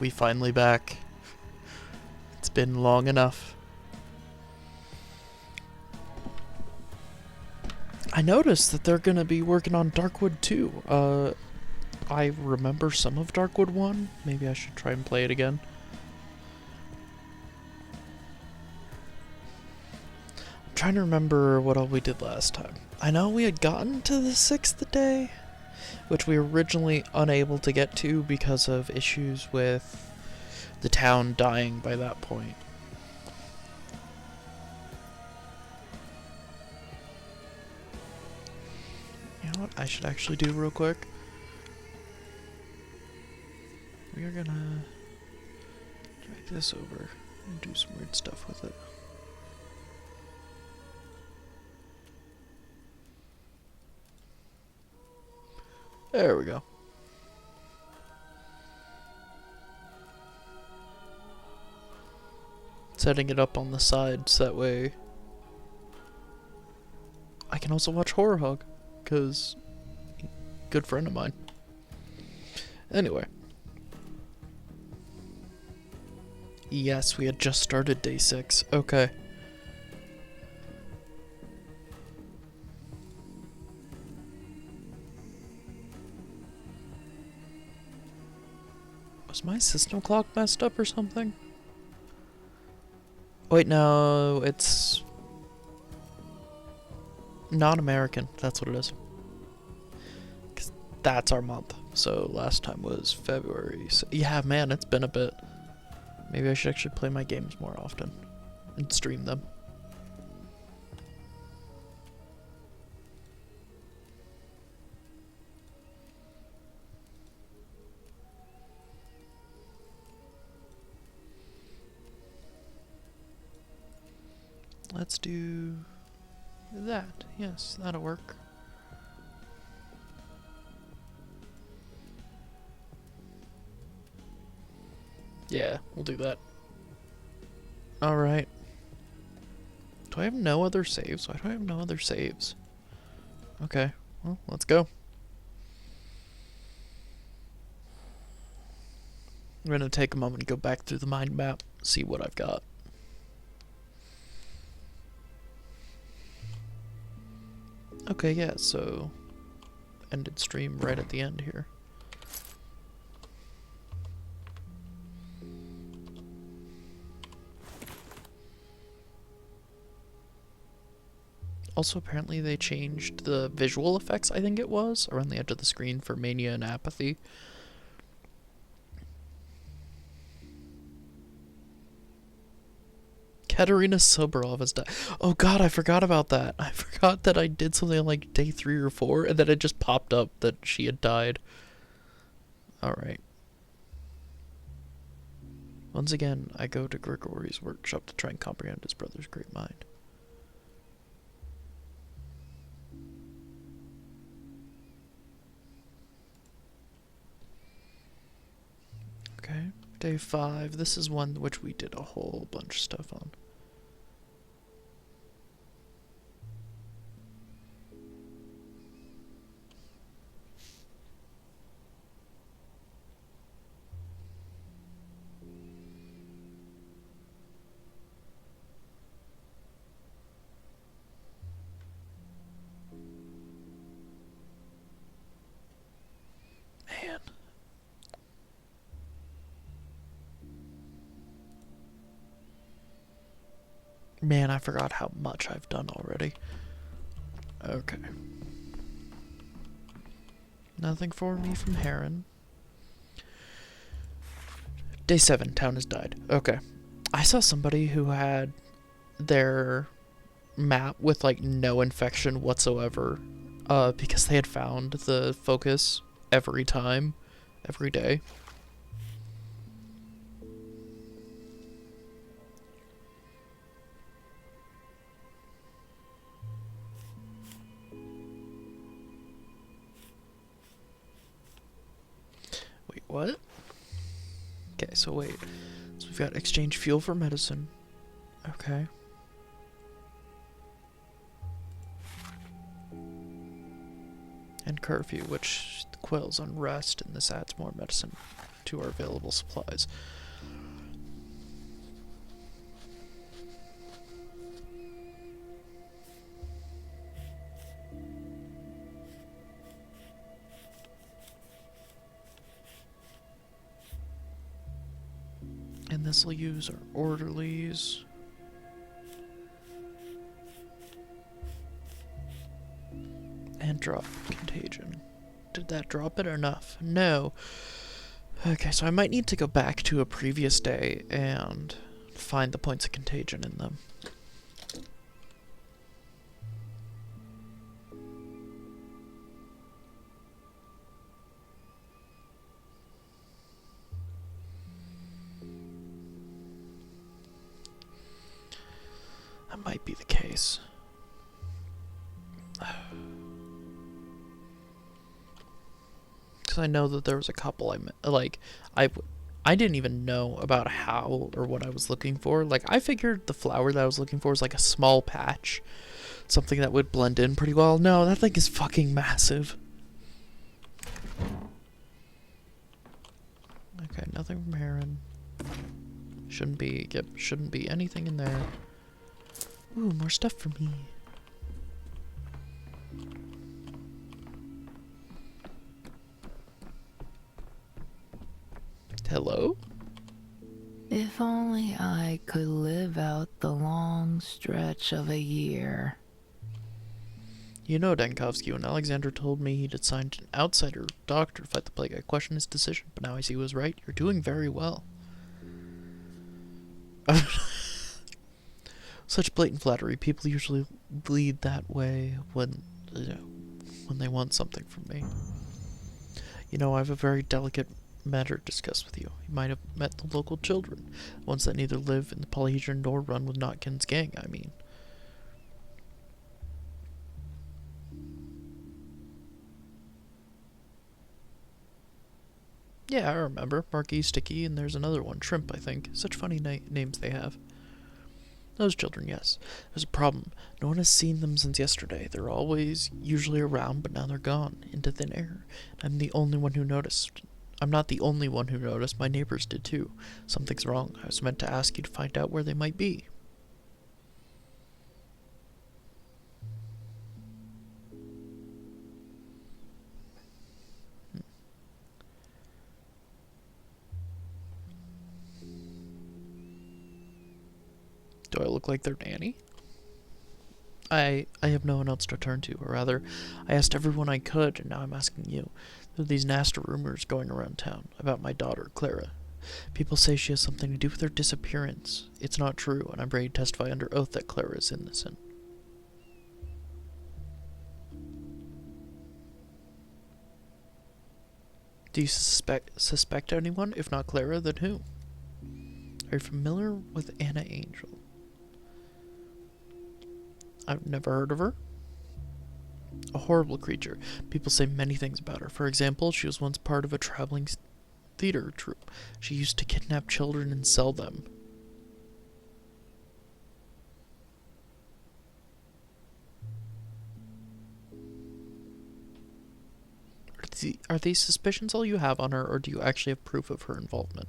we finally back. It's been long enough. I noticed that they're gonna be working on Darkwood 2. I remember some of Darkwood 1. Maybe I should try and play it again. I'm trying to remember what all we did last time. I know we had gotten to the 6th day, which we were originally unable to get to because of issues with the town dying by that point. You know what I should actually do real quick? We are gonna drag this over and do some weird stuff with it. There we go. Setting it up on the side so that way I can also watch Horror Hog, because good friend of mine. Anyway. Yes, we had just started day 6. Okay. Was my system clock messed up or something? Wait, no, it's non-American. That's what it is. 'Cause that's our month. So last time was February. So yeah, man, it's been a bit. Maybe I should actually play my games more often and stream them. Let's do that. Yes, that'll work. Yeah, we'll do that. Alright. Do I have no other saves? Why do I have no other saves? Okay, well, let's go. I'm gonna take a moment and go back through the mind map, see what I've got. Okay, yeah, so ended stream right at the end here. Also, apparently they changed the visual effects, I think it was, around the edge of the screen for Mania and Apathy. Katerina Soborov has died. Oh god, I forgot about that. I forgot that I did something on like day 3 or 4, and then it just popped up that she had died. Alright. Once again, I go to Grigory's workshop to try and comprehend his brother's great mind. Okay, day 5. This is one which we did a whole bunch of stuff on. Man. Man, I forgot how much I've done already. Okay. Nothing for me from Heron. Day 7, town has died. Okay. I saw somebody who had their map with like no infection whatsoever, because they had found the focus every time, every day. Wait, what? Okay, so wait. So we've got exchange fuel for medicine. Okay. And curfew, which quells unrest, and this adds more medicine to our available supplies. And this will use our orderlies. And drop contagion. Did that drop it or enough? No. Okay, so I might need to go back to a previous day and find the points of contagion in them. That might be the case. Because I know that there was a couple I didn't even know about how or what I was looking for. Like, I figured the flower that I was looking for was like a small patch. Something that would blend in pretty well. No, that thing is fucking massive. Okay, nothing from Heron. Shouldn't be anything in there. Ooh, more stuff for me. Hello? If only I could live out the long stretch of a year. You know, Dankovsky, when Alexander told me he'd assigned an outsider doctor to fight the plague, I questioned his decision, but now I see he was right. You're doing very well. Such blatant flattery. People usually bleed that way when they want something from me. You know, I have a very delicate matter to discuss with you. You might have met the local children, ones that neither live in the Polyhedron nor run with Notkin's gang, I mean. Yeah, I remember. Marquis, Sticky, and there's another one, Shrimp, I think. Such funny names they have. Those children, yes. There's a problem. No one has seen them since yesterday. They're usually around, but now they're gone, into thin air. I'm the only one who noticed. I'm not the only one who noticed. My neighbors did too. Something's wrong. I was meant to ask you to find out where they might be. Do I look like their nanny? I have no one else to turn to, or rather, I asked everyone I could, and now I'm asking you. There are these nasty rumors going around town about my daughter, Clara. People say she has something to do with her disappearance. It's not true, and I'm ready to testify under oath that Clara is innocent. Do you suspect anyone? If not Clara, then who? Are you familiar with Anna Angel? I've never heard of her. A horrible creature. People say many things about her. For example, she was once part of a traveling theater troupe. She used to kidnap children and sell them. Are these suspicions all you have on her, or do you actually have proof of her involvement?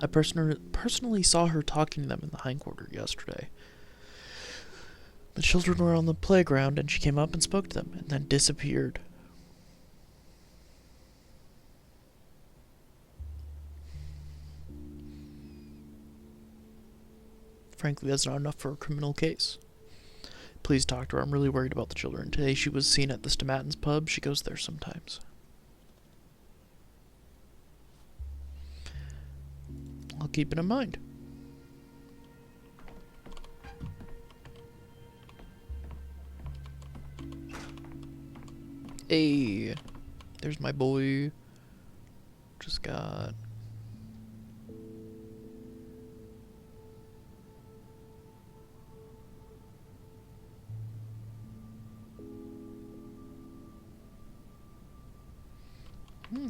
I personally saw her talking to them in the hindquarter yesterday. The children were on the playground, and she came up and spoke to them, and then disappeared. Frankly, that's not enough for a criminal case. Please talk to her. I'm really worried about the children. Today she was seen at the Stomatin's pub. She goes there sometimes. I'll keep it in mind. Hey, there's my boy. Just got...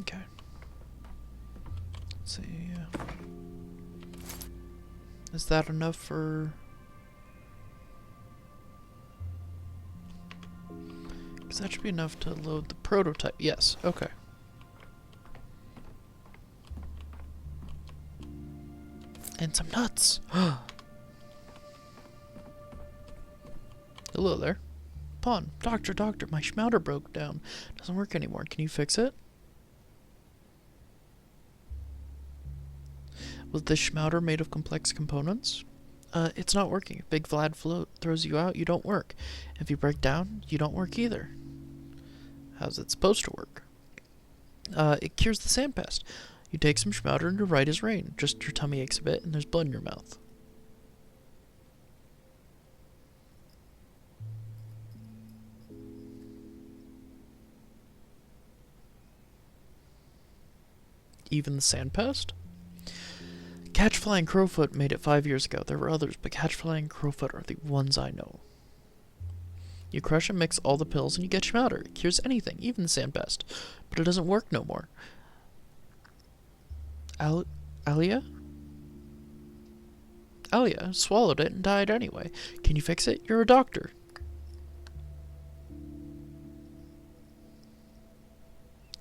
Okay. Let's see. Is that enough for... Because that should be enough to load the prototype. Yes, okay. And some nuts. Hello there. Pawn. Doctor, my schmouter broke down. Doesn't work anymore. Can you fix it? Was this schmouter made of complex components? It's not working. Big Vlad float throws you out, you don't work. If you break down, you don't work either. How's it supposed to work? It cures the sand pest. You take some schmouter and you're right as rain. Just your tummy aches a bit and there's blood in your mouth. Even the sand pest? Catchfly and Crowfoot made it 5 years ago. There were others, but Catchfly and Crowfoot are the ones I know. You crush and mix all the pills and you get schmouter. It cures anything, even the sand pest. But it doesn't work no more. Alia? Alia swallowed it and died anyway. Can you fix it? You're a doctor.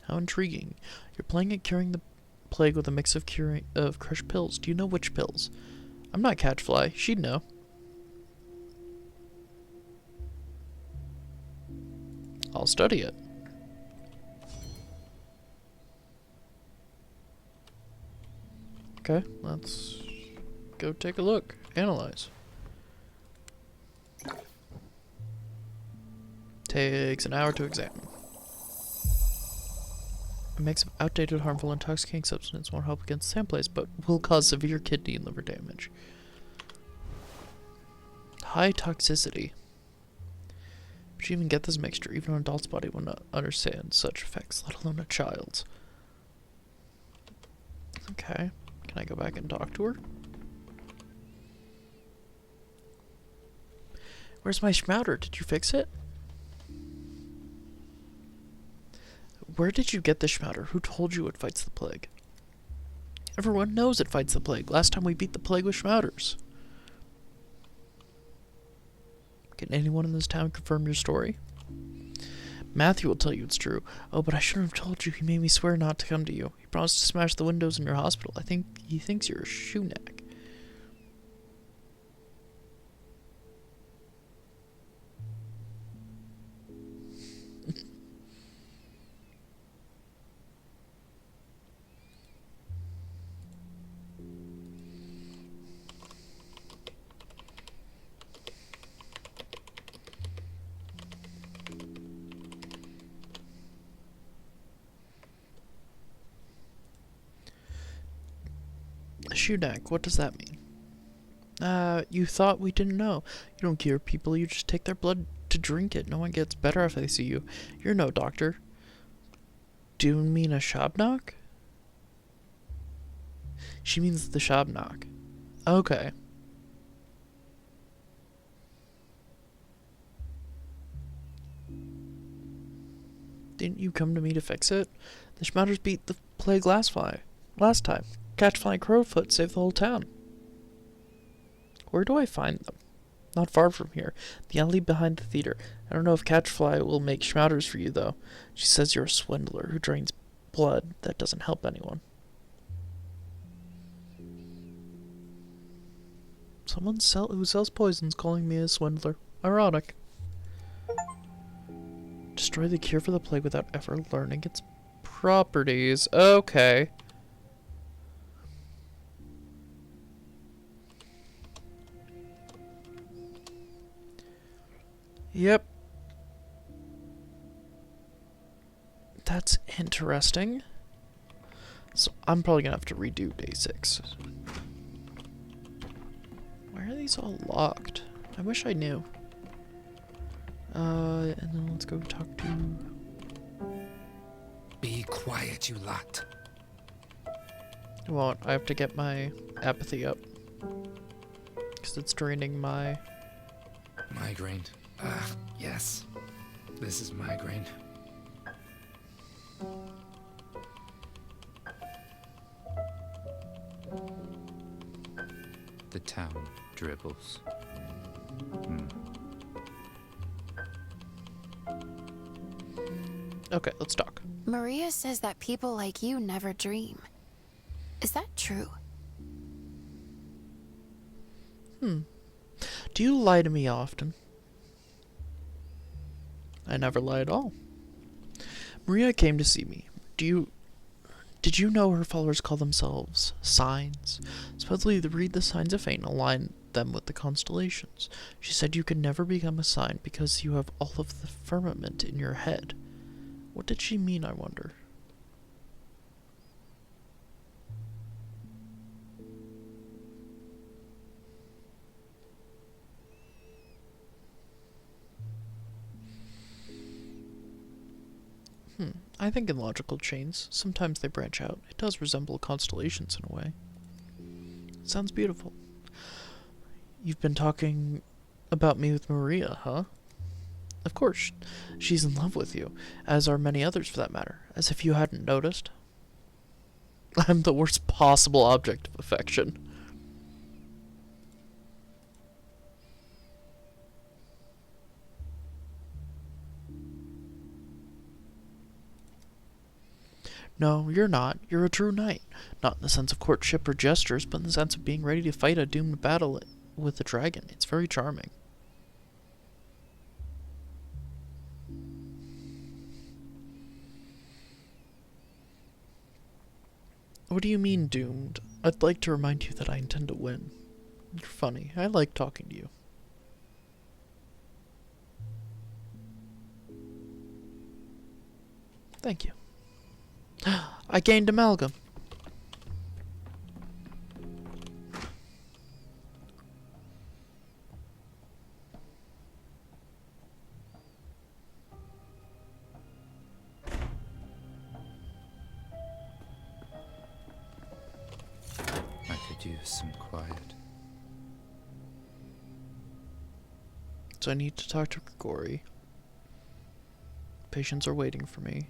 How intriguing. You're playing at curing the plague with a mix of crushed pills. Do you know which pills? I'm not Catchfly. She'd know. I'll study it. Okay, let's go take a look. Analyze. Takes an hour to examine. A mix of outdated, harmful, intoxicating substance won't help against sand plagues, but will cause severe kidney and liver damage. High toxicity. But you even get this mixture, even an adult's body will not understand such effects, let alone a child's. Okay. Can I go back and talk to her? Where's my schmouter? Did you fix it? Where did you get the schmouter? Who told you it fights the plague? Everyone knows it fights the plague. Last time we beat the plague with schmouters. Can anyone in this town confirm your story? Matthew will tell you it's true. Oh, but I shouldn't have told you. He made me swear not to come to you. He promised to smash the windows in your hospital. I think he thinks you're a shoe neck. Shudak, what does that mean? You thought we didn't know. You don't cure people, you just take their blood to drink it. No one gets better if they see you. You're no doctor. Do you mean a Shabnock? She means the Shabnock. Okay. Didn't you come to me to fix it? The Schmouters beat the plague last time. Catchfly and Crowfoot saved the whole town. Where do I find them? Not far from here. The alley behind the theater. I don't know if Catchfly will make schmouters for you, though. She says you're a swindler who drains blood. That doesn't help anyone. Someone who sells poisons calling me a swindler. Ironic. Destroy the cure for the plague without ever learning its properties. Okay. Yep. That's interesting. So I'm probably gonna have to redo day 6. Why are these all locked? I wish I knew. And then let's go talk to... Be quiet, you lot. I won't. I have to get my apathy up. Because it's draining my... Migraine. Yes. This is migraine. The town dribbles. Okay, let's talk. Maria says that people like you never dream. Is that true? Hmm. Do you lie to me often? I never lie at all. Maria came to see me. Did you know her followers call themselves signs? Supposedly they read the signs of fate and align them with the constellations. She said you could never become a sign because you have all of the firmament in your head. What did she mean, I wonder? I think in logical chains, sometimes they branch out. It does resemble constellations in a way. It sounds beautiful. You've been talking about me with Maria, huh? Of course, she's in love with you, as are many others for that matter, as if you hadn't noticed. I'm the worst possible object of affection. No, you're not. You're a true knight. Not in the sense of courtship or gestures, but in the sense of being ready to fight a doomed battle with a dragon. It's very charming. What do you mean, doomed? I'd like to remind you that I intend to win. You're funny. I like talking to you. Thank you. I gained amalgam. I could use some quiet. So I need to talk to Grigori. Patients are waiting for me.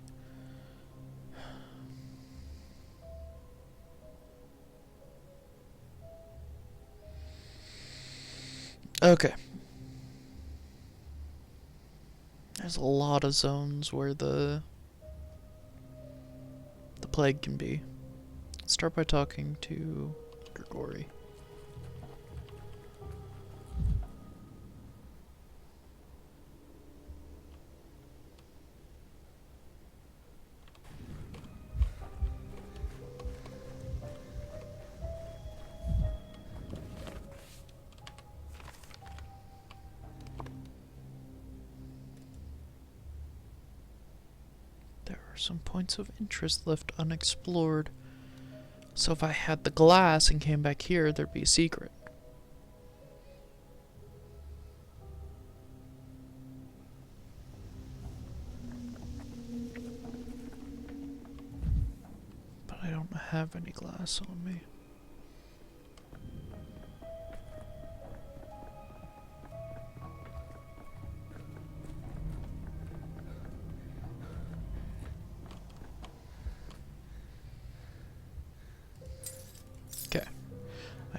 Okay. There's a lot of zones where the plague can be. Let's start by talking to Grigori. Some points of interest left unexplored. So if I had the glass and came back here, there'd be a secret. But I don't have any glass on me.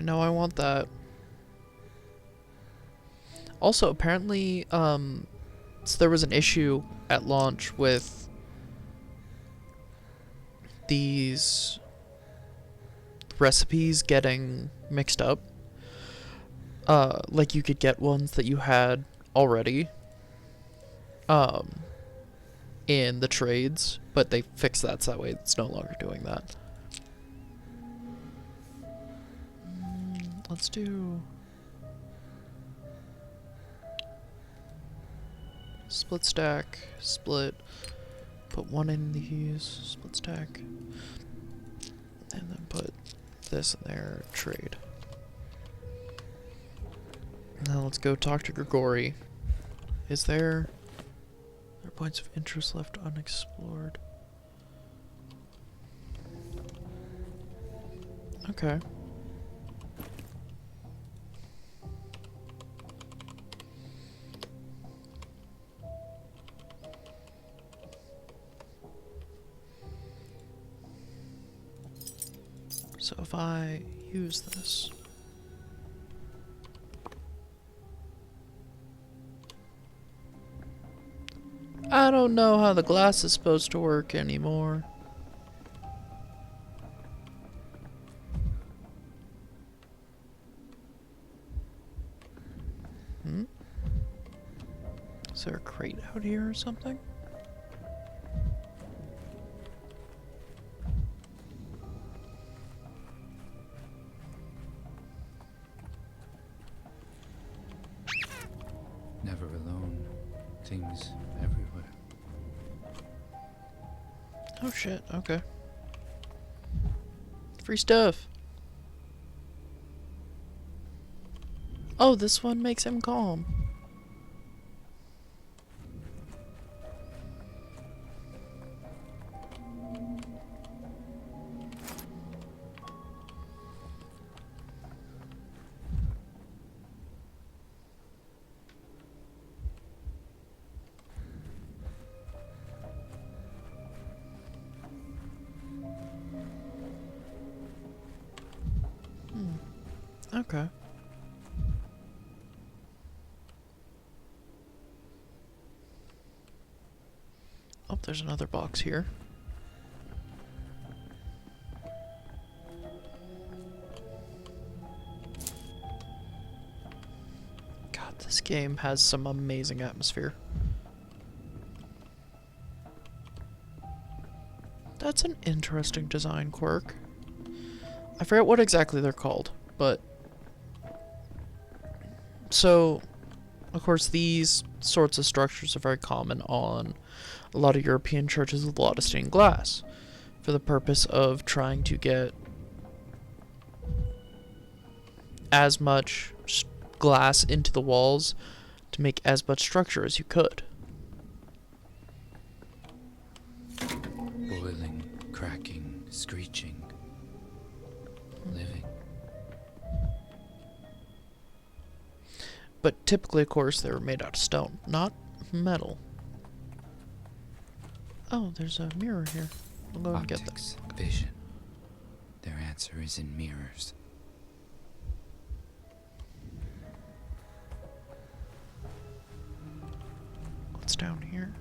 I know I want that. Also, apparently, so there was an issue at launch with these recipes getting mixed up. Like you could get ones that you had already, in the trades, but they fixed that so that way it's no longer doing that. Let's do split stack, split, put one in these, split stack, and then put this in there, trade. Now let's go talk to Grigori. Is there points of interest left unexplored? Okay. So if I use this, I don't know how the glass is supposed to work anymore. Is there a crate out here or something? Never alone. Things everywhere. Oh shit, okay. Free stuff. Oh, this one makes him calm. Okay. Oh, there's another box here. God, this game has some amazing atmosphere. That's an interesting design quirk. I forget what exactly they're called, but... So, of course, these sorts of structures are very common on a lot of European churches with a lot of stained glass, for the purpose of trying to get as much glass into the walls to make as much structure as you could. Boiling, cracking, screeching. Living. But typically, of course, they were made out of stone, not metal. Oh, there's a mirror here. I'll go and get that. Optics, vision. Their answer is in mirrors. What's down here?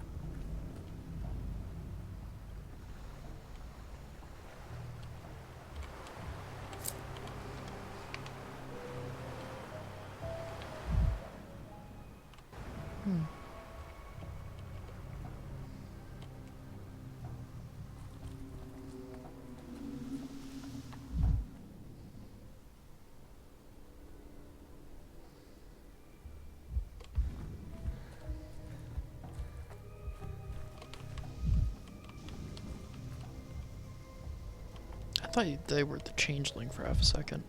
I thought they were the changeling for half a second.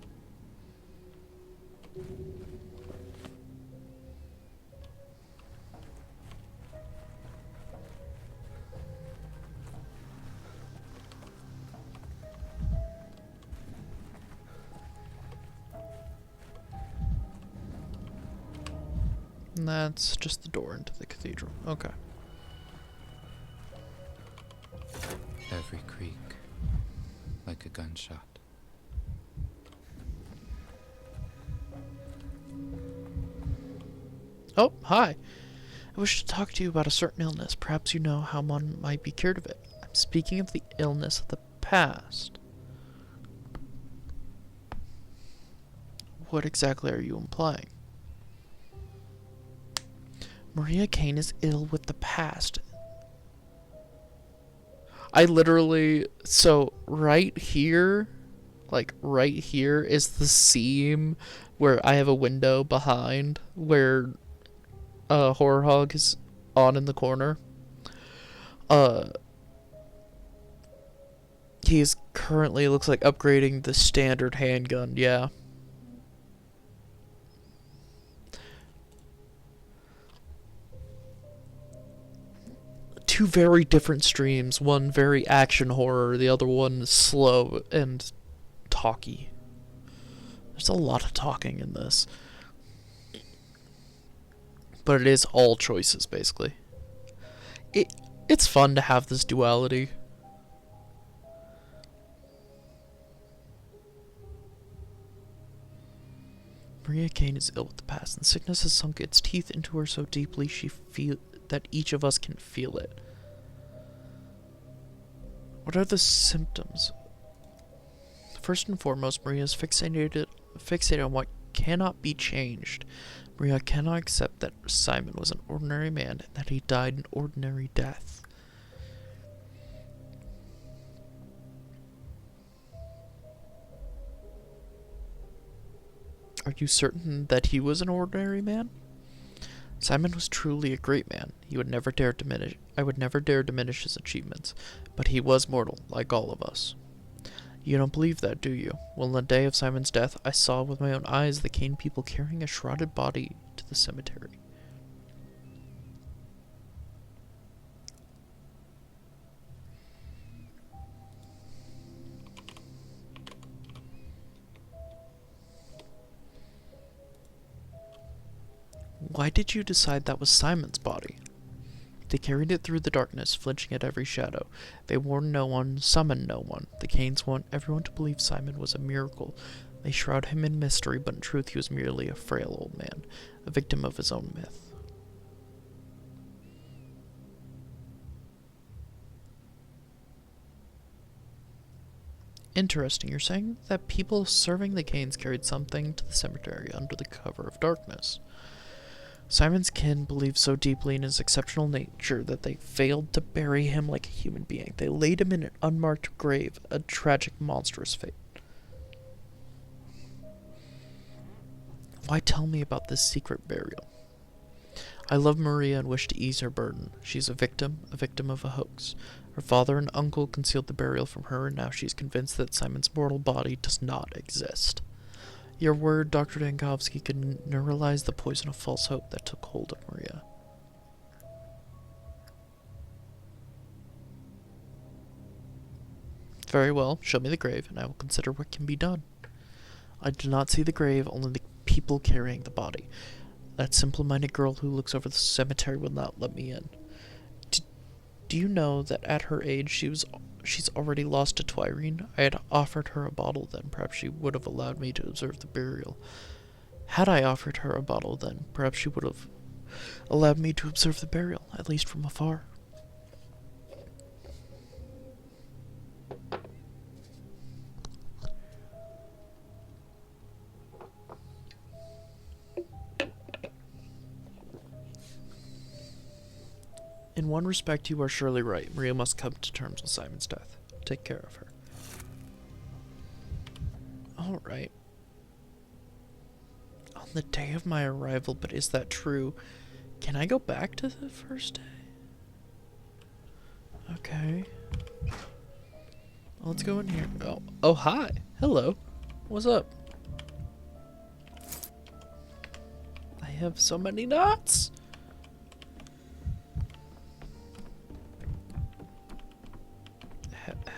And that's just the door into the cathedral. Okay. Every creak, like a gunshot. Oh, hi. I wish to talk to you about a certain illness. Perhaps you know how one might be cured of it. I'm speaking of the illness of the past. What exactly are you implying? Maria Kane is ill with the past. I literally... So, right here... Like, right here is the seam where I have a window behind where Horror Hog is on in the corner. He's currently, looks like, upgrading the standard handgun, yeah. Two very different streams. One very action horror, the other one slow and talky. There's a lot of talking in this. But it is all choices, basically. It's fun to have this duality. Maria Kane is ill with the past, and sickness has sunk its teeth into her so deeply that each of us can feel it. What are the symptoms? First and foremost, Maria is fixated on what cannot be changed. Maria cannot accept that Simon was an ordinary man and that he died an ordinary death. Are you certain that he was an ordinary man? Simon was truly a great man. I would never dare diminish his achievements, but he was mortal, like all of us. You don't believe that, do you? Well, on the day of Simon's death, I saw with my own eyes the Kane people carrying a shrouded body to the cemetery. Why did you decide that was Simon's body? They carried it through the darkness, flinching at every shadow. They warned no one, summoned no one. The Canes want everyone to believe Simon was a miracle. They shroud him in mystery, but in truth he was merely a frail old man, a victim of his own myth. Interesting. You're saying that people serving the Canes carried something to the cemetery under the cover of darkness. Simon's kin believed so deeply in his exceptional nature that they failed to bury him like a human being. They laid him in an unmarked grave, a tragic, monstrous fate. Why tell me about this secret burial? I love Maria and wish to ease her burden. She's a victim of a hoax. Her father and uncle concealed the burial from her, and now she's convinced that Simon's mortal body does not exist. Your word, Dr. Dankovsky, could neuralize the poison of false hope that took hold of Maria. Very well, show me the grave, and I will consider what can be done. I do not see the grave, only the people carrying the body. That simple-minded girl who looks over the cemetery will not let me in. Do you know that at her age she's already lost a Twirene? I had offered her a bottle then. Perhaps she would have allowed me to observe the burial. Had I offered her a bottle then, perhaps she would have allowed me to observe the burial, at least from afar. In one respect, you are surely right. Maria must come to terms with Simon's death. Take care of her. All right. On the day of my arrival, but is that true? Can I go back to the first day? Okay. Let's go in here. Oh, hi. Hello. What's up? I have so many knots.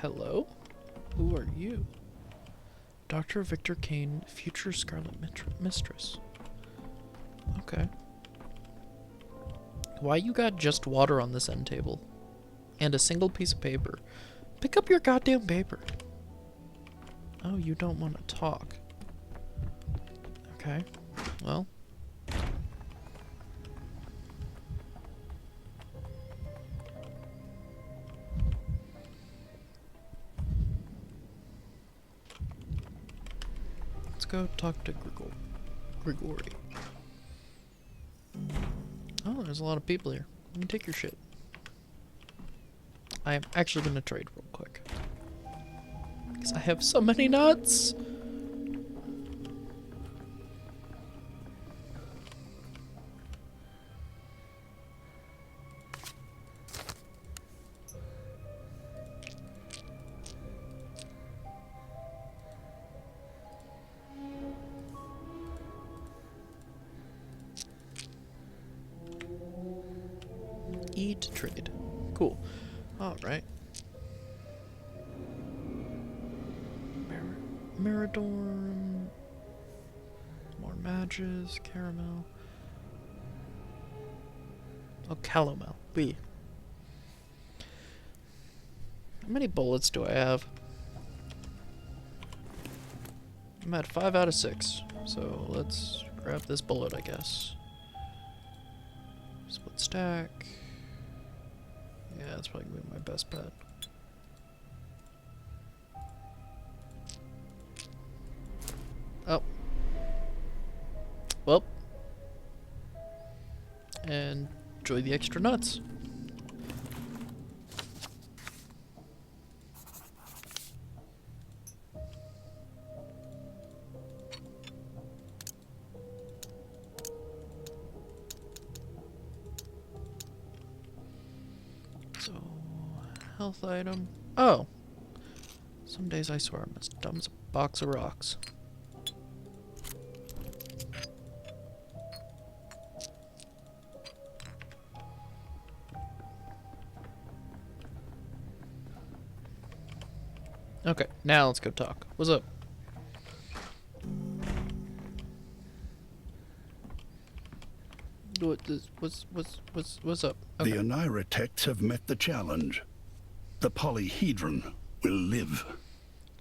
Hello? Who are you? Dr. Victor Kane, future Scarlet Mistress. Okay. Why you got just water on this end table? And a single piece of paper. Pick up your goddamn paper. Oh, you don't want to talk. Okay. Well. Go talk to Grigori. Oh, there's a lot of people here. Let me take your shit. I am actually gonna trade real quick. Because I have so many nuts! To trade. Cool. Alright. Miradorm. More Mages. Caramel. Oh, Calomel. B. How many bullets do I have? I'm at 5 out of 6. So let's grab this bullet, I guess. Split stack. Yeah, that's probably gonna be my best bet. Oh. Well, and enjoy the extra nuts. So, health item. Oh! Some days I swear I'm as dumb as a box of rocks. Okay, now let's go talk. What's up? What's up? Okay. The Onira techs have met the challenge. The polyhedron will live.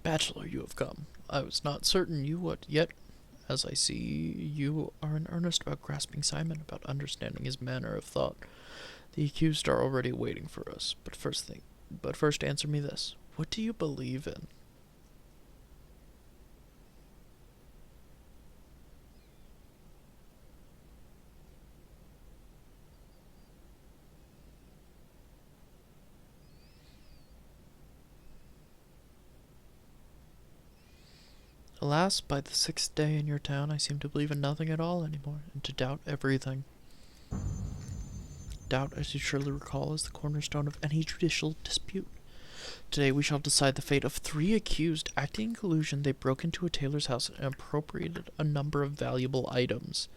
Bachelor, you have come. I was not certain you would, yet, as I see, you are in earnest about grasping Simon, about understanding his manner of thought. The accused are already waiting for us, but first answer me this. What do you believe in? Alas, by the 6th day in your town, I seem to believe in nothing at all anymore, and to doubt everything. Doubt, as you surely recall, is the cornerstone of any judicial dispute. Today we shall decide the fate of 3 accused. Acting in collusion, they broke into a tailor's house and appropriated a number of valuable items.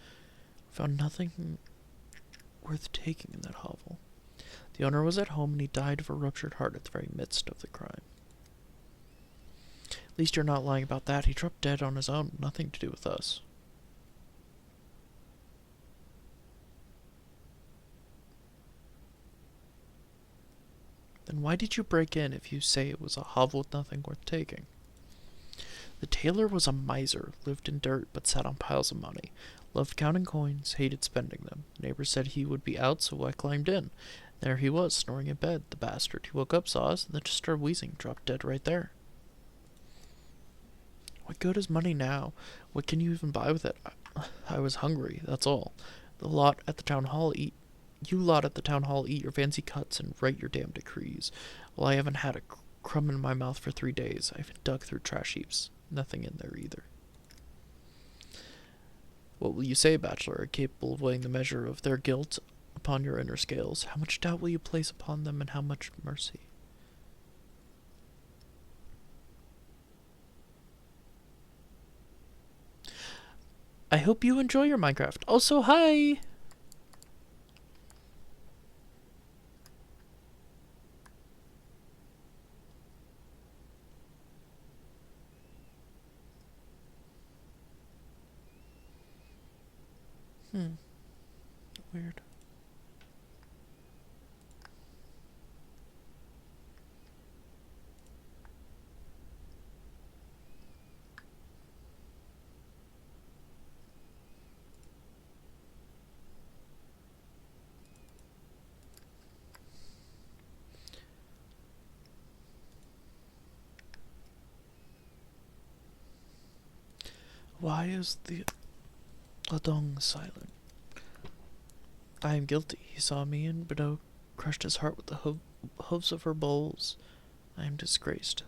Found nothing worth taking in that hovel. The owner was at home and he died of a ruptured heart at the very midst of the crime. At least you're not lying about that. He dropped dead on his own. Nothing to do with us. Then why did you break in if you say it was a hovel with nothing worth taking? The tailor was a miser, lived in dirt but sat on piles of money, loved counting coins, hated spending them. The neighbors said he would be out, so I climbed in. There he was, snoring in bed, the bastard. He woke up, saw us, and then just started wheezing, dropped dead right there. What good is money now? What can you even buy with it? I was hungry, that's all. You lot at the town hall eat your fancy cuts and write your damn decrees. Well, I haven't had a crumb in my mouth for 3 days. I haven't dug through trash heaps. Nothing in there either. What will you say, bachelor, capable of weighing the measure of their guilt upon your inner scales? How much doubt will you place upon them, and how much mercy? I hope you enjoy your Minecraft. Also, hi! Weird. Why is the Ladong silent? I am guilty. He saw me and Bedeau crushed his heart with the hooves of her bowls. I am disgraced.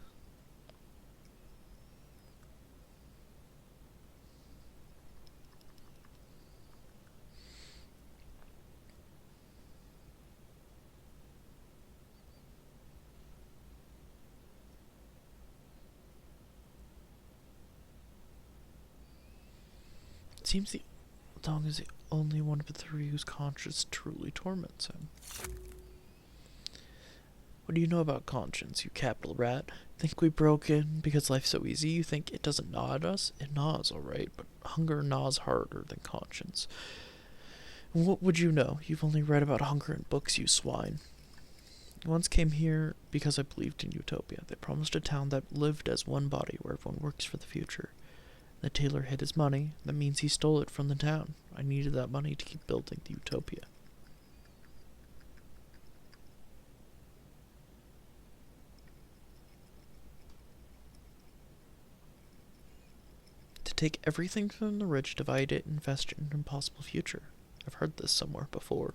It seems the Ladong is the only one of the 3 whose conscience truly torments him. What do you know about conscience, you capital rat? Think we broke in because life's so easy? You think it doesn't gnaw at us? It gnaws, alright, but hunger gnaws harder than conscience. And what would you know? You've only read about hunger in books, you swine. I once came here because I believed in utopia. They promised a town that lived as one body, where everyone works for the future. The tailor hid his money. That means he stole it from the town. I needed that money to keep building the utopia. To take everything from the rich, divide it, and invest it in an impossible future. I've heard this somewhere before.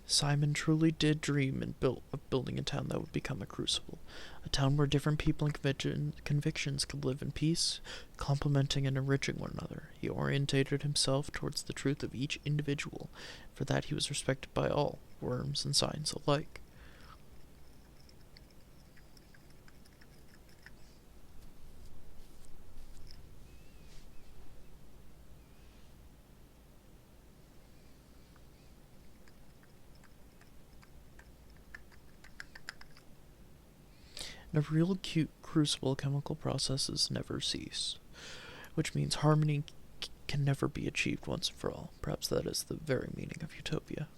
Simon truly did dream of building a town that would become a crucible. A town where different people and convictions could live in peace, complementing and enriching one another. He orientated himself towards the truth of each individual. For that he was respected by all, worms and signs alike. In a real cute crucible, chemical processes never cease, which means harmony can never be achieved once and for all. Perhaps that is the very meaning of utopia.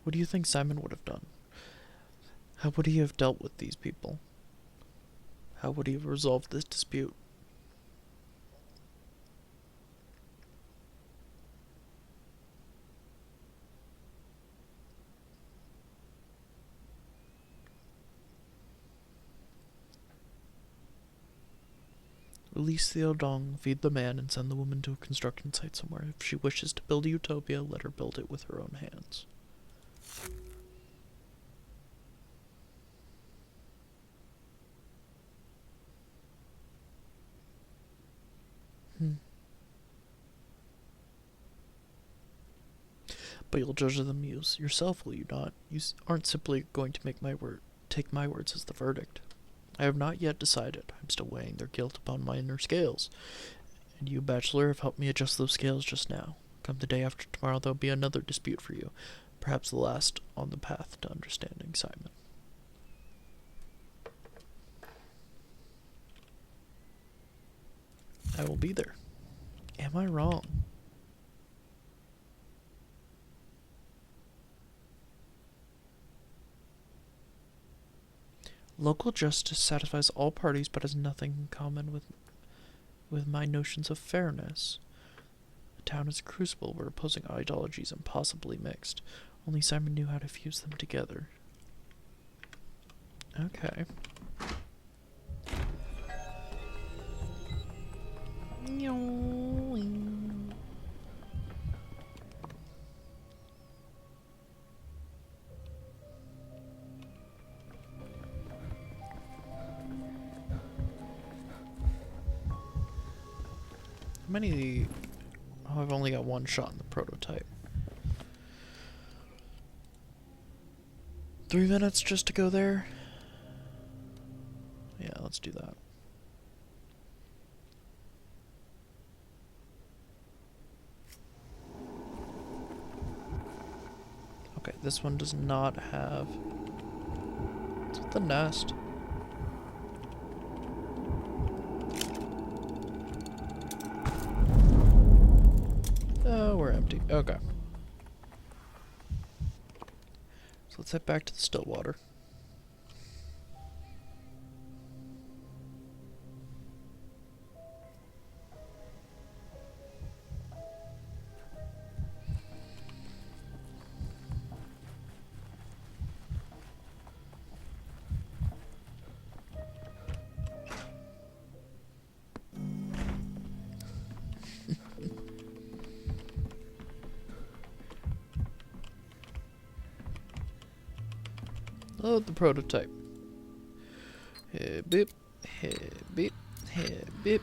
What do you think Simon would have done? How would he have dealt with these people? How would he have resolved this dispute? Release the Odong, feed the man, and send the woman to a construction site somewhere. If she wishes to build a utopia, let her build it with her own hands. But you'll judge them yourself, will you not? You aren't simply going to take my words as the verdict. I have not yet decided. I'm still weighing their guilt upon my inner scales. And you, bachelor, have helped me adjust those scales just now. Come the day after tomorrow, there'll be another dispute for you. Perhaps the last on the path to understanding Simon. I will be there. Am I wrong? Local justice satisfies all parties but has nothing in common with my notions of fairness. The town is a crucible where opposing ideologies impossibly mixed. Only Simon knew how to fuse them together. Okay. How many... Oh, I've only got one shot in the prototype. 3 minutes just to go there? Yeah, let's do that. Okay, this one does not have... What's with the nest? Oh, we're empty. Okay. So let's head back to the Stillwater. Load the prototype. Beep, beep, beep.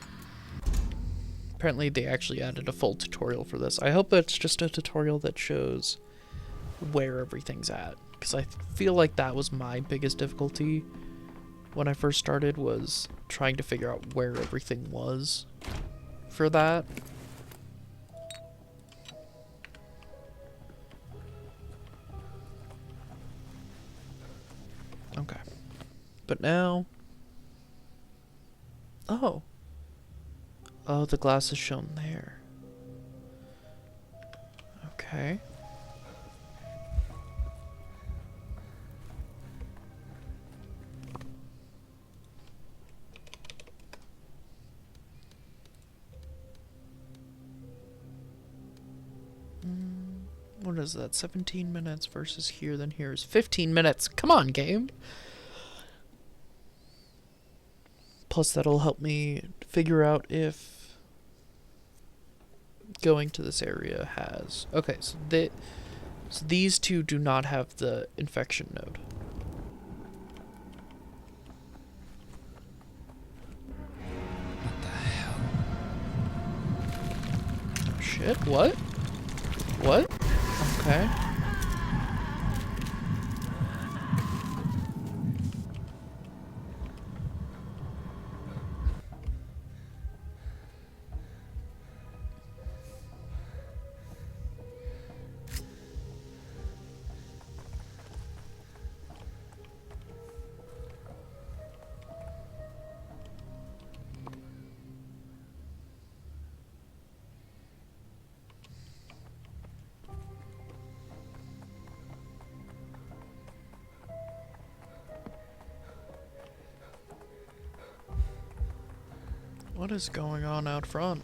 Apparently they actually added a full tutorial for this. I hope it's just a tutorial that shows where everything's at, because I feel like that was my biggest difficulty when I first started, was trying to figure out where everything was for that. Okay. But now... Oh. Oh, the glass is shown there. Okay. What is that? 17 minutes versus here, then here is 15 minutes. Come on, game. Plus, that'll help me figure out if going to this area has... Okay, so these two do not have the infection node. What the hell? Shit, what? What? Okay. What is going on out front?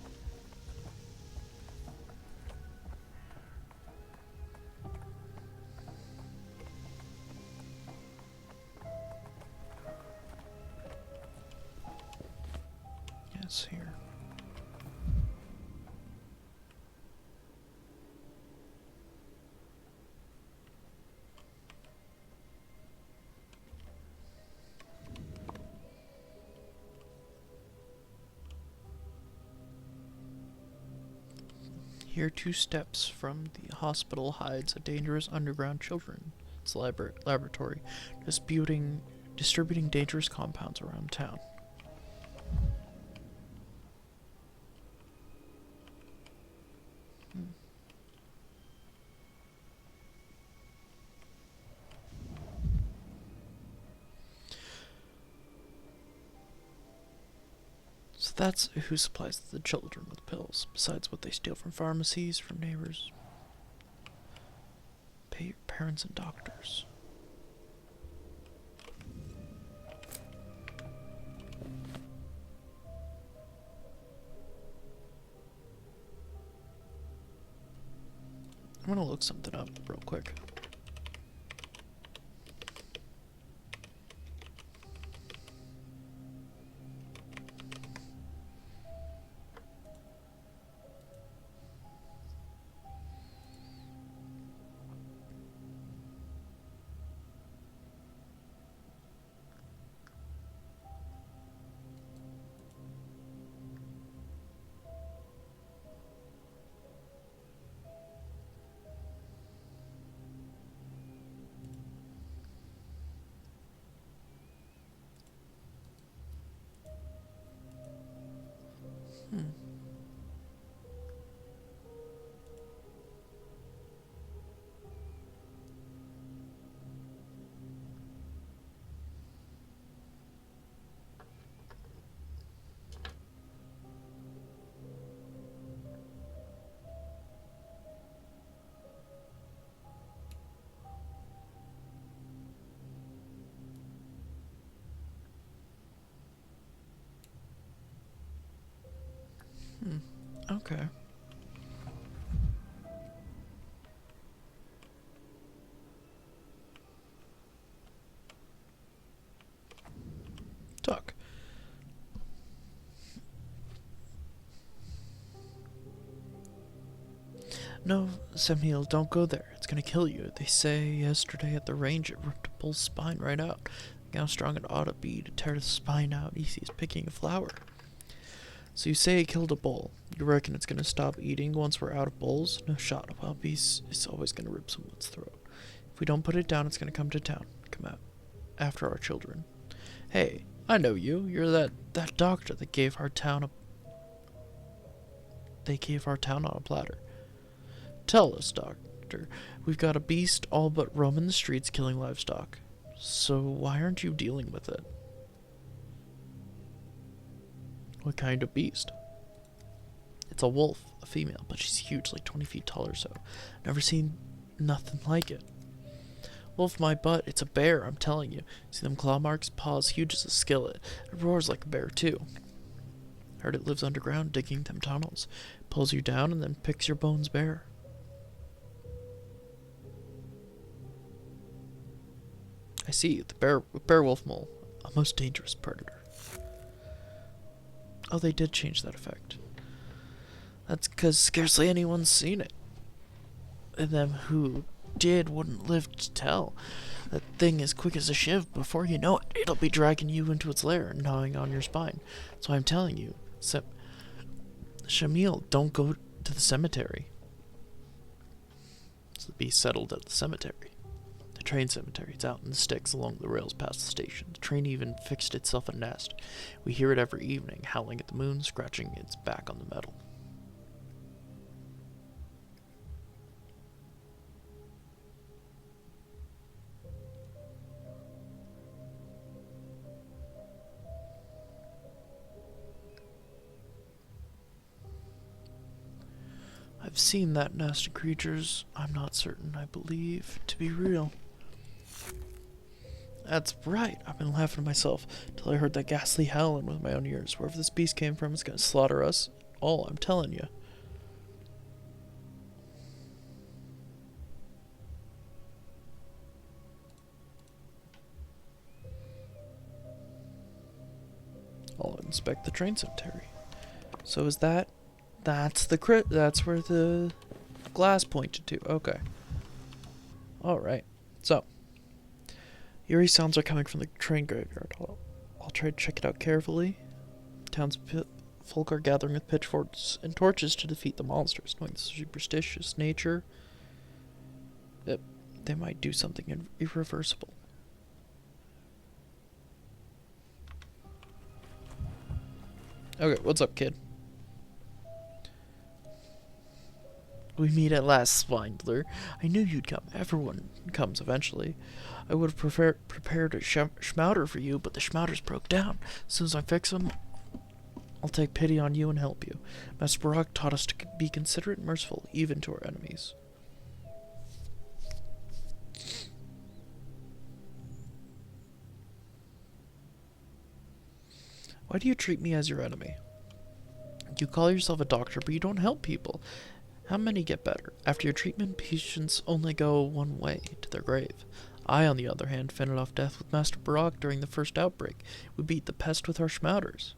Yes, here. Here, 2 steps from the hospital hides a dangerous underground children's laboratory, distributing dangerous compounds around town. So that's who supplies the children with pills, besides what they steal from pharmacies, from neighbors, parents, and doctors. I'm gonna look something up real quick. Okay. Talk. No, Samuel, don't go there. It's gonna kill you. They say yesterday at the range it ripped a bull's spine right out. Look how strong it ought to be to tear the spine out easy as picking a flower. So you say it killed a bull. You reckon it's gonna stop eating once we're out of bulls? No shot. A wild beast is always gonna rip someone's throat. If we don't put it down, it's gonna come to town. Come out. After our children. Hey, I know you. You're that doctor that gave our town a... They gave our town on a platter. Tell us, doctor. We've got a beast all but roaming the streets killing livestock. So why aren't you dealing with it? What kind of beast? It's a wolf, a female, but she's huge, like 20 feet tall or so. Never seen nothing like it. Wolf my butt, it's a bear, I'm telling you. See them claw marks? Paws huge as a skillet. It roars like a bear, too. Heard it lives underground, digging them tunnels. Pulls you down and then picks your bones bare. I see, the bear wolf mole, a most dangerous predator. Oh, they did change that effect. That's because scarcely anyone's seen it. And them who did wouldn't live to tell. That thing is quick as a shiv. Before you know it, it'll be dragging you into its lair and gnawing on your spine. So I'm telling you, Shamil, don't go to the cemetery. So the beast settled at the cemetery. The train cemetery. It's out in the sticks along the rails past the station. The train even fixed itself a nest. We hear it every evening, howling at the moon, scratching its back on the metal. I've seen that nest of creatures. I'm not certain I believe to be real. That's right. I've been laughing to myself till I heard that ghastly howling with my own ears. Wherever this beast came from, it's gonna slaughter us all, I'm telling you. I'll inspect the train cemetery. So is that... That's where the glass pointed to. Okay. Alright. So. Eerie sounds are coming from the train graveyard. I'll try to check it out carefully. Townsfolk are gathering with pitchforks and torches to defeat the monsters, knowing the superstitious nature that they might do something irreversible. Okay, what's up, kid? We meet at last, Swindler. I knew you'd come. Everyone comes eventually. I would have prepared a schmouter for you, but the schmouters broke down. As soon as I fix them, I'll take pity on you and help you. Master Barak taught us to be considerate and merciful, even to our enemies. Why do you treat me as your enemy? You call yourself a doctor, but you don't help people. How many get better? After your treatment, patients only go one way, to their grave. I, on the other hand, fended off death with Master Barak during the first outbreak. We beat the pest with our schmouters.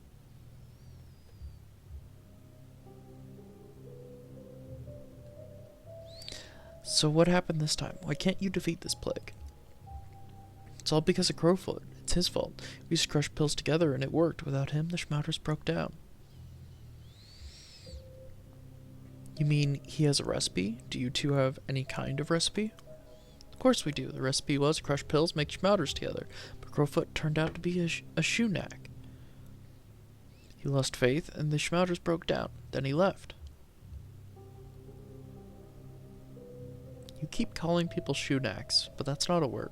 So what happened this time? Why can't you defeat this plague? It's all because of Crowfoot. It's his fault. We used to crush pills together and it worked. Without him, the schmouters broke down. You mean he has a recipe? Do you two have any kind of recipe? Of course we do. The recipe was crush pills, make schmouters together. But Crowfoot turned out to be a shoe-knack. He lost faith, and the schmouters broke down. Then he left. You keep calling people shoe-knacks, but that's not a word.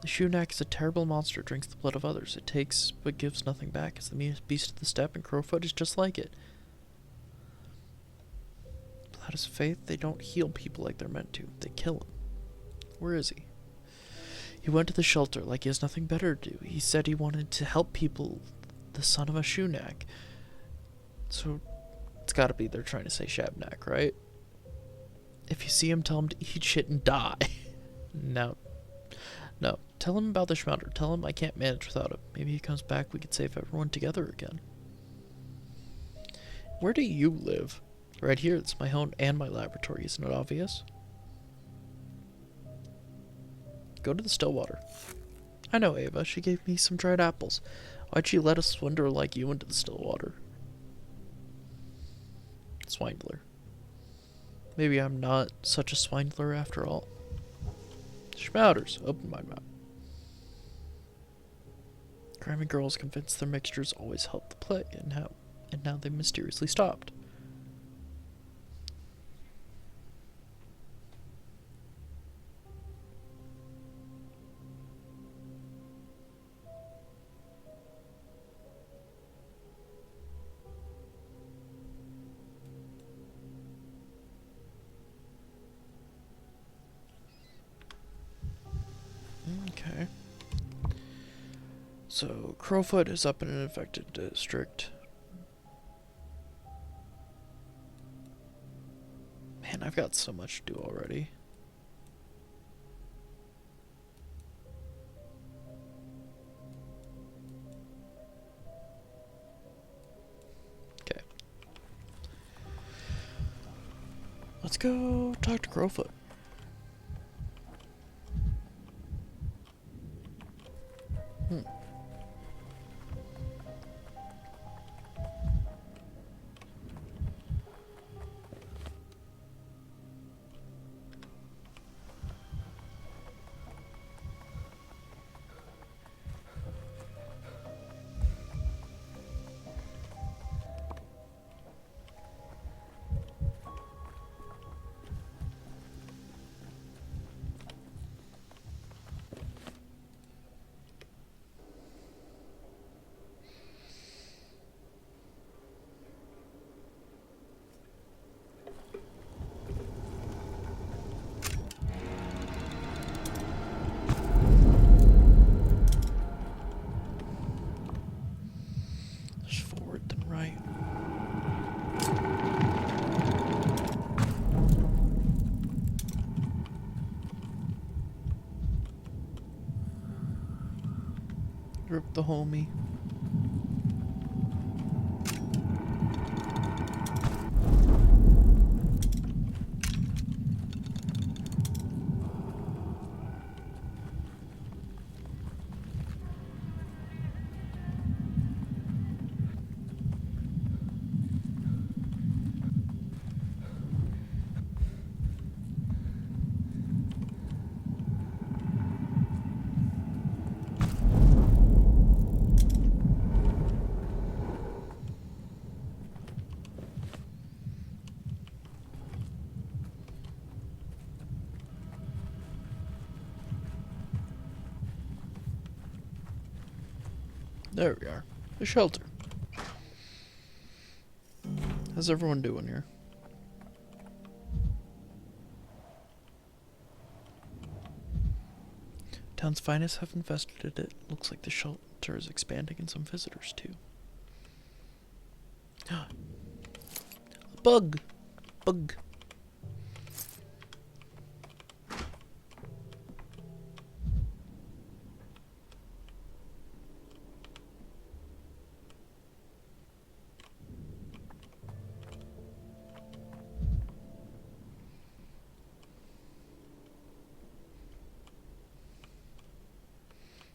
The shoe-knack is a terrible monster, drinks the blood of others. It takes, but gives nothing back. It's the meanest beast of the steppe, and Crowfoot is just like it. Without his faith, they don't heal people like they're meant to. They kill him. Where is he? He went to the shelter like he has nothing better to do. He said he wanted to help people, the son of a shoe-knack. So, it's gotta be they're trying to say shabnak, right? If you see him, tell him to eat shit and die. No. Tell him about the schmouter. Tell him I can't manage without him. Maybe he comes back, we could save everyone together again. Where do you live? Right here, it's my home and my laboratory, isn't it obvious? Go to the Stillwater. I know Ava, she gave me some dried apples. Why'd she let a swindler like you into the Stillwater? Swindler. Maybe I'm not such a swindler after all. Schmouters, open my mouth. Grimy girls convinced their mixtures always helped the plague, and now they mysteriously stopped. Okay. So, Crowfoot is up in an infected district. Man, I've got so much to do already. Let's go talk to Crowfoot. There's forward then right. Rip the homie. There we are. The shelter. How's everyone doing here? Town's finest have infested it. Looks like the shelter is expanding and some visitors too. Bug! Bug!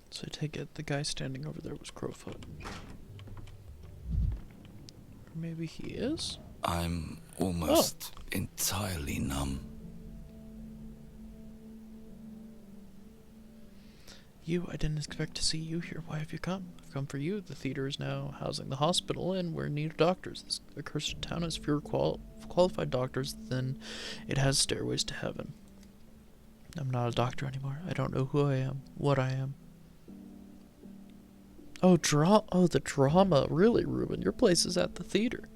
So I take it the guy standing over there was Crowfoot. Or maybe he is? I'm almost entirely numb. I didn't expect to see you here. Why have you come? I've come for you. The theater is now housing the hospital, and we're in need of doctors. This accursed town has fewer qualified doctors than it has stairways to heaven. I'm not a doctor anymore. I don't know who I am, what I am. Oh, the drama. Really, Ruben? Your place is at the theater.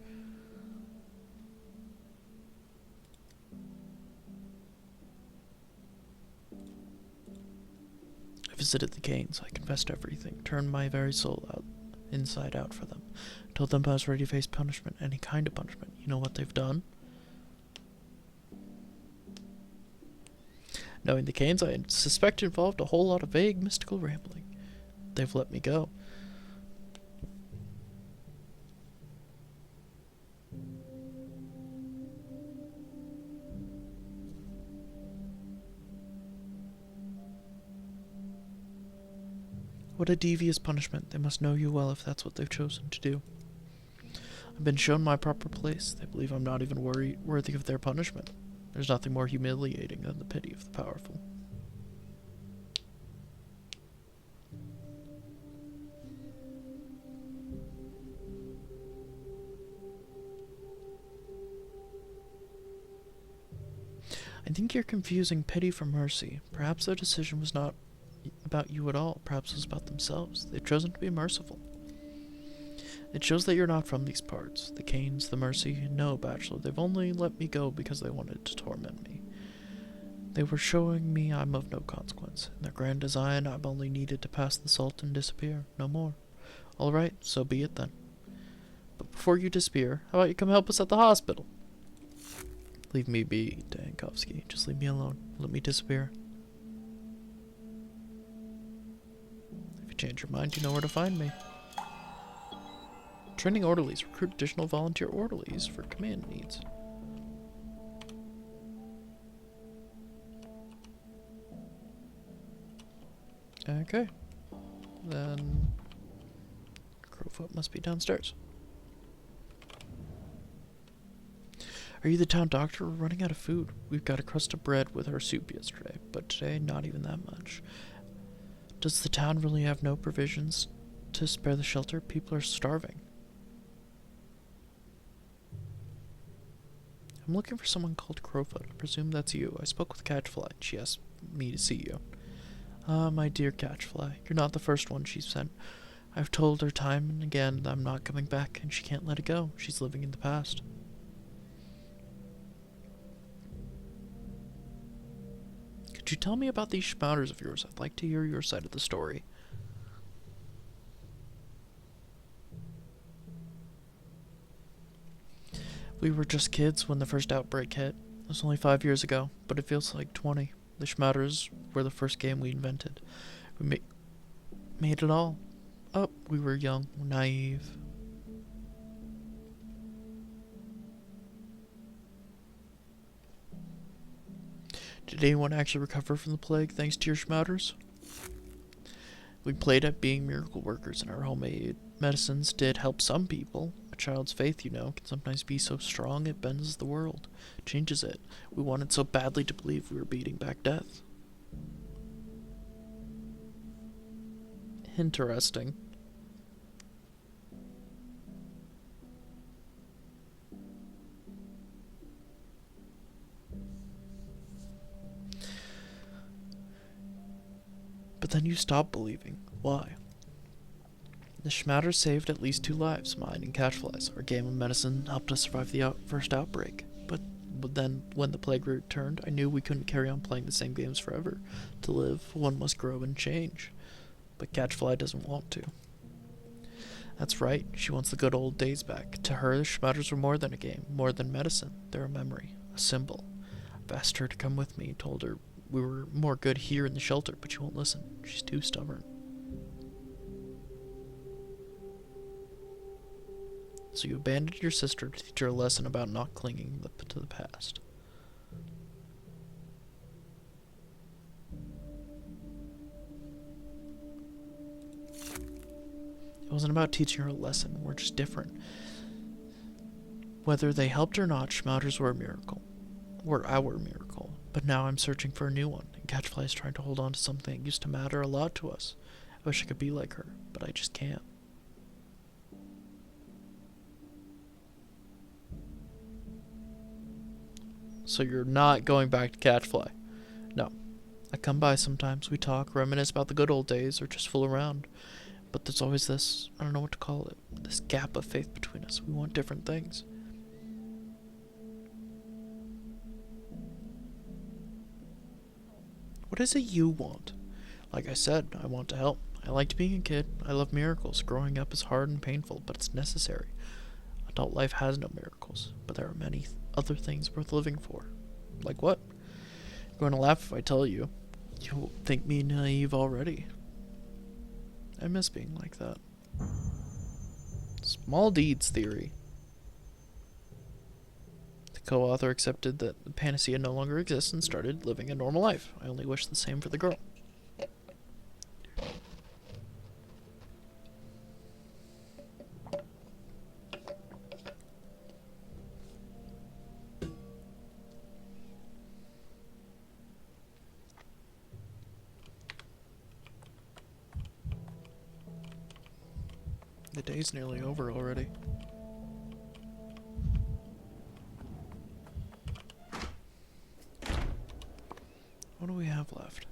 I visited the Canes. I confessed everything. Turned my very soul out, inside out for them. Told them I was ready to face punishment, any kind of punishment. You know what they've done? Knowing the Canes, I suspect involved a whole lot of vague, mystical rambling. They've let me go. What a devious punishment. They must know you well if that's what they've chosen to do. I've been shown my proper place. They believe I'm not even worthy of their punishment. There's nothing more humiliating than the pity of the powerful. I think you're confusing pity for mercy. Perhaps their decision was not about you at all. Perhaps it was about themselves. They've chosen to be merciful. It shows that you're not from these parts. The Canes, the Mercy, no, Bachelor. They've only let me go because they wanted to torment me. They were showing me I'm of no consequence. In their grand design, I'm only needed to pass the salt and disappear. No more. All right, so be it then. But before you disappear, how about you come help us at the hospital? Leave me be, Dankovsky. Just leave me alone. Let me disappear. If you change your mind, you know where to find me. Training orderlies. Recruit additional volunteer orderlies for command needs. Okay. Then Crowfoot must be downstairs. Are you the town doctor? We're running out of food. We've got a crust of bread with our soup yesterday, but today not even that much. Does the town really have no provisions to spare the shelter? People are starving. I'm looking for someone called Crowfoot. I presume that's you. I spoke with Catchfly, and she asked me to see you. Ah, my dear Catchfly, you're not the first one she's sent. I've told her time and again that I'm not coming back, and she can't let it go. She's living in the past. Could you tell me about these schmouters of yours? I'd like to hear your side of the story. We were just kids when the first outbreak hit. It was only 5 years ago, but it feels like 20. The schmouters were the first game we invented. We made it all. Oh, we were young, naive. Did anyone actually recover from the plague thanks to your schmouters? We played at being miracle workers, and our homemade medicines did help some people. A child's faith, you know, can sometimes be so strong it bends the world, changes it. We wanted so badly to believe we were beating back death. Interesting. But then you stopped believing. Why? The schmatter saved at least 2 lives, mine and Catchfly's. Our game of medicine helped us survive the first outbreak. But then, when the plague returned, I knew we couldn't carry on playing the same games forever. To live, one must grow and change. But Catchfly doesn't want to. That's right, she wants the good old days back. To her, the schmatters were more than a game, more than medicine. They're a memory, a symbol. I've asked her to come with me, told her we were more good here in the shelter, but she won't listen. She's too stubborn. So you abandoned your sister to teach her a lesson about not clinging to the past. It wasn't about teaching her a lesson. We're just different. Whether they helped or not, schmouters were a miracle. Were our miracle. But now I'm searching for a new one, and Catchfly is trying to hold on to something that used to matter a lot to us. I wish I could be like her, but I just can't. So you're not going back to Catchfly? No. I come by sometimes, we talk, reminisce about the good old days, or just fool around. But there's always this, I don't know what to call it, this gap of faith between us. We want different things. What is it you want? Like I said, I want to help. I liked being a kid. I love miracles. Growing up is hard and painful, but it's necessary. Adult life has no miracles, but there are many other things worth living for. Like what? You're going to laugh if I tell you. You'll think me naive already. I miss being like that. Small deeds theory. The co-author accepted that the panacea no longer exists and started living a normal life. I only wish the same for the girl. The day's nearly over already. What do we have left?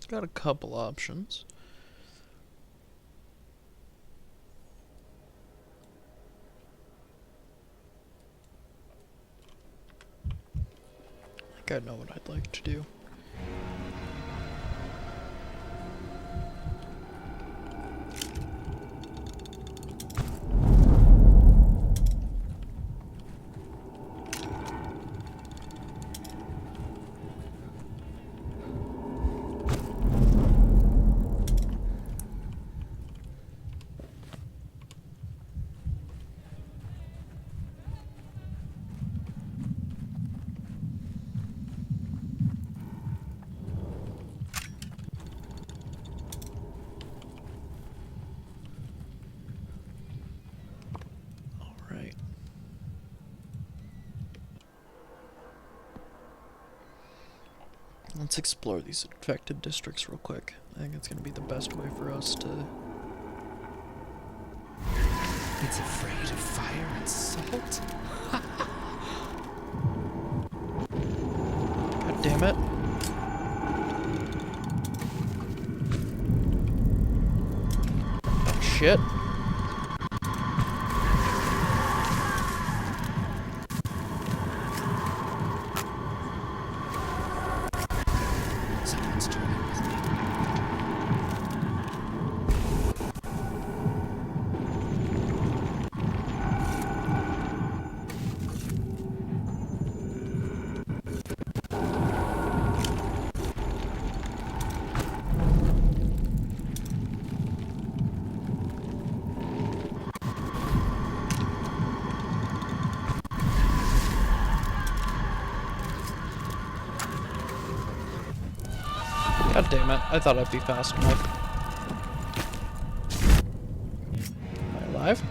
Got a couple options. I think I know what I'd like to do. Let's explore these infected districts real quick. I think it's gonna be the best way for us to... It's afraid of fire and salt? God damn it. Oh, shit. Someone's joining with me. God damn it. I thought I'd be fast enough. Am I alive?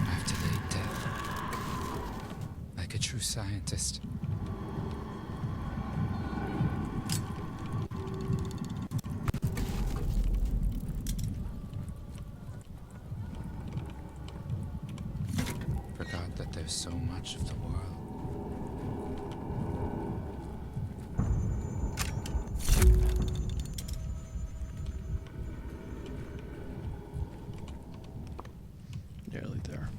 I've delayed death. Like a true scientist. Forgot that there's so much of the world. Nearly there.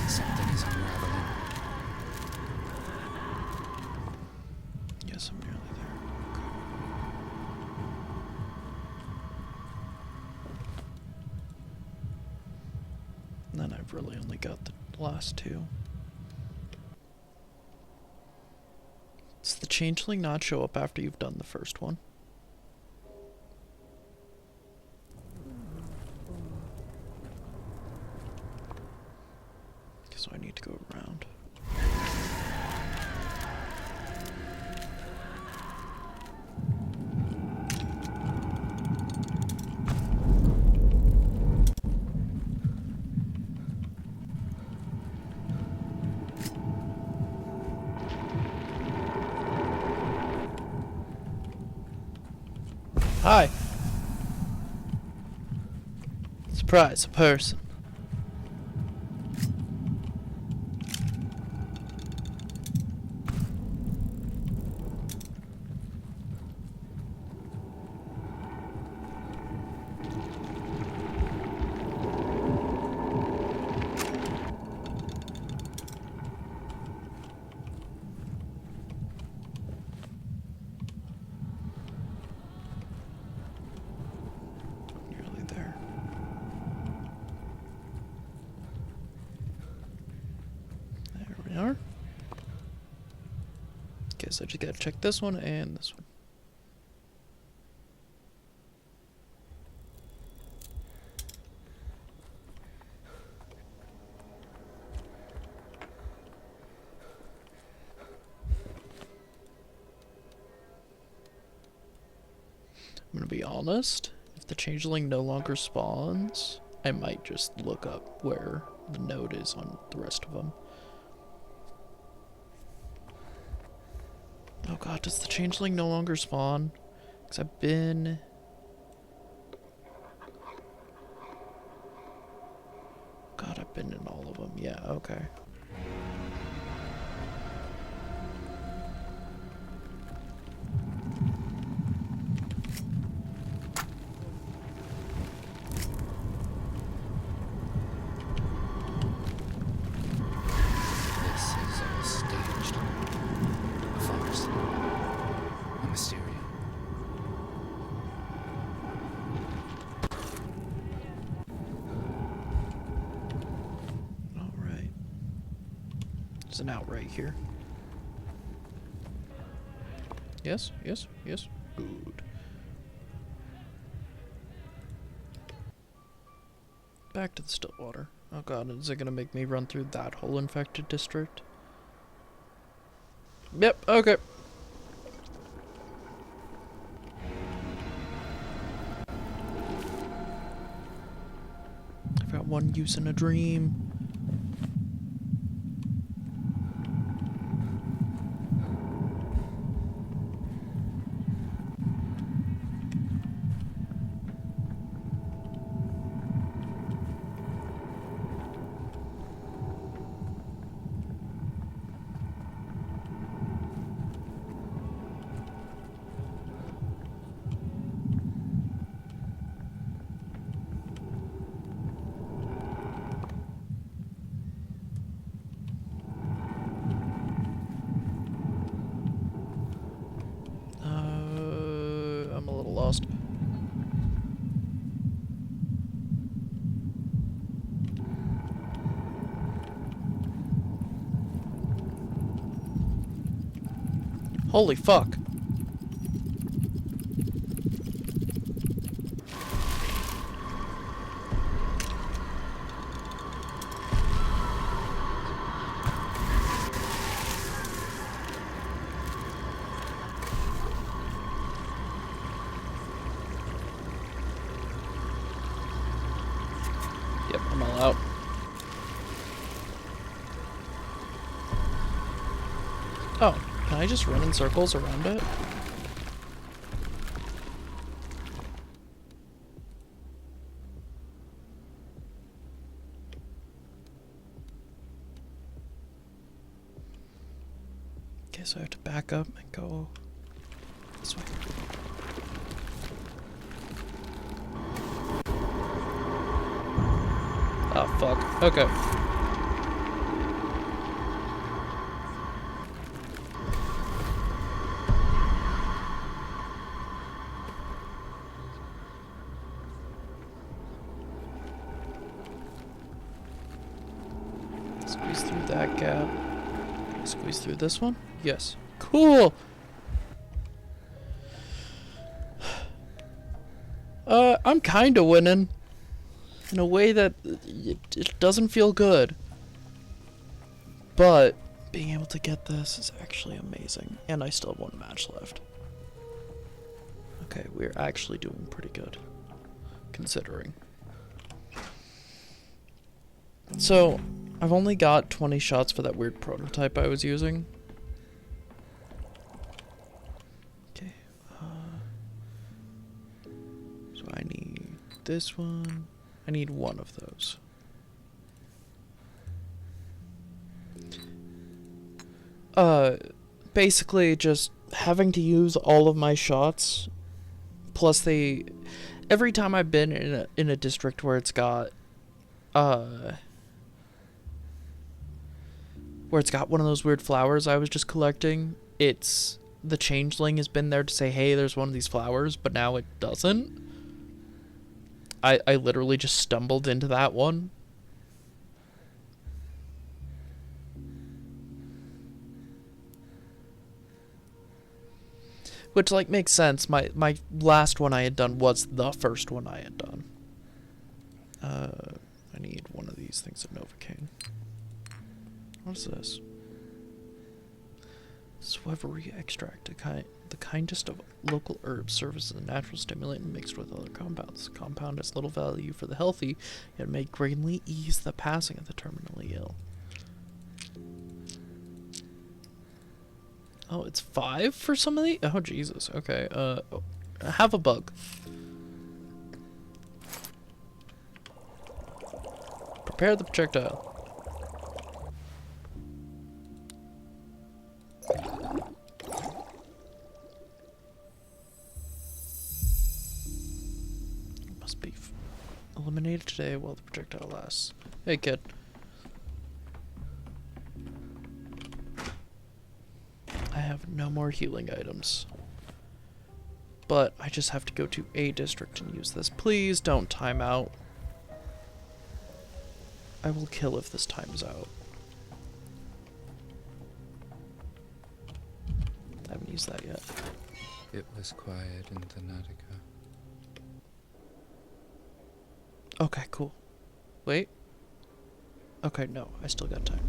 Something is unraveling. Yes, I'm nearly there. And then I've really only got the last two. Does the changeling not show up after you've done the first one? So I need to go around. Hi. Surprise, a person. Nearly there. There we are. Okay, so I just gotta check this one and this one. I'm gonna be honest, if the changeling no longer spawns, I might just look up where the node is on the rest of them. Oh god, does the changeling no longer spawn? Because I've been... God, I've been in all of them. Yeah, okay. There's an out right here. Yes, yes, yes. Good. Back to the still water. Oh god, is it gonna make me run through that whole infected district? Yep, okay. I've got one use in a dream. I'm a little lost. Holy fuck. Yep, I'm all out. Oh, can I just run in circles around it? Okay, so I have to back up and go this way. Oh, fuck. Okay. Squeeze through that gap. Squeeze through this one? Yes. Cool! I'm kinda winning. In a way that it doesn't feel good. But being able to get this is actually amazing. And I still have one match left. Okay, we're actually doing pretty good. Considering. So, I've only got 20 shots for that weird prototype I was using. Okay. So I need this one. I need one of those. Basically just having to use all of my shots. Plus every time I've been in a district where it's got, one of those weird flowers I was just collecting, the changeling has been there to say, hey, there's one of these flowers, but now it doesn't. I literally just stumbled into that one. Which, like, makes sense. My last one I had done was the first one I had done. I need one of these things of Novocaine. What is this? Swevery extract, the kindest of local herbs, serves as a natural stimulant mixed with other compounds. The compound has little value for the healthy, yet may greatly ease the passing of the terminally ill. Oh, it's 5 for some of these? Oh, Jesus. Okay, have a bug. Prepare the projectile. Must be eliminated today while the projectile lasts. Hey, kid. I have no more healing items. But I just have to go to a district and use this. Please don't time out. I will kill if this times out. use that yet. It was quiet in Thanatica. Okay, cool. Wait. Okay, no, I still got time.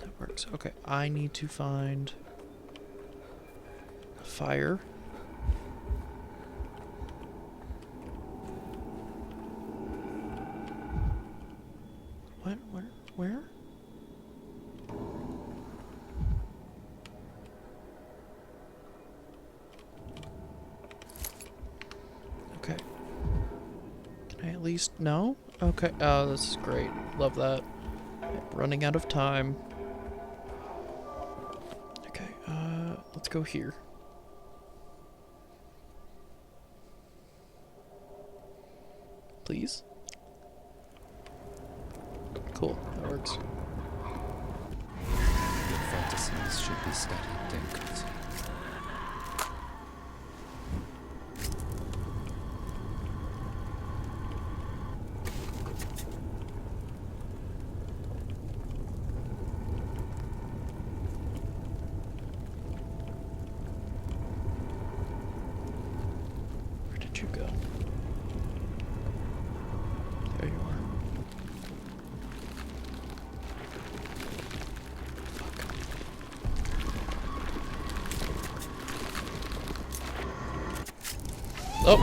That works. Okay, I need to find a fire. What? Where? Okay. Can I at least... No? Okay. Oh, this is great. Love that. Running out of time. Okay, let's go here. Please? Cool, that works. Your fantasies should be studied, Dinkers. Where did you go? There you are. Oh!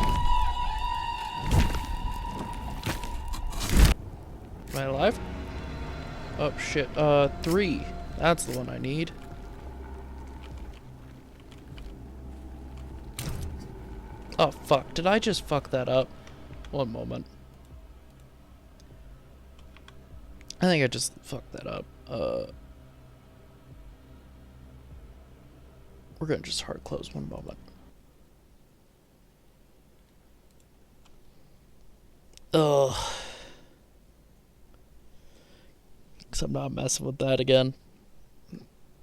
Am I alive? Oh shit, 3. That's the one I need. Oh fuck, did I just fuck that up? One moment. I think I just fucked that up. We're gonna just hard close one moment. Ugh. Because I'm not messing with that again.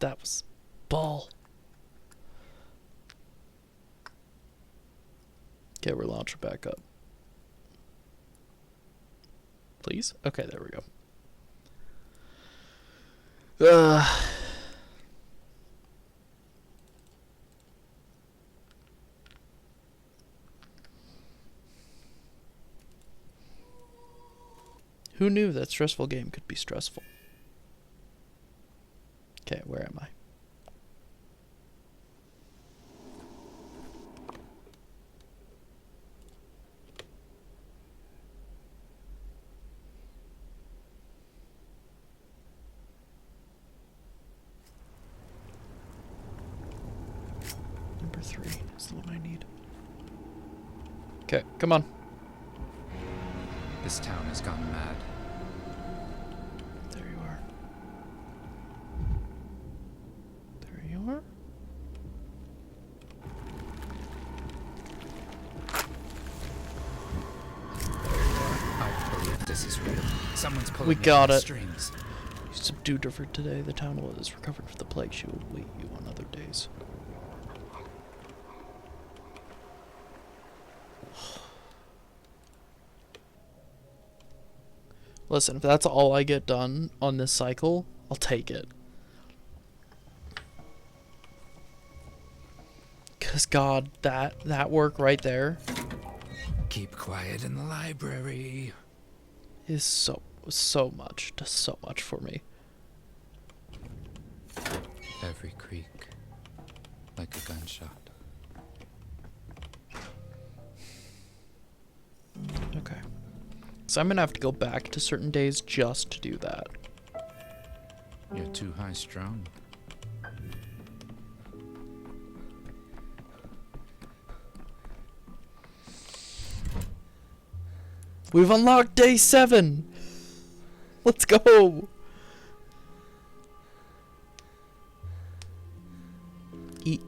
That was bull. Okay, we're launching back up. Please? Okay, there we go. Who knew that stressful game could be stressful? Okay, where am I? Number 3 is the one I need. Okay, come on. This town has gone mad. There you are. There you are. I believe this is real. Someone's pulling We me got on the it. strings. You subdued her for today. The town is recovered from the plague. She will await you on other days. Listen, if that's all I get done on this cycle, I'll take it. Cause God, that work right there Keep quiet in the library. is so much, does so much for me. Every creak, like a gunshot. Okay. So I'm gonna have to go back to certain days just to do that. You're too high strung. We've unlocked day 7! Let's go!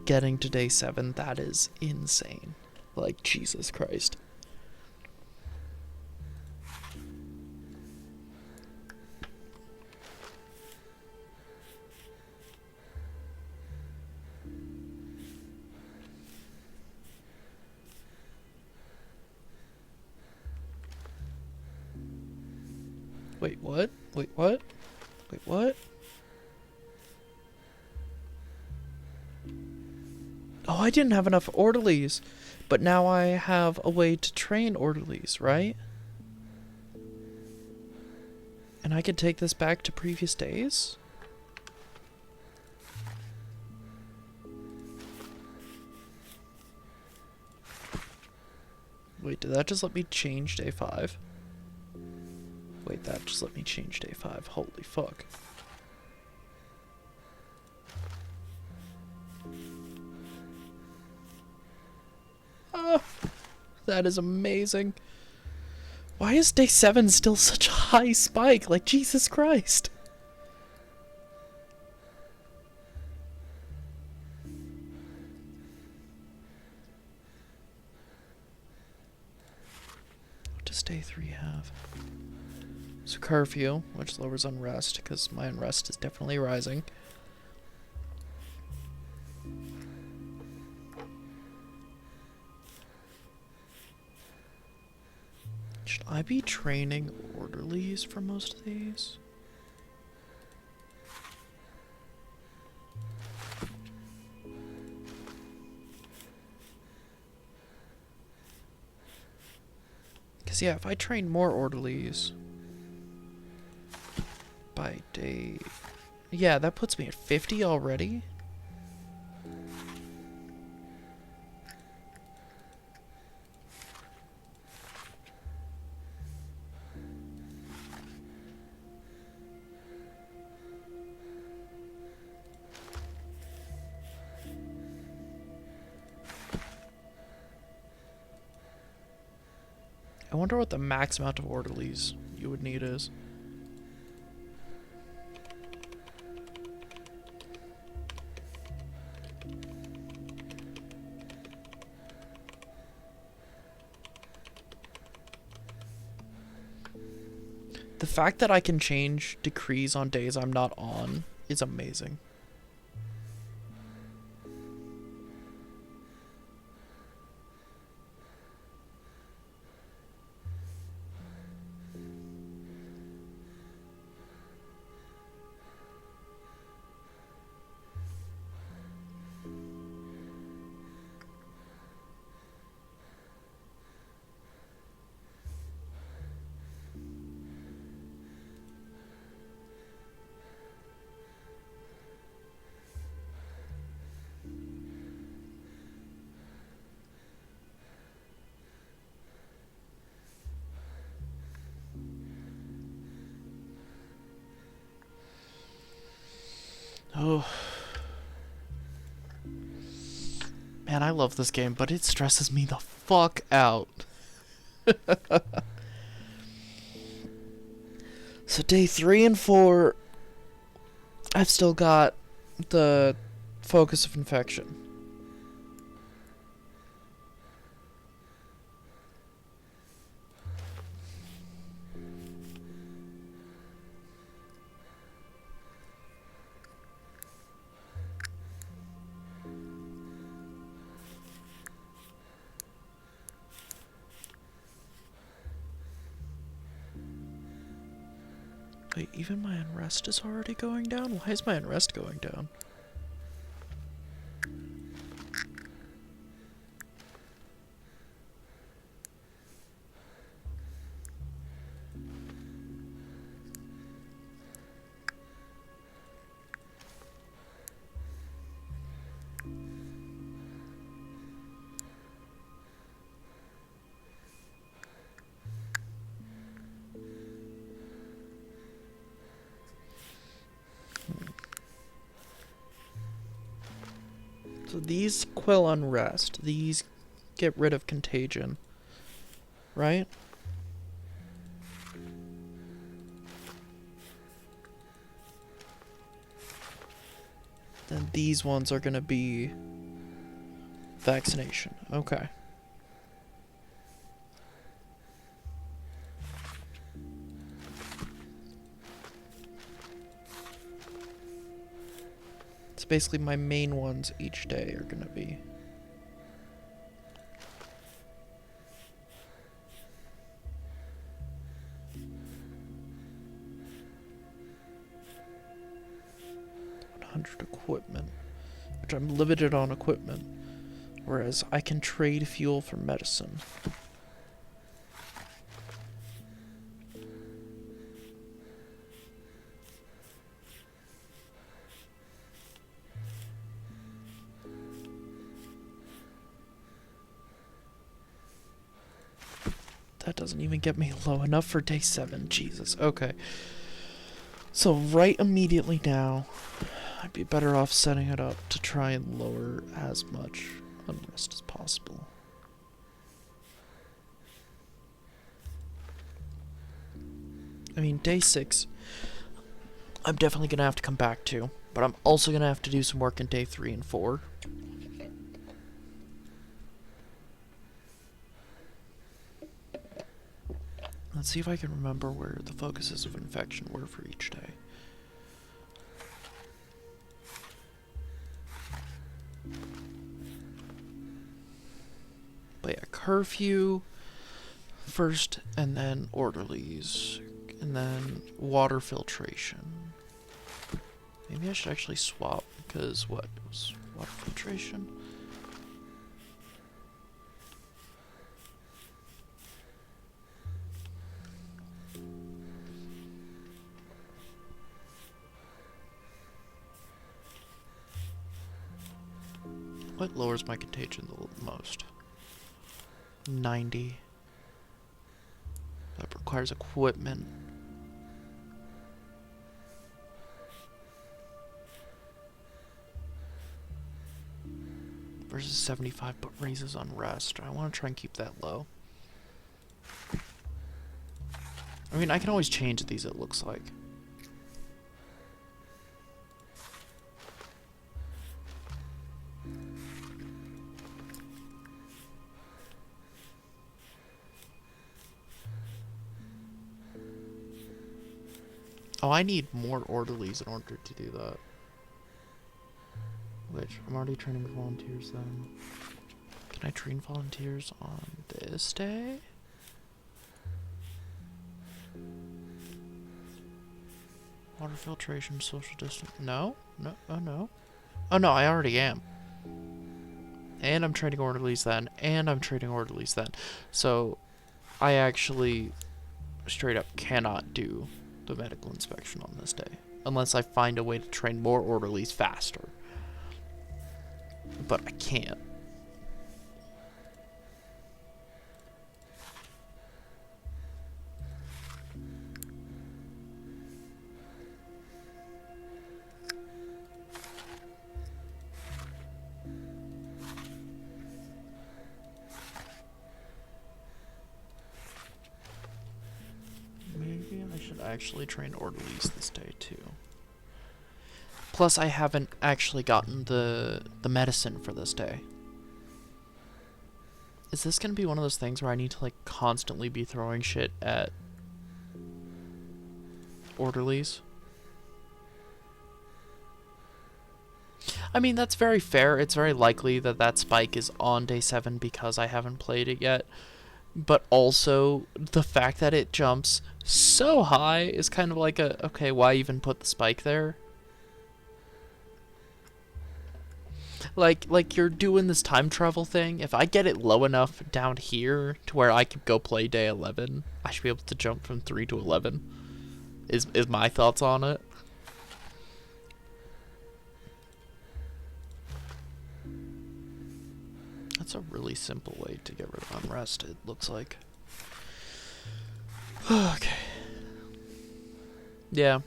Getting to day 7, that is insane. Like, Jesus Christ. Wait, what? Wait, what? Wait, what? Oh, I didn't have enough orderlies. But now I have a way to train orderlies, right? And I could take this back to previous days? Wait, did that just let me change day 5? Wait, that just let me change day 5. Holy fuck. Oh, that is amazing. Why is day 7 still such a high spike? Like, Jesus Christ. What does day 3 have? So curfew, which lowers unrest, because my unrest is definitely rising. Should I be training orderlies for most of these? Because, yeah, if I train more orderlies by day... Yeah, that puts me at 50 already? I wonder what the max amount of orderlies you would need is. The fact that I can change decrees on days I'm not on is amazing. Oh. Man, I love this game, but it stresses me the fuck out. So day 3 and 4, I've still got the focus of infection. Wait, even my unrest is already going down? Why is my unrest going down? So these quell unrest, these get rid of contagion, right? Then these ones are gonna be vaccination. Okay. It's basically my main ones each day are gonna be. Equipment, which I'm limited on equipment. Whereas I can trade fuel for medicine. That doesn't even get me low enough for day 7. Jesus. Okay. So right immediately now, I'd be better off setting it up to try and lower as much unrest as possible. I mean, day 6, I'm definitely going to have to come back to, but I'm also going to have to do some work in day 3 and 4. Let's see if I can remember where the focuses of infection were for each day. But yeah, curfew first, and then orderlies, and then water filtration. Maybe I should actually swap, because what was water filtration? What lowers my contagion the most? 90. That requires equipment. Versus 75, but raises unrest. I want to try and keep that low. I mean, I can always change these, it looks like. Oh, I need more orderlies in order to do that. Which, I'm already training volunteers then. Can I train volunteers on this day? Water filtration, social distance. No? No? Oh, no. Oh, no, I already am. And I'm training orderlies then. And I'm training orderlies then. So, I actually straight up cannot do the medical inspection on this day. Unless I find a way to train more orderlies faster. But I can't. Maybe I should actually train orderlies this day too. Plus, I haven't actually gotten the medicine for this day. Is this gonna be one of those things where I need to like constantly be throwing shit at orderlies? I mean, that's very fair. It's very likely that that spike is on day 7 because I haven't played it yet. But also, the fact that it jumps so high is kind of like a, okay, why even put the spike there? Like you're doing this time travel thing. If I get it low enough down here to where I could go play day 11, I should be able to jump from 3 to 11. Is my thoughts on it. That's a really simple way to get rid of unrest, it looks like. Okay. Yeah.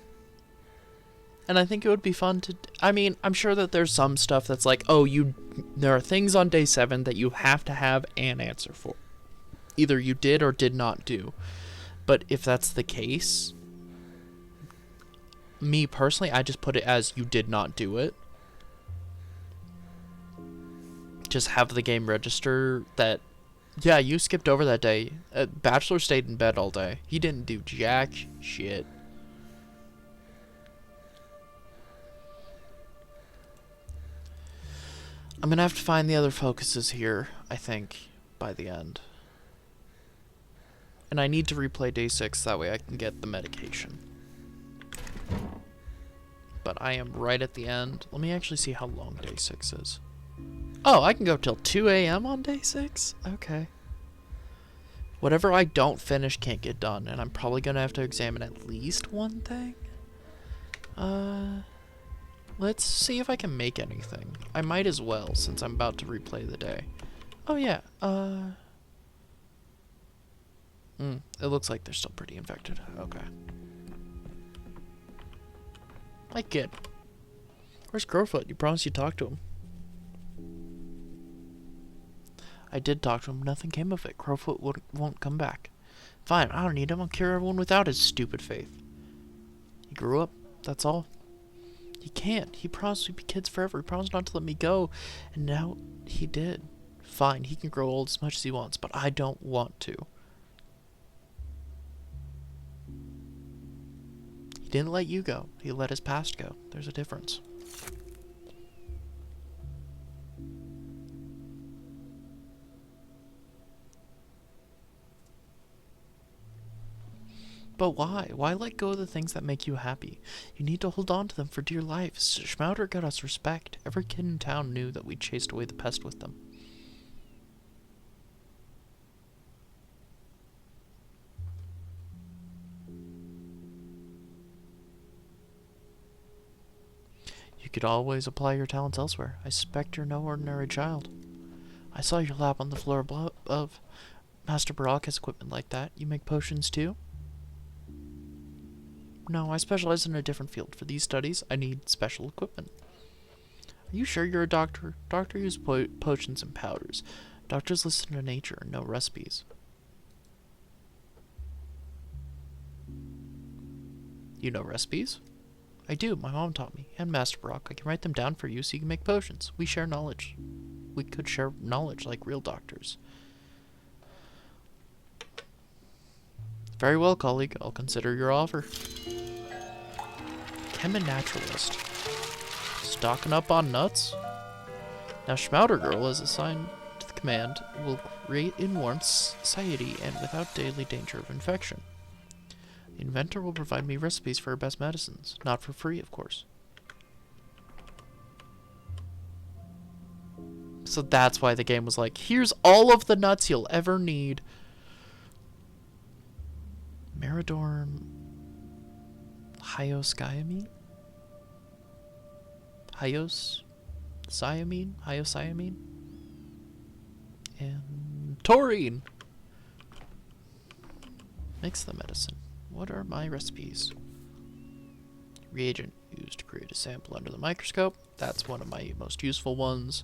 And I think it would be fun to... I mean, I'm sure that there's some stuff that's like, oh, there are things on day 7 that you have to have an answer for. Either you did or did not do. But if that's the case, me personally, I just put it as you did not do it. Just have the game register that, yeah, you skipped over that day. Bachelor stayed in bed all day. He didn't do jack shit. I'm gonna have to find the other focuses here, I think, by the end. And I need to replay day 6, that way I can get the medication. But I am right at the end. Let me actually see how long day 6 is. Oh, I can go till 2 a.m. on day 6? Okay. Whatever I don't finish can't get done, and I'm probably gonna have to examine at least one thing. Let's see if I can make anything. I might as well, since I'm about to replay the day. Oh yeah, it looks like they're still pretty infected. Okay. Hi, kid. Where's Crowfoot? You promised you'd talk to him. I did talk to him. Nothing came of it. Crowfoot won't come back. Fine, I don't need him. I'll cure everyone without his stupid faith. He grew up. That's all. He can't. He promised we'd be kids forever. He promised not to let me go. And now he did. Fine, he can grow old as much as he wants, but I don't want to. He didn't let you go. He let his past go. There's a difference. But why? Why let go of the things that make you happy? You need to hold on to them for dear life. Schmouder got us respect. Every kid in town knew that we chased away the pest with them. You could always apply your talents elsewhere. I suspect you're no ordinary child. I saw your lab on the floor above. Master Barak has equipment like that. You make potions too? No, I specialize in a different field. For these studies, I need special equipment. Are you sure you're a doctor? Doctor use potions and powders. Doctors listen to nature and know recipes. You know recipes? I do. My mom taught me. And Master Barak. I can write them down for you so you can make potions. We share knowledge. We could share knowledge like real doctors. Very well, colleague. I'll consider your offer. Chem and naturalist. Stocking up on nuts? Now Schmouder Girl is assigned to the command, will create in warmth, satiety, and without daily danger of infection. The inventor will provide me recipes for her best medicines. Not for free, of course. So that's why the game was like, here's all of the nuts you'll ever need. Meridorm hyoscyamine? Hyoscyamine? And taurine! Mix the medicine. What are my recipes? Reagent used to create a sample under the microscope. That's one of my most useful ones.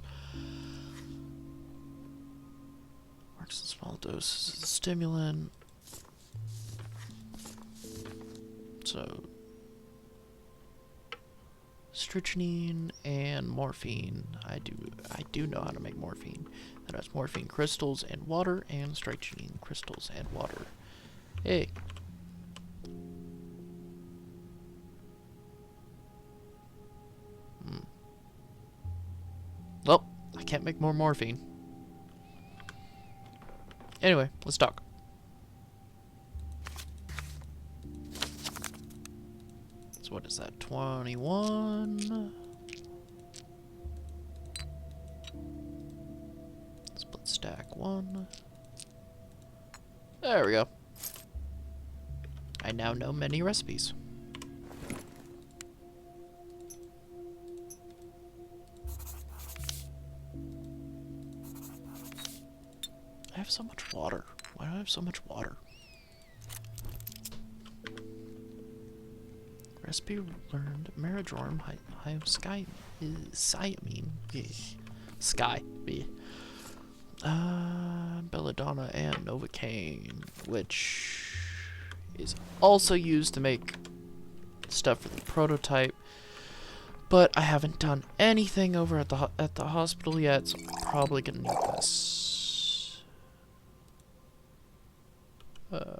Works in small doses as a stimulant. So, strychnine and morphine. I do know how to make morphine. That has morphine crystals and water, and strychnine crystals and water. Hey. Well, I can't make more morphine. Anyway, let's talk. So what is that? 21. Split stack 1. There we go. I now know many recipes. I have so much water. Why do I have so much water? Recipe learned. Meridorm hyoscyamine. Sky. Belladonna and Novocaine, which is also used to make stuff for the prototype. But I haven't done anything over at the hospital yet, so I'm probably gonna need this.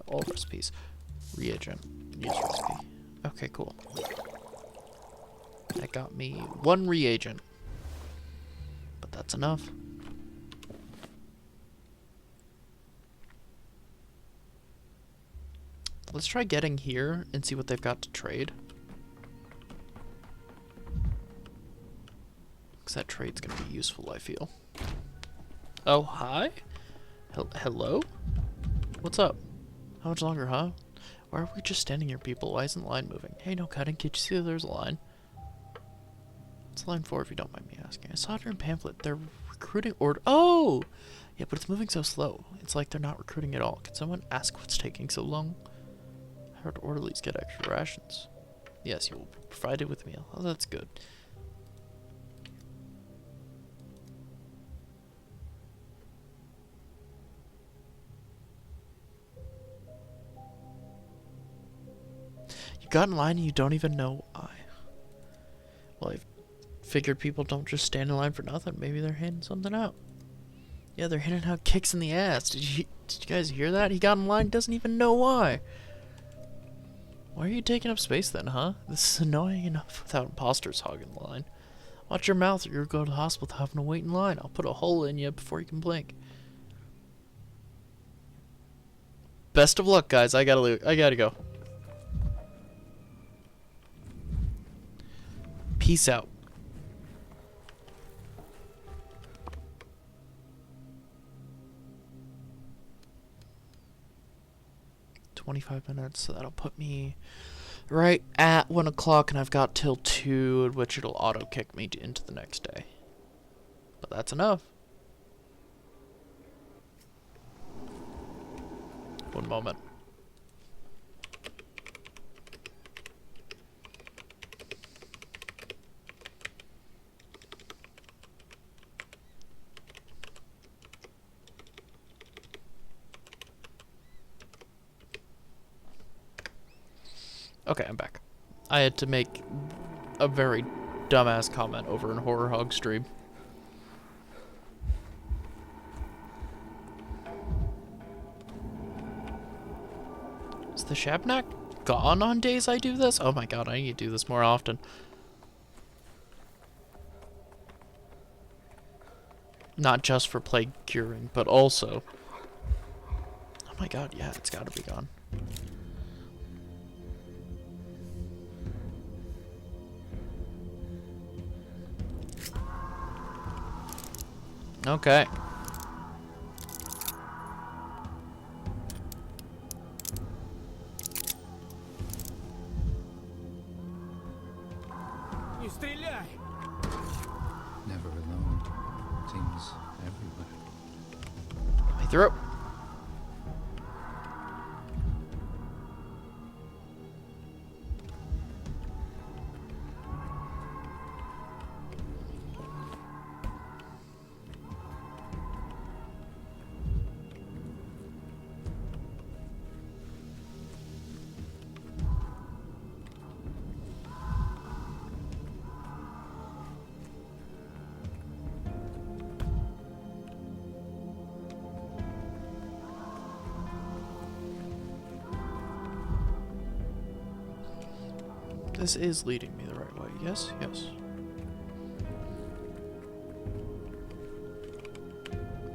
All recipes. Reagent. Use recipe. Okay, cool. That got me 1 reagent. But that's enough. Let's try getting here and see what they've got to trade. Because that trade's going to be useful, I feel. Oh, hi? Hello? What's up? How much longer, huh? Why are we just standing here, people? Why isn't the line moving? Hey, no cutting. Can't you see that there's a line? What's the line for, if you don't mind me asking? I saw it in a pamphlet. They're recruiting order. Oh! Yeah, but it's moving so slow. It's like they're not recruiting at all. Can someone ask what's taking so long? I heard orderlies get extra rations. Yes, you will be provided with a meal. Oh, that's good. You got in line and you don't even know why. Well, I figured people don't just stand in line for nothing. Maybe they're handing something out. Yeah, they're handing out kicks in the ass. Did you guys hear that? He got in line, doesn't even know why. Why are you taking up space then, huh? This is annoying enough without imposters hogging the line. Watch your mouth or you'll go to the hospital having to wait in line. I'll put a hole in you before you can blink. Best of luck, guys. I gotta go. Peace out. $25, so that'll put me right at 1 o'clock, and I've got till 2, at which it'll auto kick me into the next day. But that's enough. One moment. Okay, I'm back. I had to make a very dumbass comment over in Horror Hog stream. Is the Shabnak gone on days I do this? Oh my god, I need to do this more often. Not just for plague curing, but also... Oh my god, yeah, it's gotta be gone. Okay. Never alone. Things everywhere. My throat. This is leading me the right way. Yes, yes.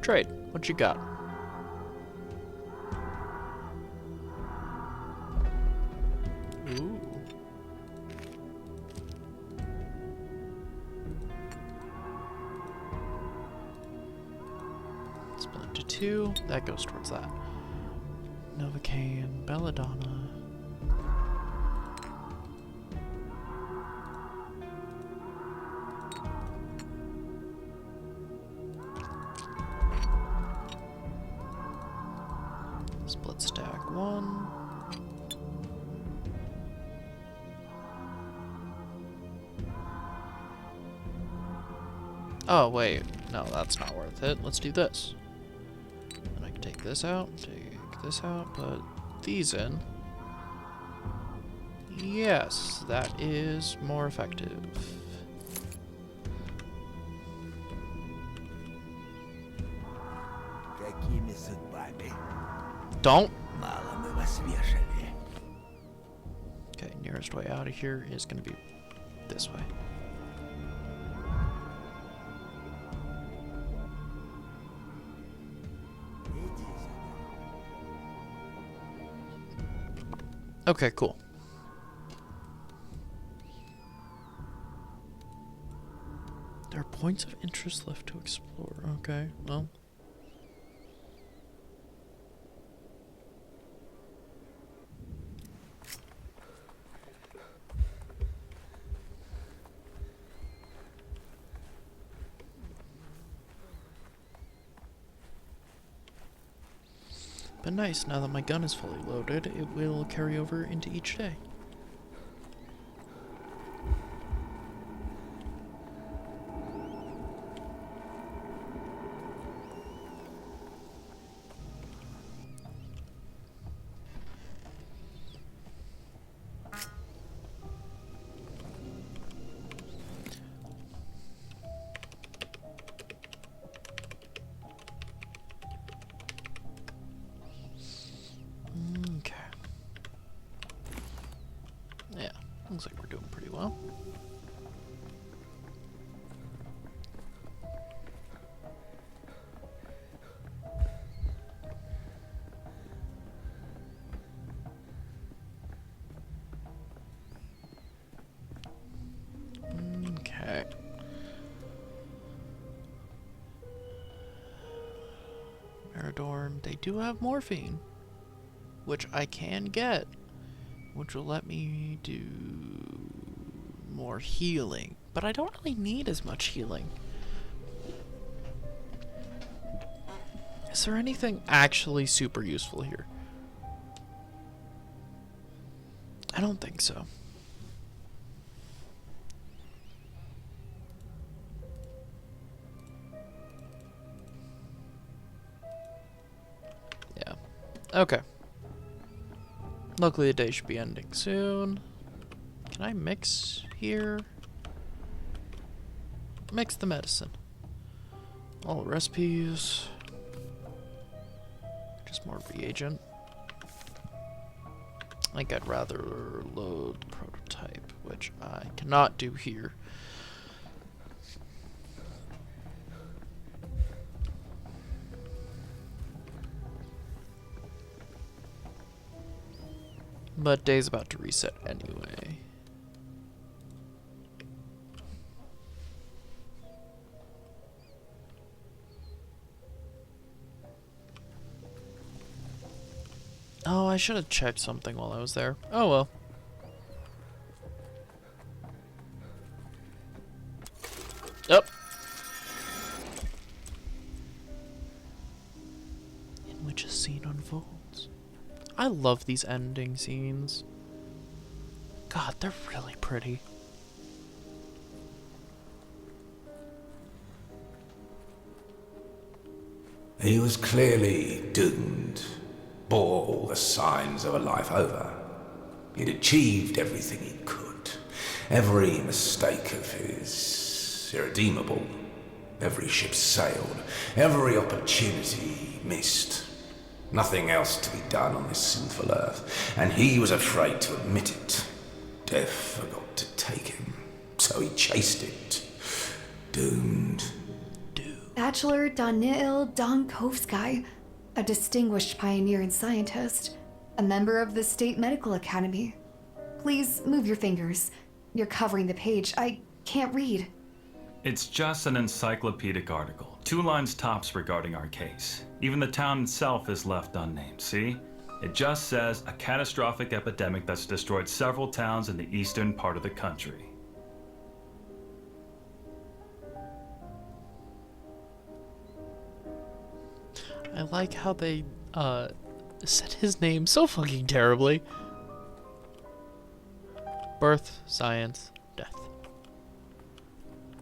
Trade. What you got? Ooh. Split into 2. That goes towards that. Novocaine, Belladonna. Split stack 1. Oh, wait. No, that's not worth it. Let's do this. And I can take this out, take this out, put these in. Yes, that is more effective. Don't. Okay, nearest way out of here is going to be this way. Okay, cool. There are points of interest left to explore. Okay, well, But nice, now that my gun is fully loaded, it will carry over into each day. Okay. Yeah, looks like we're doing pretty well. Okay. Miradorn, they do have morphine, which I can get, which will let me do more healing, but I don't really need as much healing. Is there anything actually super useful here? I don't think so. Yeah. Okay. Luckily the day should be ending soon. Can I mix here? Mix the medicine. All recipes. Just more reagent. I think I'd rather load the prototype, which I cannot do here. But day's about to reset anyway. Oh, I should have checked something while I was there. Oh well. Up. In which a scene unfolds. I love these ending scenes. God, they're really pretty. He was clearly doomed, bore all the signs of a life over. He'd achieved everything he could. Every mistake of his irredeemable. Every ship sailed. Every opportunity missed. Nothing else to be done on this sinful earth, and he was afraid to admit it. Death forgot to take him, so he chased it. Doomed. Bachelor Danil Donkovsky, a distinguished pioneer and scientist, a member of the State Medical Academy. Please move your fingers. You're covering the page. I can't read. It's just an encyclopedic article. 2 lines tops regarding our case. Even the town itself is left unnamed, see? It just says a catastrophic epidemic that's destroyed several towns in the eastern part of the country. I like how they said his name so fucking terribly. Birth, science, death.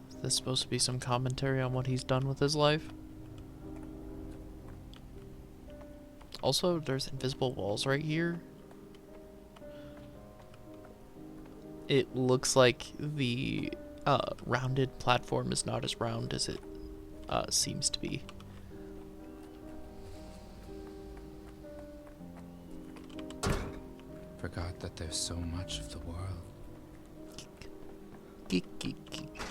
Is this supposed to be some commentary on what he's done with his life? Also, there's invisible walls right here. It looks like the rounded platform is not as round as it seems to be. Forgot that there's so much of the world. Geek, geek, geek.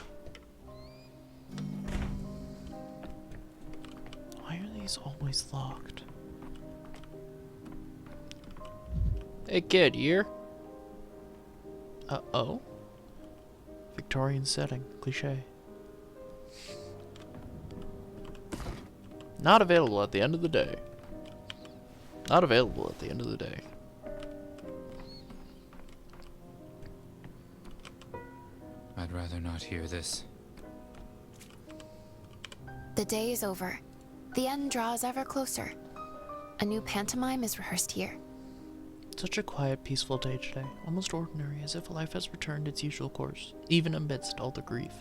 Why are these always locked? Hey kid, you here? Uh-oh. Victorian setting. Cliche. Not available at the end of the day. Not available at the end of the day. I'd rather not hear this. The day is over. The end draws ever closer. A new pantomime is rehearsed here. Such a quiet, peaceful day today, almost ordinary, as if life has returned its usual course, even amidst all the grief.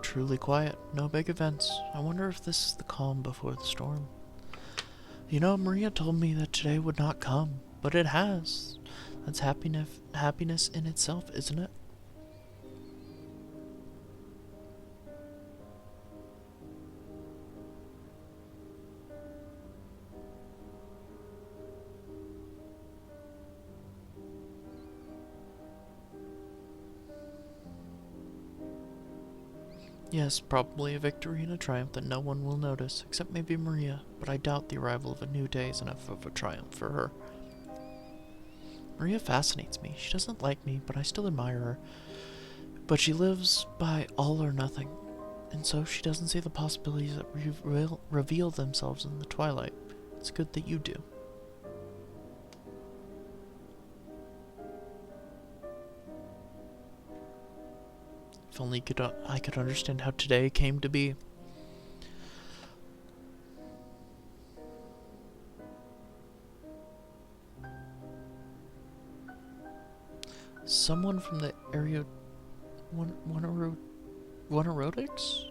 Truly quiet, no big events. I wonder if this is the calm before the storm. You know, Maria told me that today would not come, but it has. That's happiness in itself, isn't it? Yes, probably a victory and a triumph that no one will notice, except maybe Maria, but I doubt the arrival of a new day is enough of a triumph for her. Maria fascinates me. She doesn't like me, but I still admire her. But she lives by all or nothing, and so she doesn't see the possibilities that reveal themselves in the twilight. It's good that you do. If only I could understand how today came to be. Someone from the area, Wanarotics,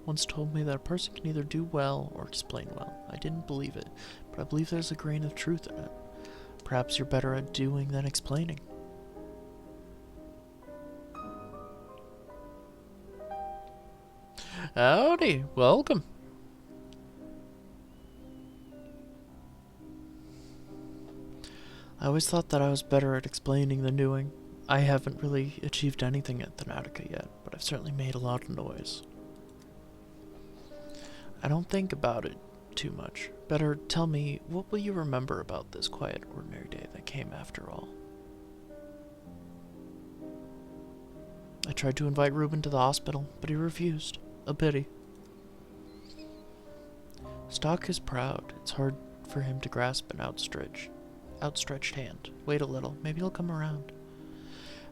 once told me that a person can either do well or explain well. I didn't believe it, but I believe there's a grain of truth in it. Perhaps you're better at doing than explaining. Howdy, welcome. I always thought that I was better at explaining than doing. I haven't really achieved anything at Thanatica yet, but I've certainly made a lot of noise. I don't think about it too much. Better tell me, what will you remember about this quiet, ordinary day that came after all? I tried to invite Reuben to the hospital, but he refused. A pity. Stock is proud. It's hard for him to grasp an outstretched hand. Wait a little. Maybe he'll come around.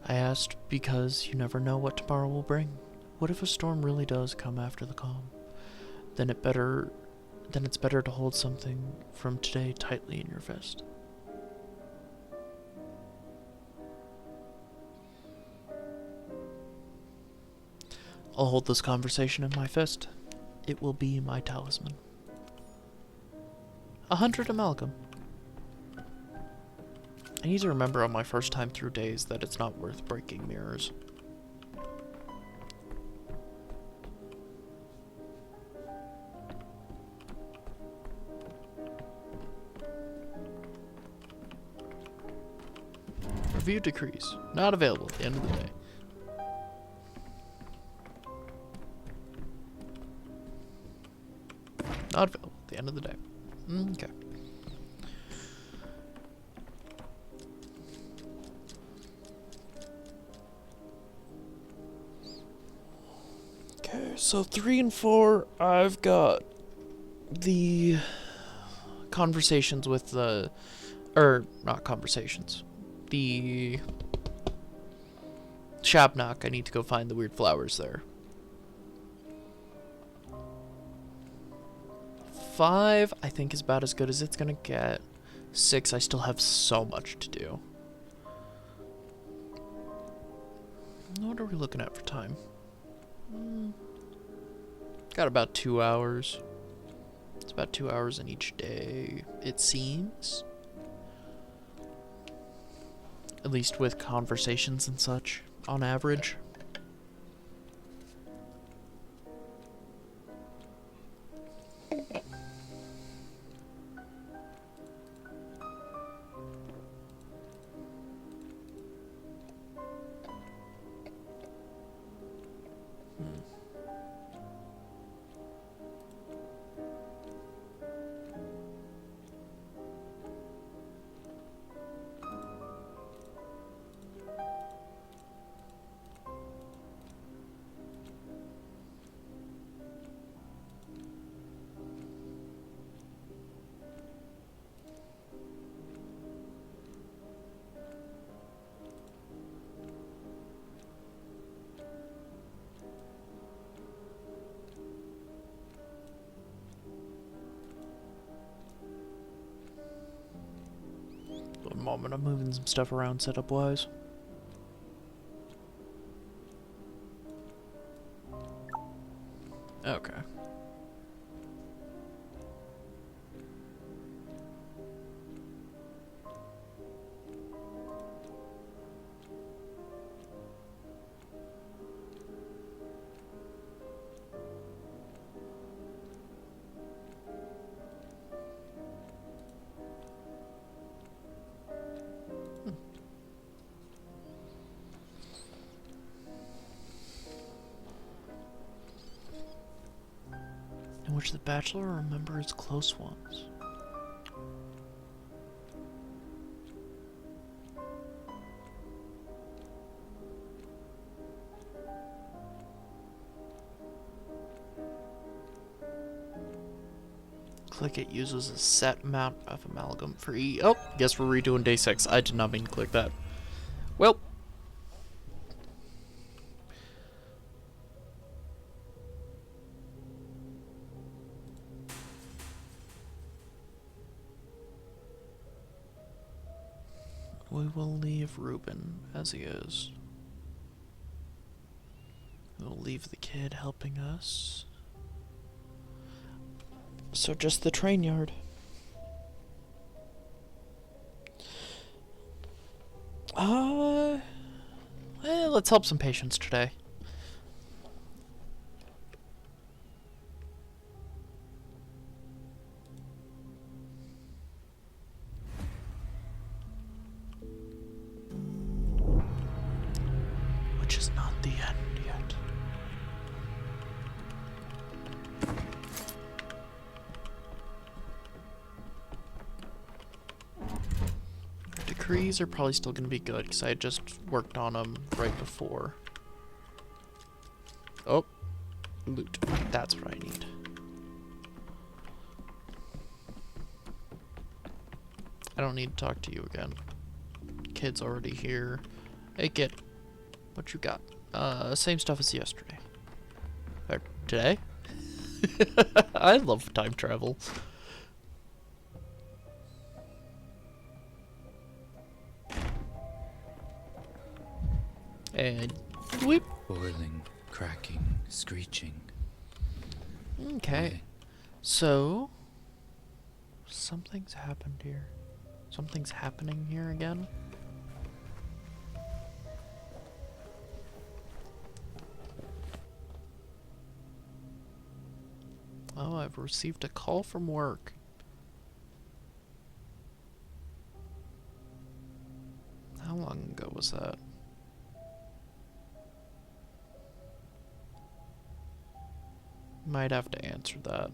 I asked because you never know what tomorrow will bring. What if a storm really does come after the calm? Then it's better to hold something from today tightly in your fist. I'll hold this conversation in my fist. It will be my talisman. 100 amalgam. I need to remember on my first time through days that it's not worth breaking mirrors. Review decrees. Not available at the end of the day. Not available at the end of the day. Okay. Okay, so 3 and 4, I've got the conversations with the, not conversations, the Shabnock. I need to go find the weird flowers there. 5, I think, is about as good as it's gonna get. 6, I still have so much to do. What are we looking at for time? Got about 2 hours. It's about 2 hours in each day, it seems. At least with conversations and such, on average. moment. I'm moving some stuff around setup-wise. Okay. In which the Bachelor remembers close ones. Click it uses a set amount of amalgam for E. Oh, guess we're redoing day 6. I did not mean to click that. Well. We will leave Ruben as he is. We'll leave the kid helping us. So just the train yard. Let's help some patients today. Which is not the end yet. Decrees are probably still going to be good because I just worked on them right before. Oh, loot. That's what I need. I don't need to talk to you again. Kid's already here. Hey kid, what you got? Same stuff as yesterday. Or today? I love time travel. And whip. Boiling, cracking, screeching. Okay. So something's happened here. Something's happening here again. Oh, I've received a call from work. How long ago was that? Might have to answer that.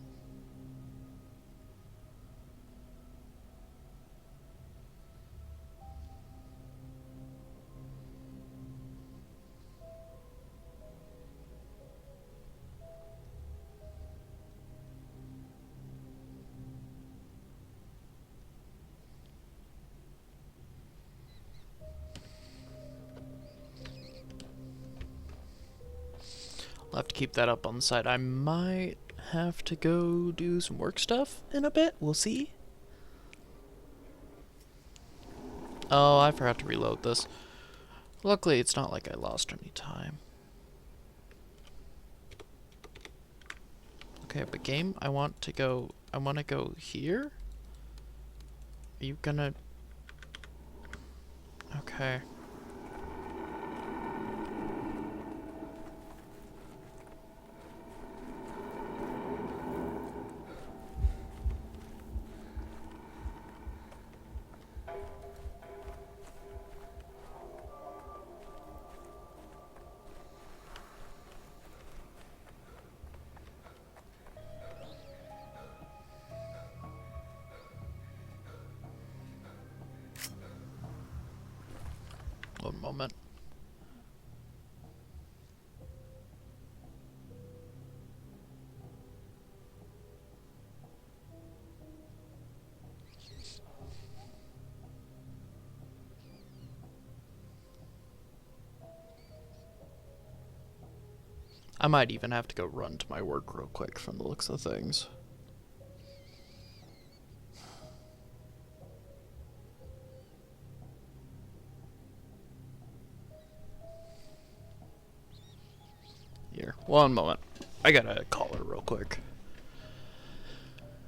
I'll have to keep that up on the side. I might have to go do some work stuff in a bit. We'll see. Oh, I forgot to reload this. Luckily, it's not like I lost any time. Okay, but game, I want to go here? Are you gonna... Okay. One moment. I might even have to go run to my work real quick from the looks of things. One moment. I gotta call her real quick.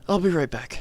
I'll be right back.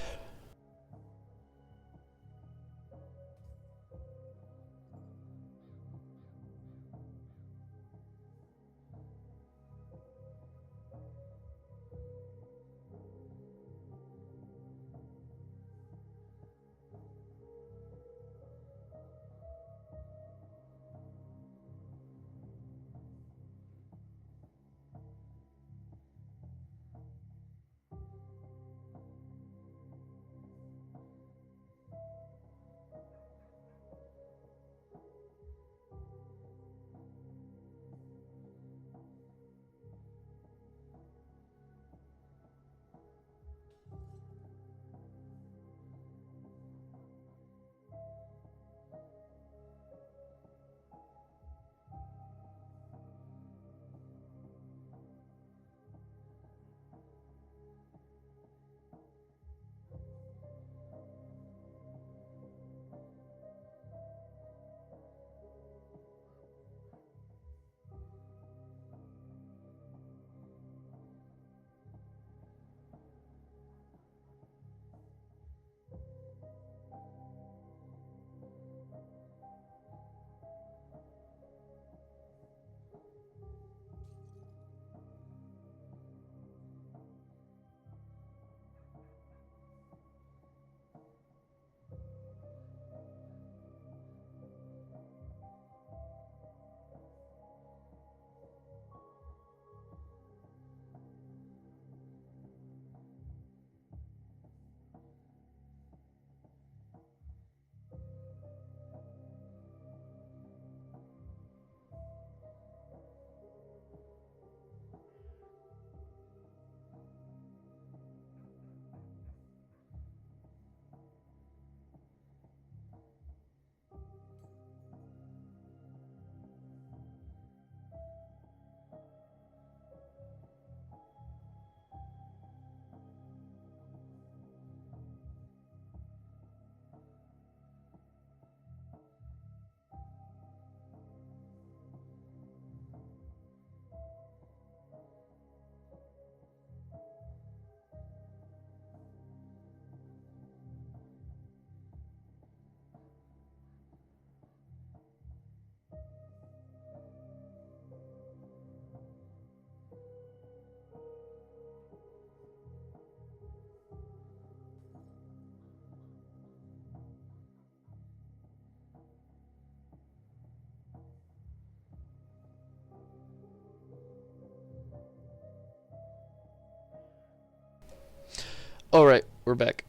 Alright, we're back.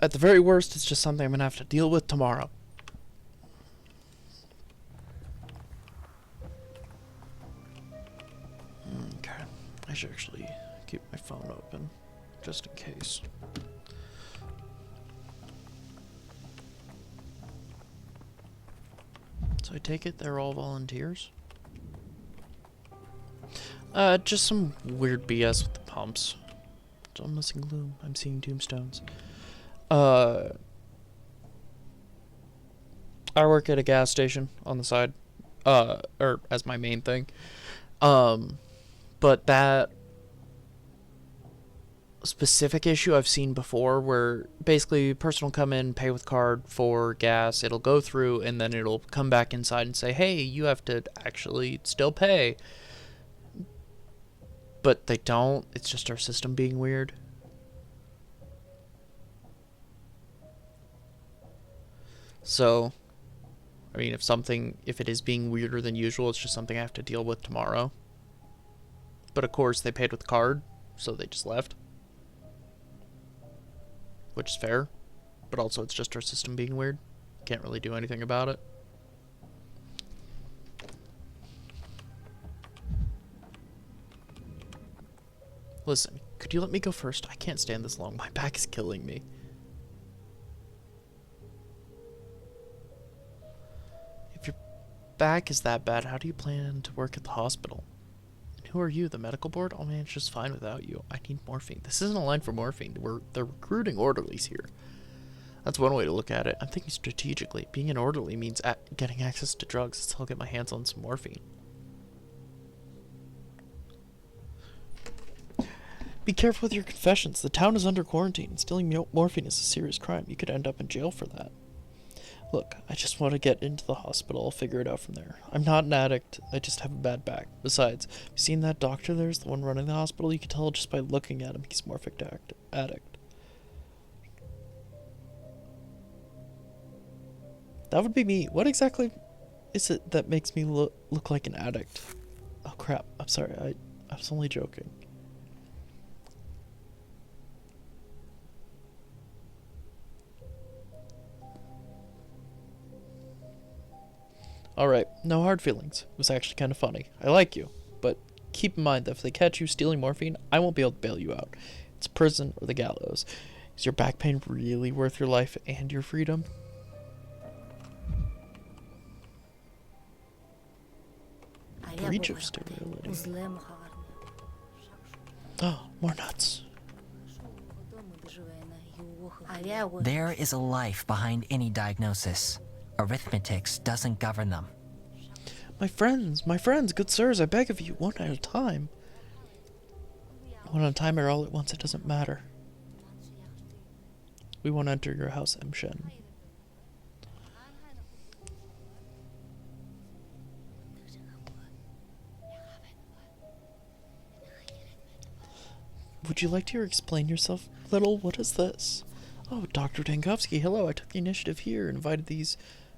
At the very worst, it's just something I'm gonna have to deal with tomorrow. Okay. I should actually keep my phone open, just in case. So I take it they're all volunteers? Just some weird BS with the pumps. I'm missing gloom. I'm seeing tombstones. I work at a gas station on the side, or as my main thing. But that specific issue I've seen before, where basically a person will come in, pay with card for gas, it'll go through, and then it'll come back inside and say, hey, you have to actually still pay. But they don't. It's just our system being weird. So, I mean, if it is being weirder than usual, it's just something I have to deal with tomorrow. But of course, they paid with card, so they just left. Which is fair. But also, it's just our system being weird. Can't really do anything about it. Listen, could you let me go first? I can't stand this long. My back is killing me. If your back is that bad, how do you plan to work at the hospital? And who are you, the medical board? I'll manage just fine without you. I need morphine. This isn't a line for morphine. They're recruiting orderlies here. That's one way to look at it. I'm thinking strategically. Being an orderly means getting access to drugs. Let's I'll get my hands on some morphine. Be careful with your confessions. The town is under quarantine, and stealing morphine is a serious crime. You could end up in jail for that. Look, I just want to get into the hospital. I'll figure it out from there. I'm not an addict. I just have a bad back. Besides, have you seen that doctor there's the one running the hospital? You can tell just by looking at him he's a morphic addict. That would be me. What exactly is it that makes me look like an addict? Oh crap. I'm sorry. I was only joking. Alright, no hard feelings. It was actually kind of funny. I like you, but keep in mind that if they catch you stealing morphine, I won't be able to bail you out. It's prison or the gallows. Is your back pain really worth your life and your freedom? Breach of sterility. Oh, more nuts. There is a life behind any diagnosis. Arithmetics doesn't govern them. My friends, good sirs, I beg of you, one at a time. One at a time or all at once, it doesn't matter. We won't enter your house, M. Shen. Would you like to explain yourself, little? What is this? Oh, Dr. Dankovsky, hello. I took the initiative here and invited these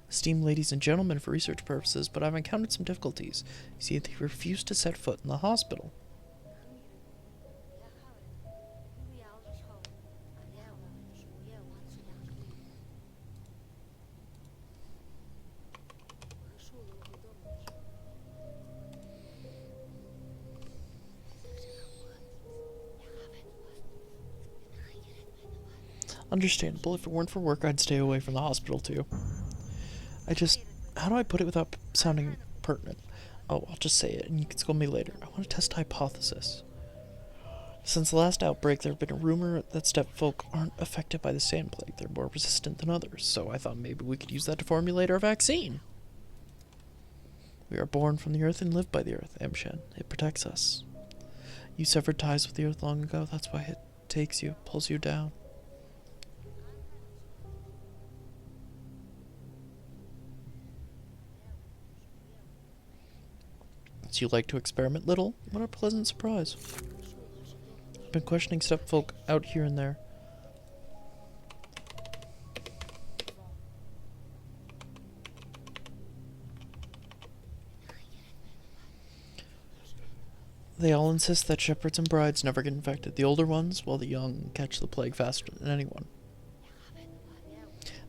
esteemed ladies and gentlemen for research purposes, but I've encountered some difficulties. You see, they refused to set foot in the hospital. Understandable. If it weren't for work, I'd stay away from the hospital, too. How do I put it without sounding pertinent? Oh, I'll just say it, and you can scold me later. I want to test a hypothesis. Since the last outbreak, there have been a rumor that stepfolk aren't affected by the sand plague. They're more resistant than others, so I thought maybe we could use that to formulate our vaccine. We are born from the earth and live by the earth, M. Shen. It protects us. You severed ties with the earth long ago, that's why it takes you, pulls you down. So you like to experiment, little? What a pleasant surprise. I've been questioning stepfolk out here and there. They all insist that shepherds and brides never get infected. The older ones, while the young catch the plague faster than anyone.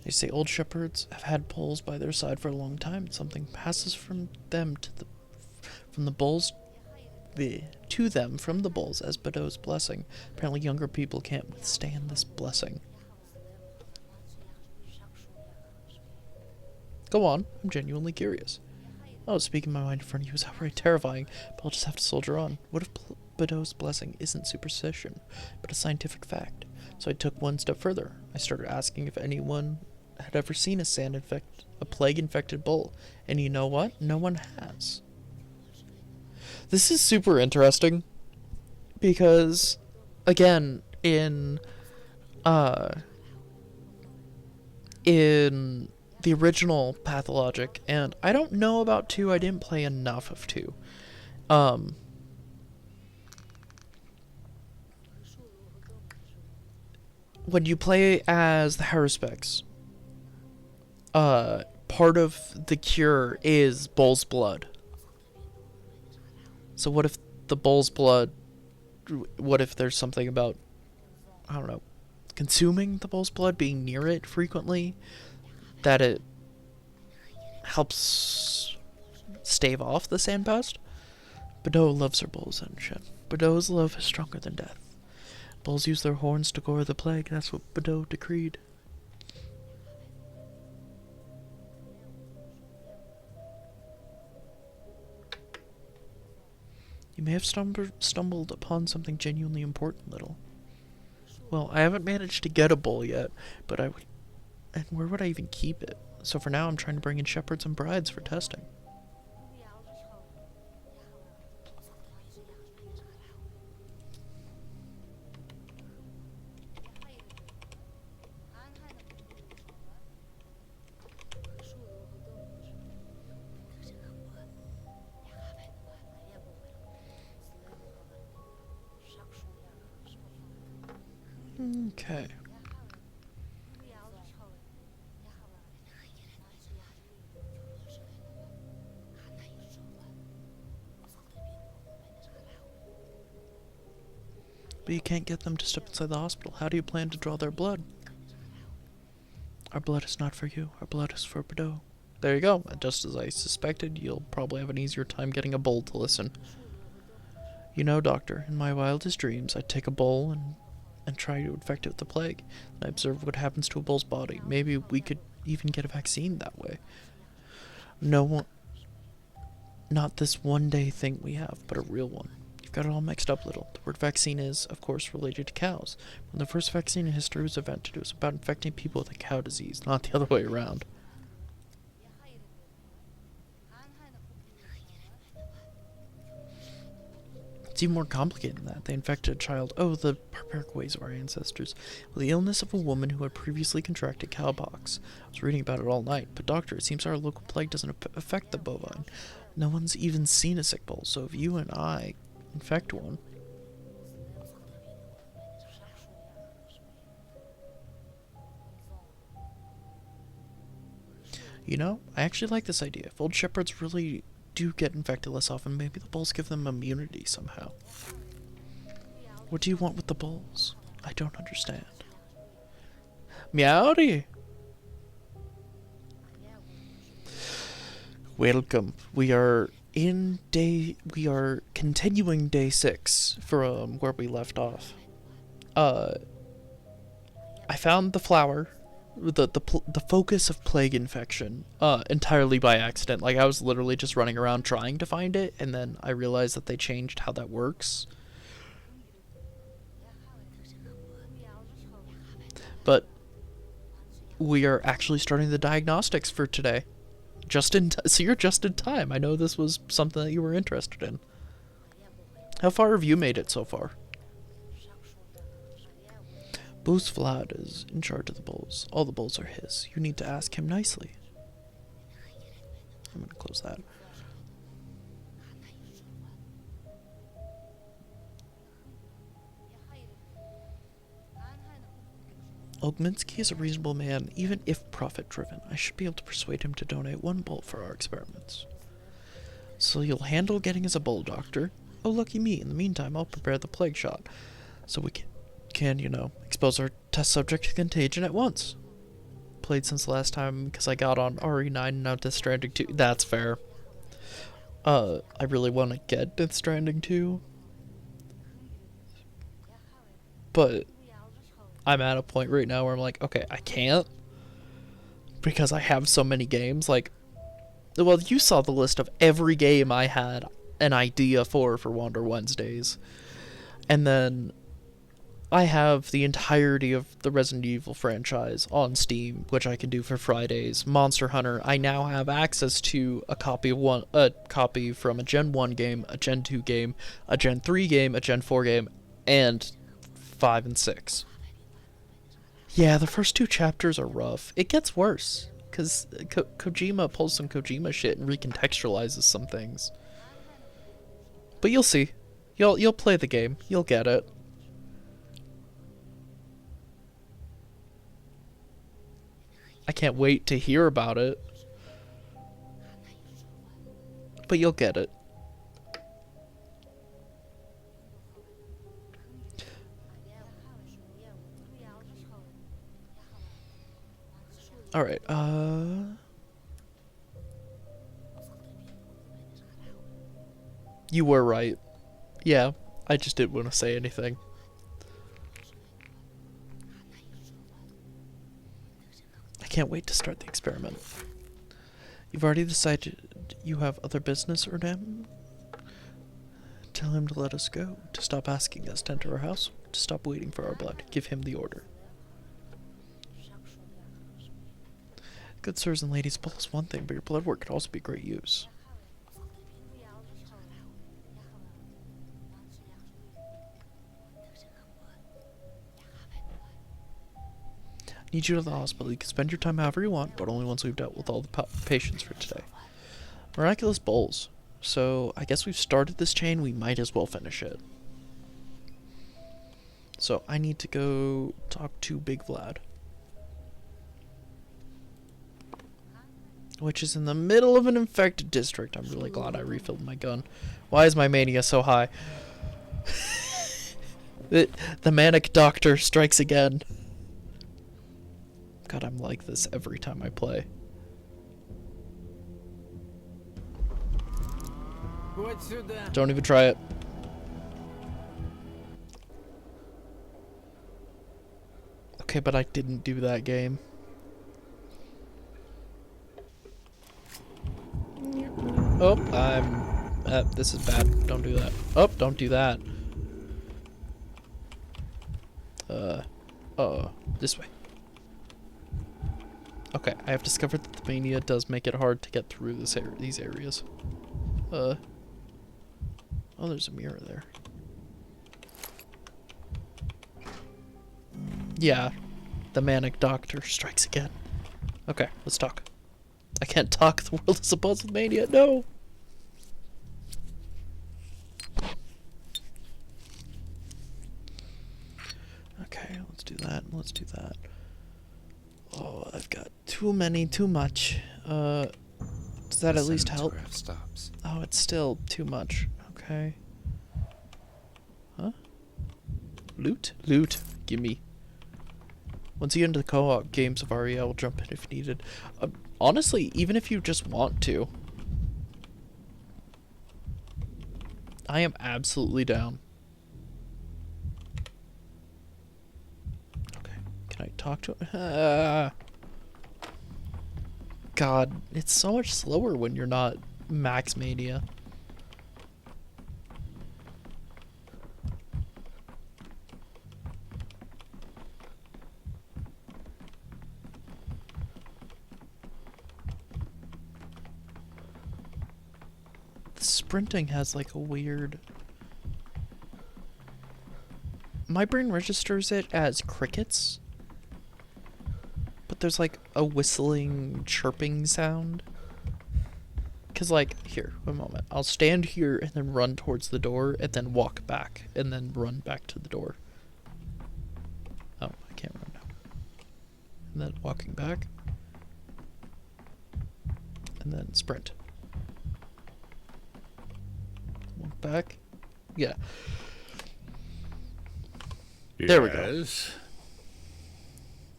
They say old shepherds have had bulls by their side for a long time, and something passes from them to the bulls as Badeau's blessing. Apparently younger people can't withstand this blessing. Go on, I'm genuinely curious. Oh, speaking my mind in front of you is outright terrifying, but I'll just have to soldier on. What if Badeau's blessing isn't superstition, but a scientific fact? So I took one step further. I started asking if anyone had ever seen a plague-infected bull, and you know what? No one has. This is super interesting because, again, in the original Pathologic, and I don't know about 2, I didn't play enough of 2. When you play as the Haruspecs, part of the cure is bull's blood. So what if the bull's blood, what if there's something about, I don't know, consuming the bull's blood, being near it frequently, that it helps stave off the sandpest? Badeau loves her bulls, and shit. Badeau's love is stronger than death. Bulls use their horns to gore the plague, that's what Badeau decreed. You may have stumbled upon something genuinely important, little. Well, I haven't managed to get a bull yet, but I would... And where would I even keep it? So for now, I'm trying to bring in shepherds and brides for testing. Okay. But you can't get them to step inside the hospital. How do you plan to draw their blood? Our blood is not for you. Our blood is for Bordeaux. There you go. Just as I suspected, you'll probably have an easier time getting a bull to listen. You know, Doctor, in my wildest dreams, I'd take a bull and try to infect it with the plague. And I observe what happens to a bull's body. Maybe we could even get a vaccine that way. No one... Not this one-day thing we have, but a real one. You've got it all mixed up a little. The word vaccine is, of course, related to cows. When the first vaccine in history was invented, it was about infecting people with a cow disease, not the other way around. It's even more complicated than that. They infected a child. Oh, the barbaric ways of our ancestors. With the illness of a woman who had previously contracted cowpox. I was reading about it all night. But doctor, it seems our local plague doesn't affect the bovine. No one's even seen a sick bull, so if you and I infect one... You know, I actually like this idea. If old shepherds really do get infected less often, maybe the bulls give them immunity somehow. What do you want with the bulls? I don't understand. Meowdy! Welcome. We are continuing day 6 from where we left off. I found the flower, the focus of plague infection, entirely by accident. Like, I was literally just running around trying to find it, and then I realized that they changed how that works. But we are actually starting the diagnostics for today. So you're just in time. I know this was something that you were interested in. How far have you made it so far? Booth Vlad is in charge of the bulls. All the bulls are his. You need to ask him nicely. I'm going to close that. Ogminski is a reasonable man, even if profit-driven. I should be able to persuade him to donate 1 bull for our experiments. So you'll handle getting us a bull, Doctor? Oh, lucky me. In the meantime, I'll prepare the plague shot. So we can, you know, expose our test subject to contagion at once. Played since last time because I got on RE9 and now Death Stranding 2. That's fair. I really want to get Death Stranding 2. But I'm at a point right now where I'm like, okay, I can't. Because I have so many games. Like, well, you saw the list of every game I had an idea for Wander Wednesdays. And then I have the entirety of the Resident Evil franchise on Steam, which I can do for Fridays. Monster Hunter, I now have access to a copy from a Gen 1 game, a Gen 2 game, a Gen 3 game, a Gen 4 game, and 5 and 6. Yeah, the first 2 chapters are rough. It gets worse, because Kojima pulls some Kojima shit and recontextualizes some things. But you'll see. You'll play the game. You'll get it. I can't wait to hear about it. But you'll get it. Alright, you were right. Yeah, I just didn't want to say anything. I can't wait to start the experiment. You've already decided you have other business, Erdem? Tell him to let us go, to stop asking us to enter our house, to stop waiting for our blood. Give him the order. Good sirs and ladies, bull is one thing, but your blood work could also be great use. I need you to the hospital. You can spend your time however you want, but only once we've dealt with all the patients for today. Miraculous bowls. So, I guess we've started this chain, we might as well finish it. So I need to go talk to Big Vlad. Which is in the middle of an infected district. I'm really glad I refilled my gun. Why is my mania so high? The manic doctor strikes again. God, I'm like this every time I play. Don't even try it. Okay, but I didn't do that game. Oh, this is bad. Don't do that. Oh, don't do that. This way. Okay, I have discovered that the mania does make it hard to get through these areas. Oh, there's a mirror there. Yeah, the manic doctor strikes again. Okay, let's talk. I can't talk. The world is a puzzle mania. No. Okay, let's do that. Let's do that. Oh, I've got too much. Does that at least help? Stops. Oh, it's still too much. Okay. Huh? Loot? Loot. Gimme. Once you get into the co-op games of RE, I will jump in if needed. Honestly, even if you just want to. I am absolutely down. Okay, can I talk to him? God, it's so much slower when you're not Max Mania. The sprinting has like a weird... My brain registers it as crickets. But there's like a whistling, chirping sound. Cause like, here, one moment. I'll stand here and then run towards the door and then walk back and then run back to the door. Oh, I can't run now. And then walking back. And then sprint. Walk back. Yeah. There we go.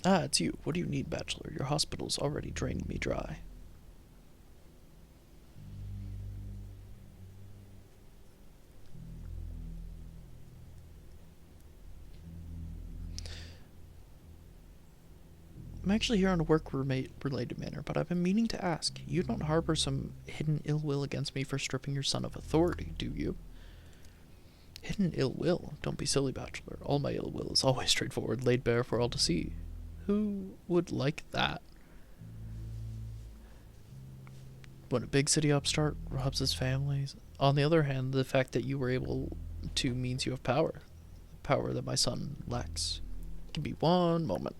Ah, it's you. What do you need, Bachelor? Your hospital's already drained me dry. I'm actually here on a work-related matter, but I've been meaning to ask. You don't harbor some hidden ill will against me for stripping your son of authority, do you? Hidden ill will? Don't be silly, Bachelor. All my ill will is always straightforward, laid bare for all to see. Who would like that? When a big city upstart robs his families. On the other hand, the fact that you were able to means you have power. Power that my son lacks. Give me one moment.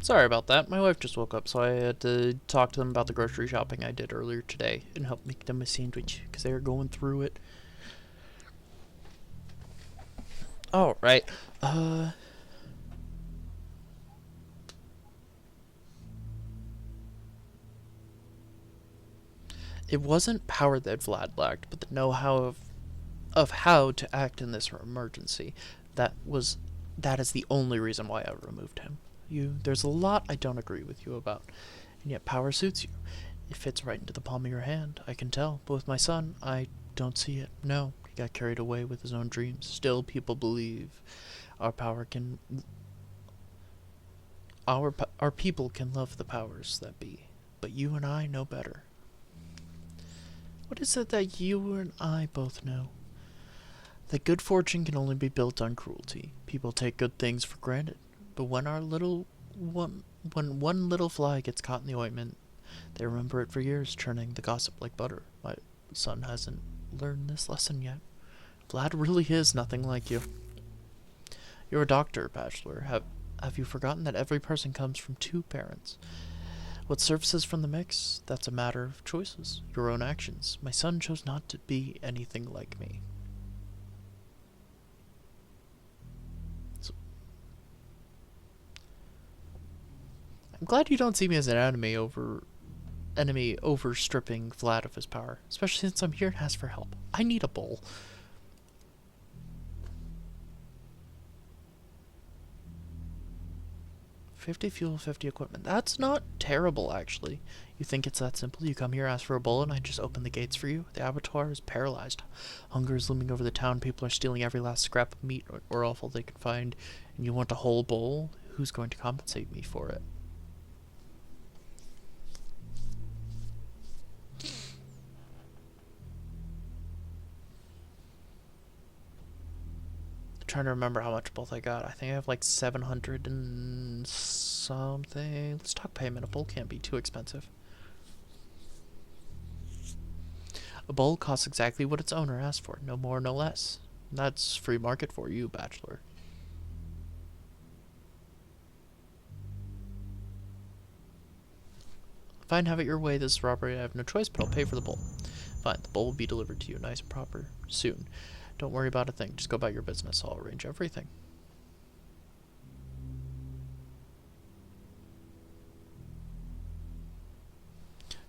Sorry about that. My wife just woke up, so I had to talk to them about the grocery shopping I did earlier today and help make them a sandwich because they were going through it. All right. It wasn't power that Vlad lacked, but the know-how of how to act in this emergency. That is the only reason why I removed him. There's a lot I don't agree with you about, and yet power suits you. It fits right into the palm of your hand, I can tell. But with my son, I don't see it. No, he got carried away with his own dreams. Still, people believe our people can love the powers that be. But you and I know better. What is it that you and I both know? That good fortune can only be built on cruelty. People take good things for granted. But when one little fly gets caught in the ointment, they remember it for years, churning the gossip like butter. My son hasn't learned this lesson yet. Vlad really is nothing like you. You're a doctor, Bachelor. Have you forgotten that every person comes from two parents? What surfaces from the mix? That's a matter of choices, your own actions. My son chose not to be anything like me. I'm glad you don't see me as an enemy overstripping Vlad of his power, especially since I'm here to ask for help. I need a bowl. 50 fuel, 50 equipment. That's not terrible, actually. You think it's that simple? You come here, ask for a bowl, and I just open the gates for you? The abattoir is paralyzed. Hunger is looming over the town. People are stealing every last scrap of meat or offal they can find. And you want a whole bowl? Who's going to compensate me for it? Trying to remember how much both I got. I think I have like 700 and something. Let's talk payment. A bowl can't be too expensive. A bowl costs exactly what its owner asked for, no more, no less. That's free market for you, Bachelor. Fine, have it your way. This is robbery. I have no choice, but I'll pay for the bowl. Fine, the bowl will be delivered to you nice and proper soon. Don't worry about a thing. Just go about your business. I'll arrange everything.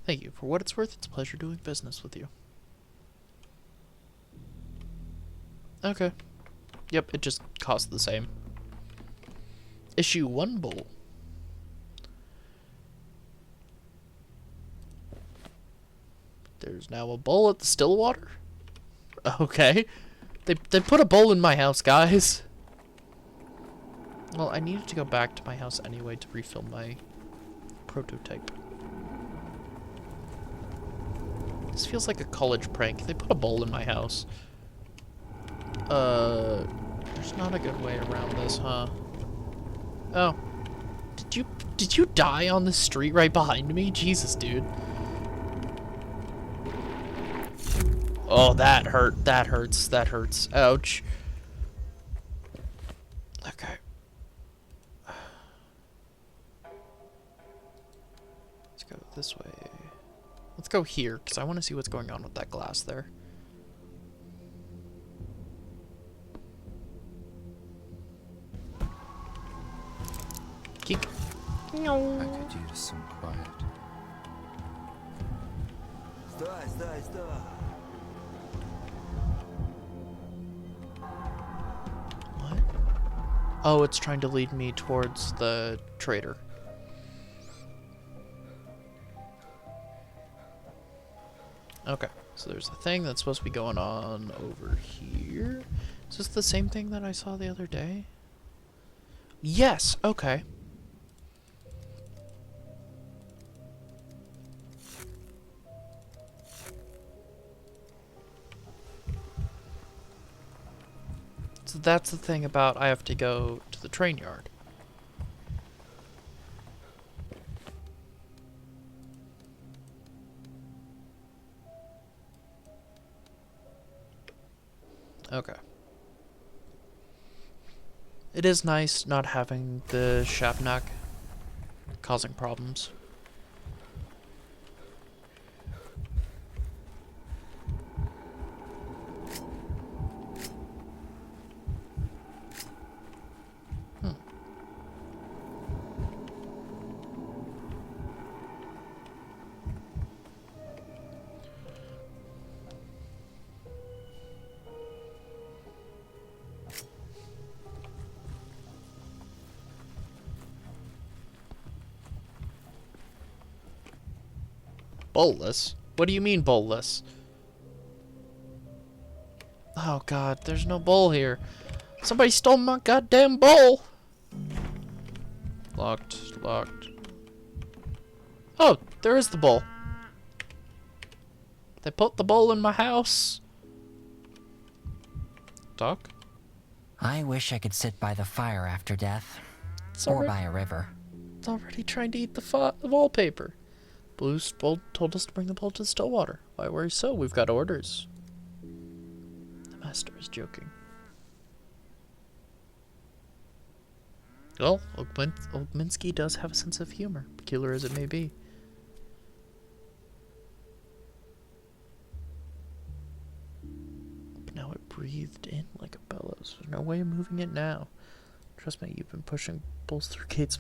Thank you. For what it's worth, it's a pleasure doing business with you. Okay. Yep, it just costs the same. Issue 1 bowl. There's now a bowl at the Stillwater? Okay. They put a bowl in my house, guys. Well, I needed to go back to my house anyway to refill my prototype. This feels like a college prank. They put a bowl in my house. There's not a good way around this, huh? Oh. Did you die on the street right behind me? Jesus, dude. Oh, that hurt. That hurts. That hurts. Ouch. Okay. Let's go this way. Let's go here, because I want to see what's going on with that glass there. Keek. No. I could use some quiet. What? Oh, it's trying to lead me towards the trader. Okay, so there's a thing that's supposed to be going on over here. Is this the same thing that I saw the other day? Yes, okay. So that's the thing about I have to go to the train yard. Okay. It is nice not having the Shabnak causing problems. Bowlless? What do you mean bowlless? Oh god, there's no bowl here. Somebody stole my goddamn bowl! Locked, locked. Oh, there is the bowl. They put the bowl in my house. Doc? I wish I could sit by the fire after death. It's Or already, by a river. it's already trying to eat the wallpaper. Blue's bowl told us to bring the bowl to the Stillwater. Why worry so? We've got orders. The master is joking. Well, Ogminski does have a sense of humor, peculiar as it may be. But now it breathed in like a bellows. There's no way of moving it now. Trust me, you've been pushing bulls through gates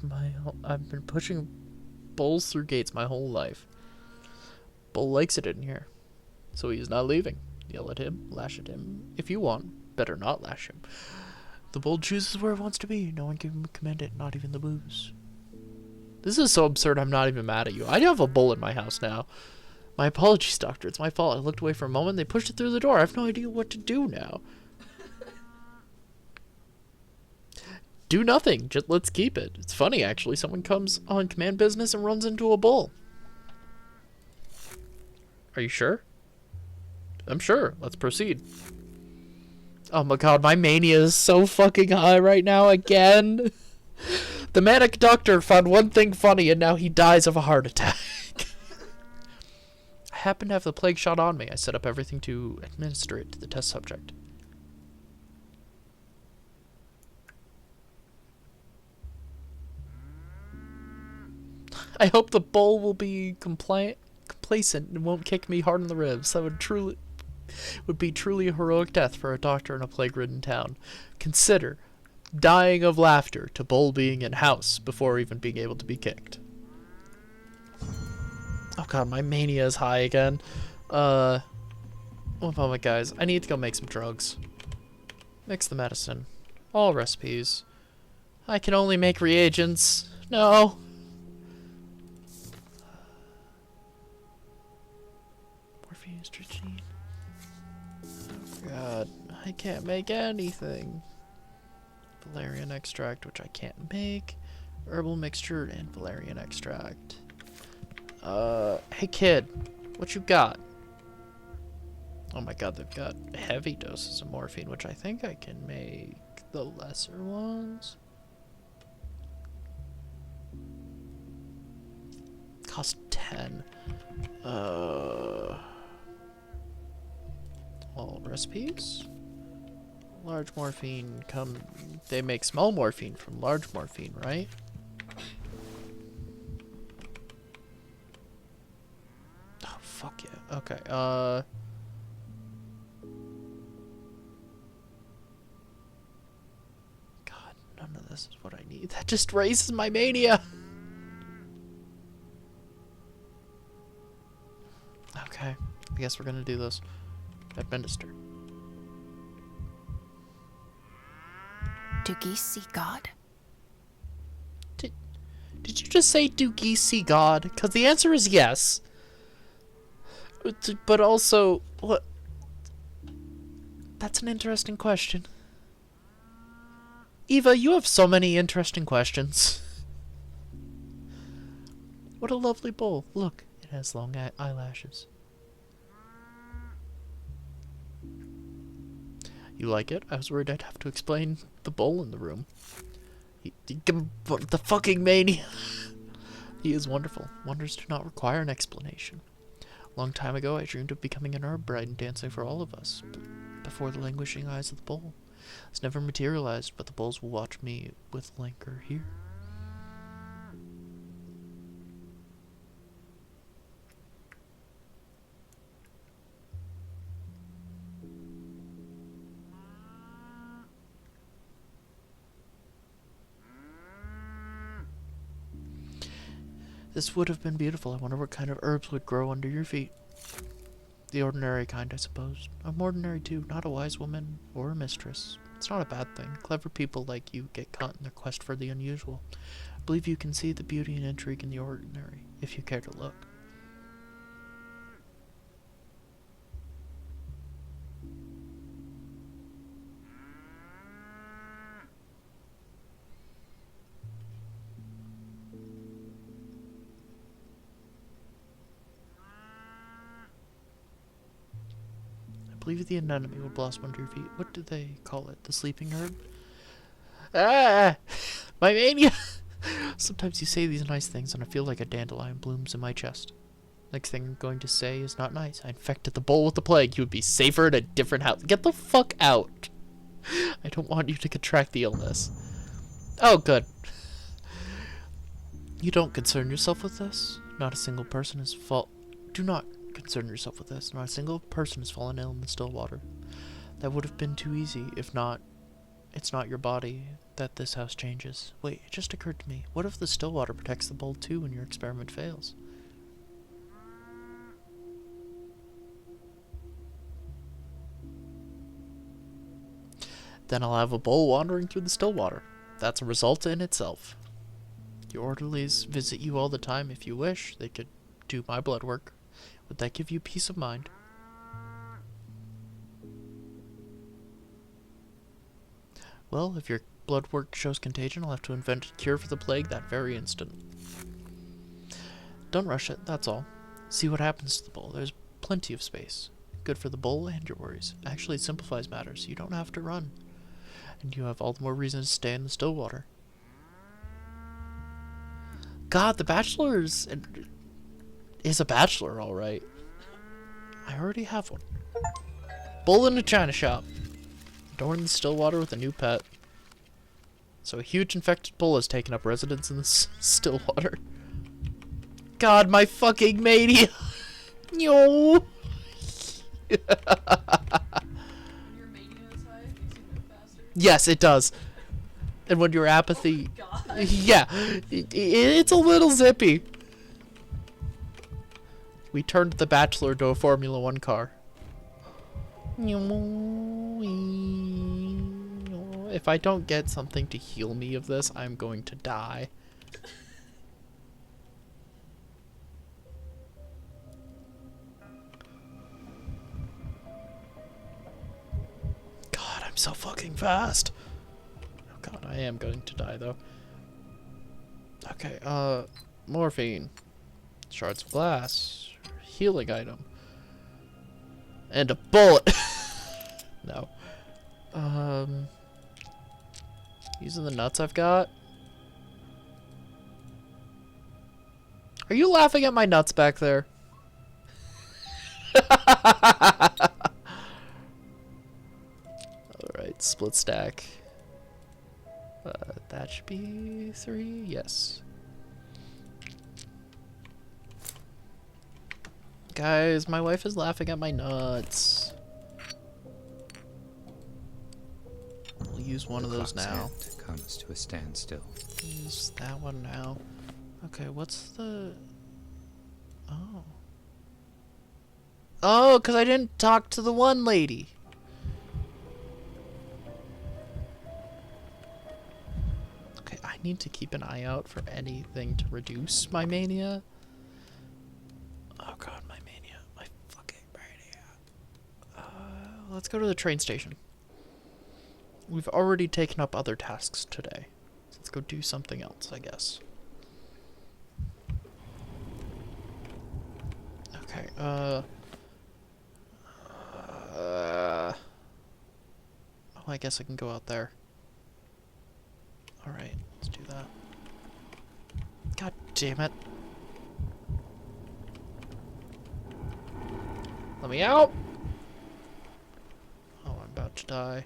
I've been pushing bulls through gates my whole life. Bull likes it in here, so he's not leaving. Yell at him, lash at him if you want. Better not lash him. The bull chooses where it wants to be. No one can command it, not even the blues. This is so absurd, I'm not even mad at you. I have a bull in my house now. My apologies, doctor. It's my fault. I looked away for a moment. They pushed it through the door. I have no idea what to do now. Do nothing. Just let's keep it. It's funny, actually. Someone comes on command business and runs into a bull. Are you sure? I'm sure. Let's proceed. Oh my god, my mania is so fucking high right now again. The manic doctor found one thing funny and now he dies of a heart attack. I happen to have the plague shot on me. I set up everything to administer it to the test subject. I hope the bull will be complacent and won't kick me hard in the ribs. That would be truly a heroic death for a doctor in a plague-ridden town. Consider dying of laughter to bull being in house before even being able to be kicked. Oh god, my mania is high again. One moment, guys. I need to go make some drugs. Mix the medicine. All recipes. I can only make reagents. No. Morphine, strychnine. Oh god, I can't make anything. Valerian extract, which I can't make. Herbal mixture and valerian extract. Hey kid, what you got? Oh my god, they've got heavy doses of morphine, which I think I can make the lesser ones. Cost 10. All recipes? Large morphine they make small morphine from large morphine, right? Oh, fuck yeah. Okay, God, none of this is what I need. That just raises my mania! Okay, I guess we're gonna do this. Administer. Do geese see God? Did you just say, do geese see God? Because the answer is yes. But also, what? That's an interesting question. Eva, you have so many interesting questions. What a lovely bowl. Look, it has long eyelashes. You like it? I was worried I'd have to explain the bowl in the room. The fucking mania. He is wonderful. Wonders do not require an explanation. A long time ago, I dreamed of becoming an herb bride and dancing for all of us, before the languishing eyes of the bowl. It's never materialized, but the bowls will watch me with languor here. This would have been beautiful. I wonder what kind of herbs would grow under your feet. The ordinary kind, I suppose. I'm ordinary too, not a wise woman or a mistress. It's not a bad thing. Clever people like you get caught in their quest for the unusual. I believe you can see the beauty and intrigue in the ordinary, if you care to look. I believe the anemone will blossom under your feet. What do they call it? The sleeping herb? Ah! My mania! Sometimes you say these nice things and I feel like a dandelion blooms in my chest. Next thing I'm going to say is not nice. I infected the bowl with the plague. You would be safer in a different house. Get the fuck out! I don't want you to contract the illness. Oh, good. You don't concern yourself with this? Not a single person is Do not concern yourself with this. Not a single person has fallen ill in the still water. That would have been too easy. If not, it's not your body that this house changes. Wait, it just occurred to me. What if the still water protects the bowl too when your experiment fails? Then I'll have a bowl wandering through the still water. That's a result in itself. Your orderlies visit you all the time. If you wish, they could do my blood work. Would that give you peace of mind? Well, if your blood work shows contagion, I'll have to invent a cure for the plague that very instant. Don't rush it, that's all. See what happens to the bowl. There's plenty of space. Good for the bowl and your worries. Actually, it simplifies matters. You don't have to run. And you have all the more reason to stay in the still water. God, the Bachelor is a bachelor, alright. I already have one. Bull in a china shop. Adorn the still water with a new pet. So a huge infected bull has taken up residence in the still water. God, my fucking mania. No. Yes, it does. And when your apathy... Yeah, it's a little zippy. We turned the Bachelor to a Formula 1 car. If I don't get something to heal me of this, I'm going to die. God, I'm so fucking fast. Oh god, I am going to die though. Okay, morphine. Shards of glass. Healing item. And a bullet. No. Using the nuts I've got. Are you laughing at my nuts back there? Alright, split stack. That should be 3? Yes. Guys, my wife is laughing at my nuts. We'll use one of those now. Comes to a standstill. Use that one now. Okay, what's the... Oh. Oh, because I didn't talk to the one lady. Okay, I need to keep an eye out for anything to reduce my mania. Oh god, my mania. My fucking mania. Let's go to the train station. We've already taken up other tasks today. So let's go do something else, I guess. Okay, oh, I guess I can go out there. Alright, let's do that. God damn it. Let me out! Oh, I'm about to die.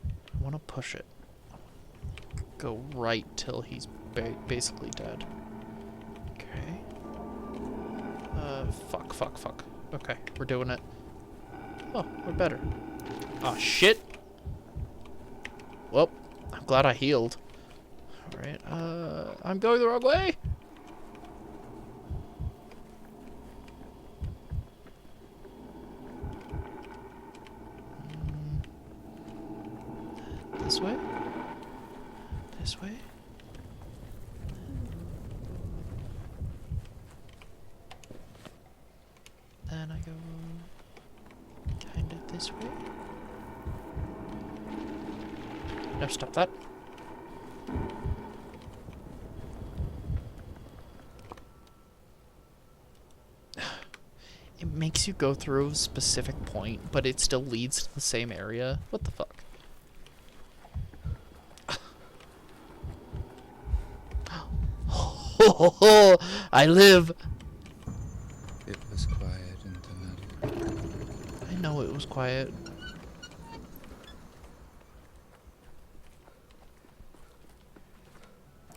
I want to push it. Go right till he's basically dead. Okay. Fuck. Okay, we're doing it. Oh, we're better. Oh, shit! Well, I'm glad I healed. Alright, I'm going the wrong way! this way? This way? Then I go kind of this way. No, stop that. It makes you go through a specific point, but it still leads to the same area. What the fuck? I live! It was quiet until that. I know it was quiet.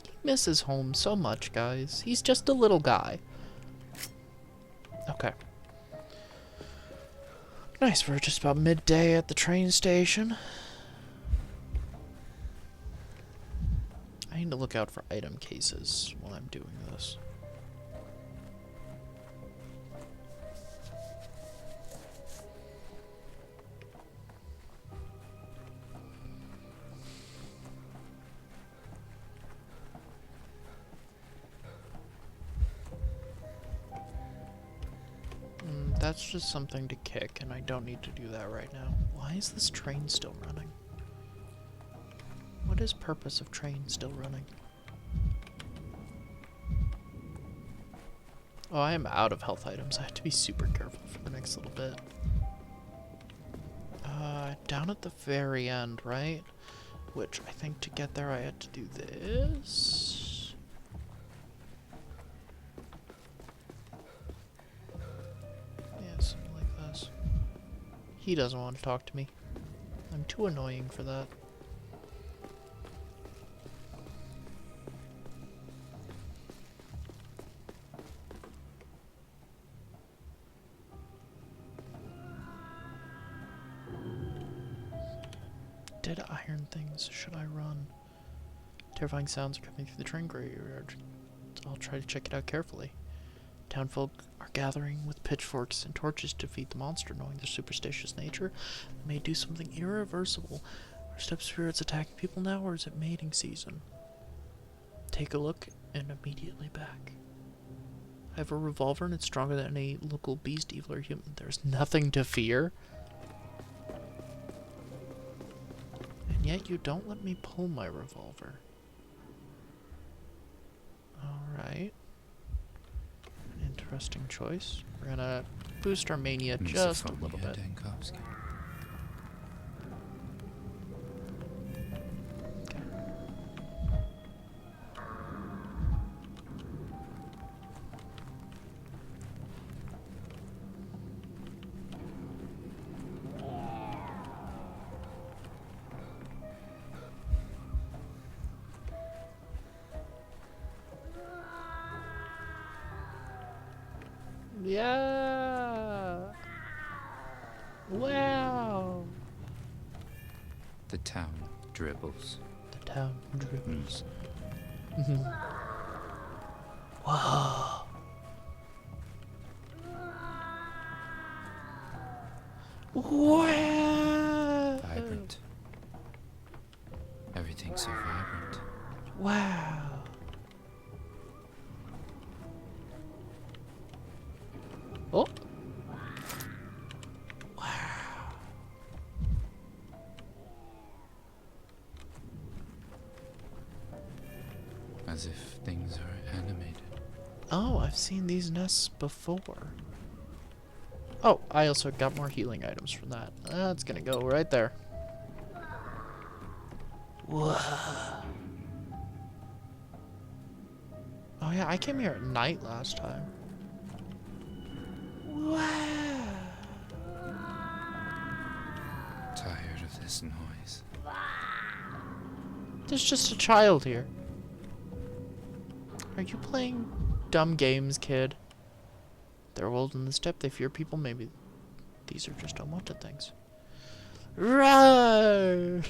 He misses home so much, guys. He's just a little guy. Okay. Nice, we're just about midday at the train station. I need to look out for item cases while I'm doing this. That's just something to kick, and I don't need to do that right now. Why is this train still running? What is purpose of train still running? Oh, I am out of health items. I have to be super careful for the next little bit. Down at the very end, right? Which I think to get there I had to do this. Yeah, something like this. He doesn't want to talk to me. I'm too annoying for that. Dead iron things. Should I run? Terrifying sounds are coming through the train graveyard. I'll try to check it out carefully. Townfolk are gathering with pitchforks and torches to defeat the monster, knowing their superstitious nature. It may do something irreversible. Are step spirits attacking people now, or is it mating season? Take a look and immediately back. I have a revolver and it's stronger than any local beast, evil, or human. There's nothing to fear. And yet you don't let me pull my revolver. Alright. Interesting choice. We're gonna boost our mania just a little bit. Yeah. Wow. The town dribbles. The town dribbles. Wow. Wow. Vibrant. Everything's so vibrant. Wow. Oh. Wow. As if things are animated. Oh, I've seen these nests before. Oh, I also got more healing items from that. That's gonna go right there. Whoa. Oh yeah, I came here at night last time. Wow. Tired of this noise. There's just a child here. Are you playing dumb games, kid? They're old in the steppe, they fear people, maybe these are just unwanted things. Run!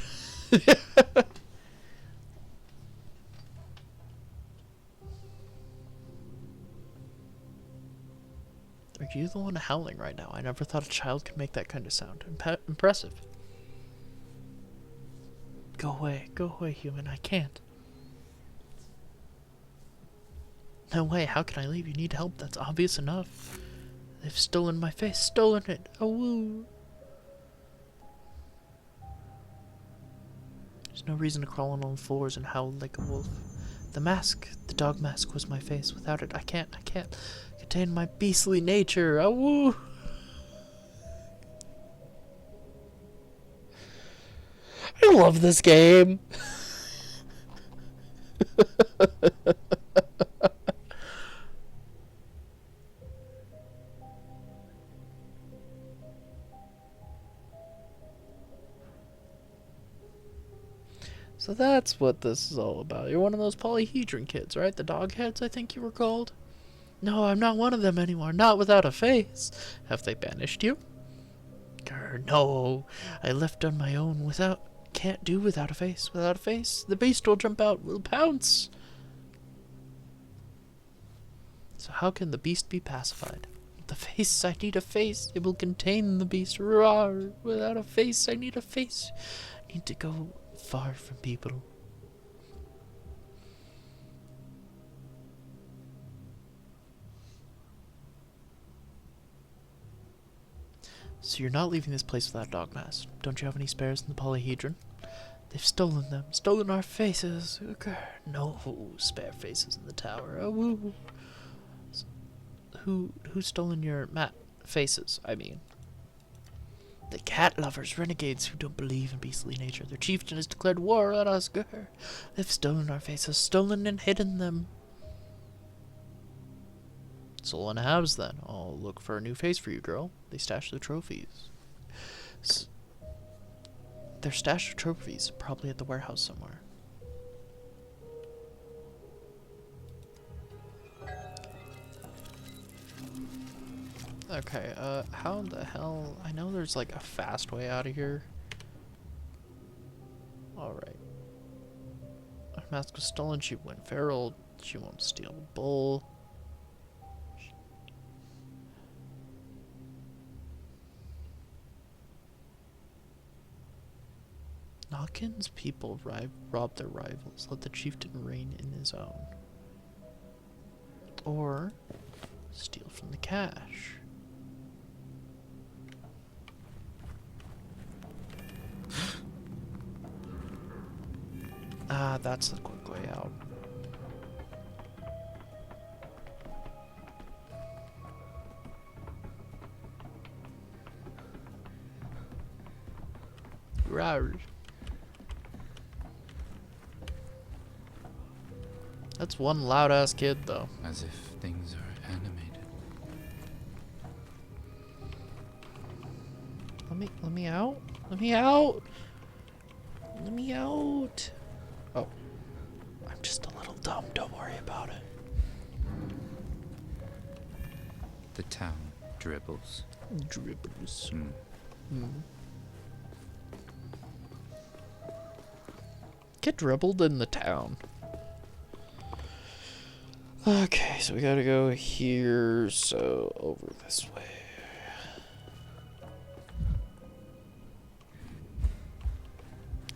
Are you the one howling right now? I never thought a child could make that kind of sound. Impressive. Go away, human. I can't. No way, how can I leave? You need help, that's obvious enough. They've stolen my face, stolen it. Oh, woo. There's no reason to crawl on all fours and howl like a wolf. The mask, the dog mask was my face. Without it, I can't contain my beastly nature. Oh, woo. I love this game. So that's what this is all about. You're one of those polyhedron kids, right? The dog heads, I think you were called? No, I'm not one of them anymore. Not without a face. Have they banished you? Grr, no. I left on my own without... Can't do without a face. Without a face, the beast will jump out, will pounce. So how can the beast be pacified? The face, I need a face. It will contain the beast. Roar. Without a face, I need a face. I need to go far from people. So you're not leaving this place without dog mask. Don't you have any spares in the polyhedron? They've stolen them. Stolen our faces. Okay. No spare faces in the tower. Oh, woo. Who's stolen your faces, I mean. The cat lovers, renegades who don't believe in beastly nature. Their chieftain has declared war on us. Grr. They've stolen our faces, stolen and hidden them. Someone has then. I'll look for a new face for you, girl. They stash the trophies. Their stash of trophies, probably at the warehouse somewhere. Okay, how the hell... I know there's like a fast way out of here. Alright. Her mask was stolen, she went feral, she won't steal a bull. Nockin's people rob their rivals, let the chieftain reign in his own. Or steal from the cache. Ah, that's the quick way out. Rawr. That's one loud-ass kid, though. As if things are animated. Let me out. Let me out. Let me out. Oh. I'm just a little dumb. Don't worry about it. The town dribbles. Dribbles. Get dribbled in the town. Okay, so we gotta go here, so over this way.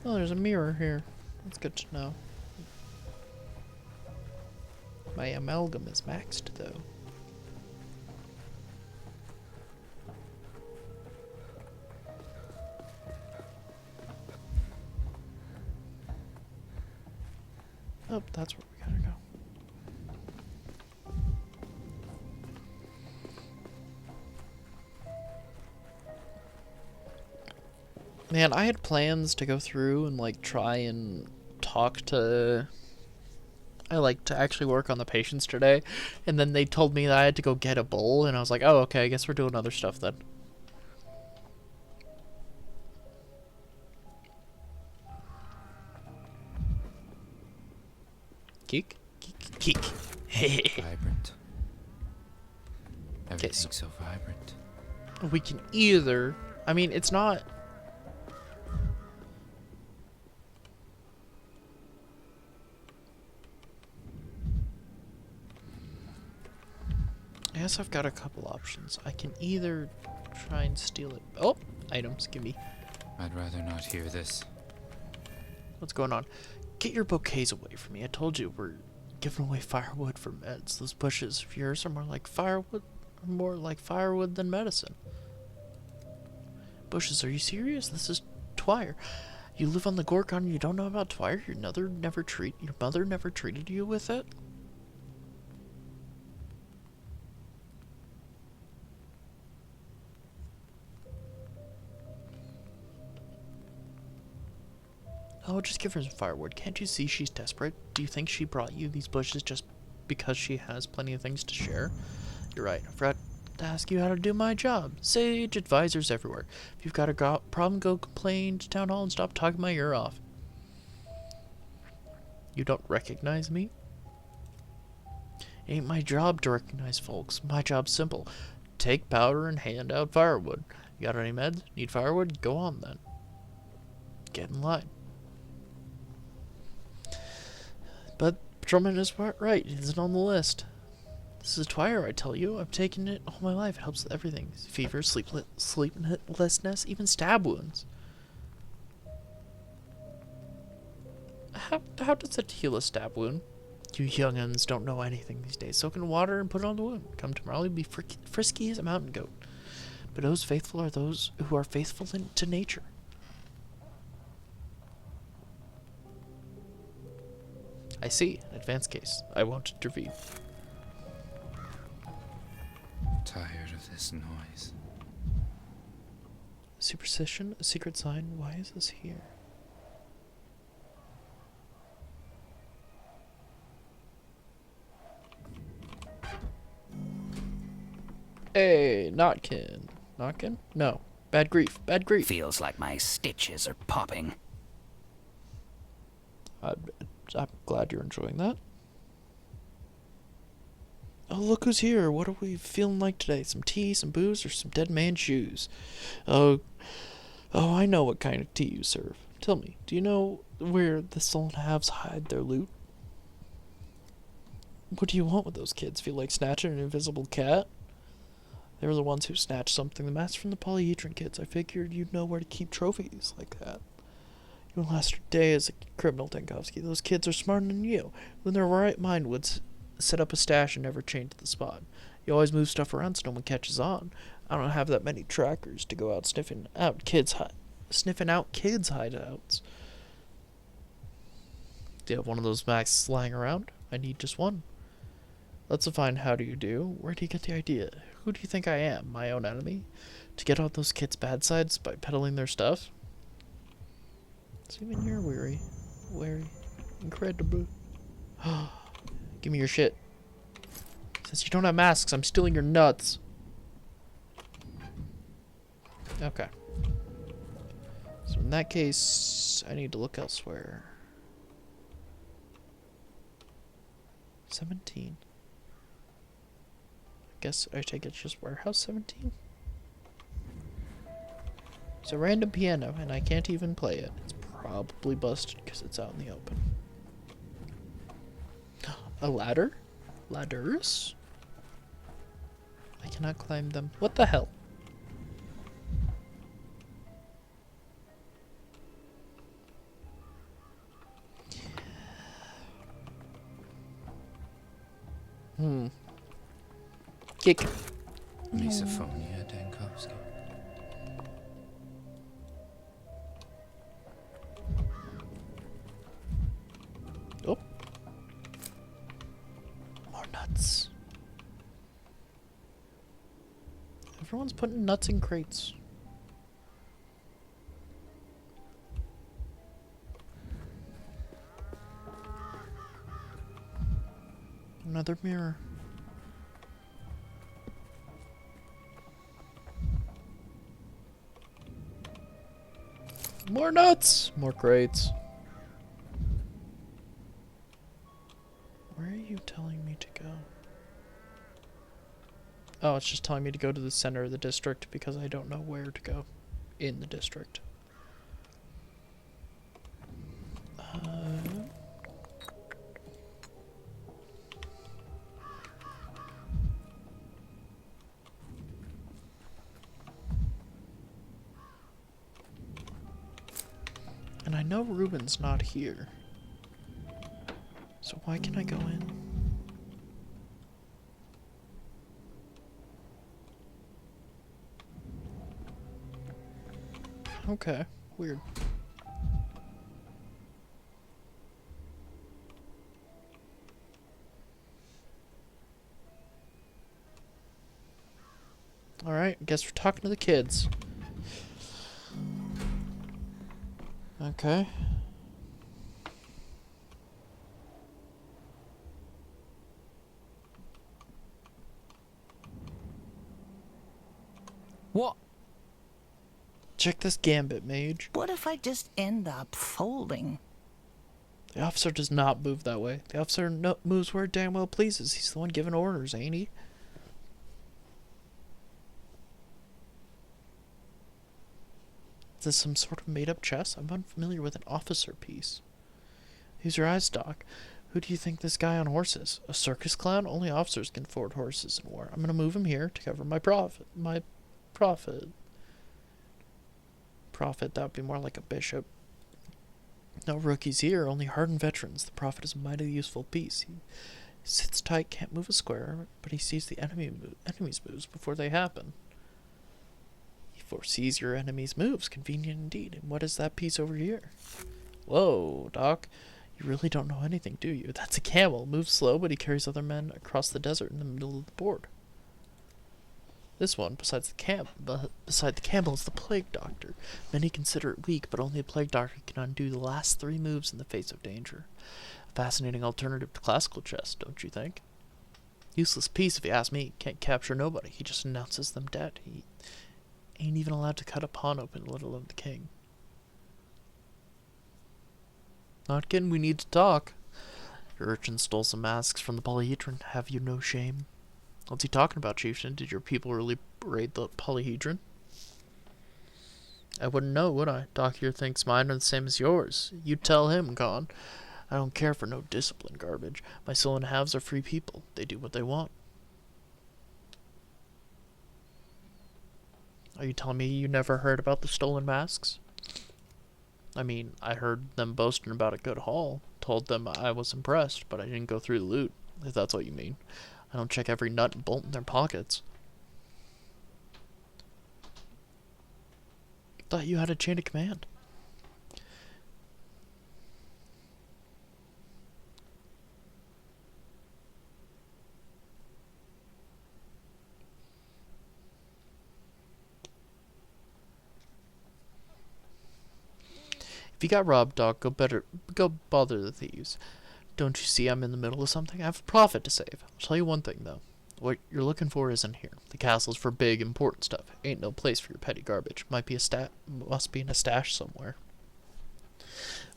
Oh, there's a mirror here. That's good to know. My amalgam is maxed, though. Oh, that's where we gotta go. Man, I had plans to go through and like try and talk to... I like to actually work on the patients today, and then they told me that I had to go get a bull, and I was like, oh, okay, I guess we're doing other stuff then. Geek? Geek. Vibrant. Okay, Everything's so vibrant. We can either... I mean, it's not... I guess I've got a couple options. I can either try and steal it. Oh, items, give me. I'd rather not hear this. What's going on? Get your bouquets away from me. I told you we're giving away firewood for meds. Those bushes of yours are more like firewood than medicine. Bushes, are you serious? This is Twire. You live on the Gorgon and you don't know about Twire? Your mother never treated you with it? Oh, just give her some firewood. Can't you see she's desperate? Do you think she brought you these bushes just because she has plenty of things to share? You're right. I forgot to ask you how to do my job. Sage advisors everywhere. If you've got a problem, go complain to town hall and stop talking my ear off. You don't recognize me? It ain't my job to recognize folks. My job's simple. Take powder and hand out firewood. You got any meds? Need firewood? Go on then. Get in line. But Patrolman is right. It isn't on the list. This is Twire, I tell you. I've taken it all my life. It helps with everything. Fever, sleeplessness, even stab wounds. How does it heal a stab wound? You young'uns don't know anything these days. Soak in water and put it on the wound. Come tomorrow, you'll be frisky as a mountain goat. But those faithful are those who are faithful to nature. I see. An advanced case. I won't intervene. Tired of this noise. Superstition? A secret sign? Why is this here? Hey, Notkin. Notkin? No. Bad grief. Bad grief. Feels like my stitches are popping. I'm glad you're enjoying that. Oh, look who's here. What are we feeling like today? Some tea, some booze, or some dead man shoes? Oh, I know what kind of tea you serve. Tell me, do you know where the stolen halves hide their loot? What do you want with those kids? Feel like snatching an invisible cat? They were the ones who snatched something. The master from the Polyhedron kids. I figured you'd know where to keep trophies like that. You won't last a day as a criminal, Denkovsky. Those kids are smarter than you. When their right mind would set up a stash and never change the spot. You always move stuff around so no one catches on. I don't have that many trackers to go out sniffing out kids' hideouts. Do you have one of those masks lying around? I need just one. Let's define how do you do. Where do you get the idea? Who do you think I am? My own enemy? To get on those kids' bad sides by peddling their stuff? So even you're wary. Incredible. Give me your shit. Since you don't have masks, I'm stealing your nuts. Okay. So in that case, I need to look elsewhere. 17. I guess I take it just warehouse 17? It's a random piano, and I can't even play it. It's probably busted because it's out in the open. A ladder? Ladders? I cannot climb them. What the hell? Kick. Misophonia, Denkovsky. Oh. More nuts. Everyone's putting nuts in crates. Another mirror. More nuts! More crates. Where are you telling me to go? Oh, it's just telling me to go to the center of the district because I don't know where to go in the district. And I know Ruben's not here. So why can I go in? Okay, weird. Alright, guess we're talking to the kids. Okay. What? Check this gambit, mage. What if I just end up folding? The officer does not move that way. The officer moves where he damn well pleases. He's the one giving orders, ain't he? Is this some sort of made-up chess? I'm unfamiliar with an officer piece. Use your eyes, Doc. Who do you think this guy on horse is? A circus clown? Only officers can afford horses in war. I'm gonna move him here to cover my profit. Profit, that would be more like a bishop. No rookies here, only hardened veterans. The prophet is a mighty useful piece. He sits tight, can't move a square, but he sees the enemy's moves before they happen. He foresees your enemy's moves. Convenient indeed. And what is that piece over here? Whoa, Doc. You really don't know anything, do you? That's a camel. Moves slow, but he carries other men across the desert in the middle of the board. This one, beside the camel, is the plague doctor. Many consider it weak, but only a plague doctor can undo the last 3 moves in the face of danger. A fascinating alternative to classical chess, don't you think? Useless piece, if you ask me. Can't capture nobody. He just announces them dead. He ain't even allowed to cut a pawn open, let alone the king. Not kidding, we need to talk. Your urchin stole some masks from the polyhedron. Have you no shame? What's he talking about, chieftain? Did your people really raid the polyhedron? I wouldn't know, would I? Doc here thinks mine are the same as yours. You tell him, Con. I don't care for no discipline garbage. My Solan halves are free people. They do what they want. Are you telling me you never heard about the stolen masks? I mean, I heard them boasting about a good haul. Told them I was impressed, but I didn't go through the loot, if that's what you mean. I don't check every nut and bolt in their pockets. Thought you had a chain of command. If you got robbed, Doc, go bother the thieves. Don't you see I'm in the middle of something? I have a profit to save. I'll tell you one thing, though. What you're looking for isn't here. The castle's for big, important stuff. Ain't no place for your petty garbage. Must be in a stash somewhere.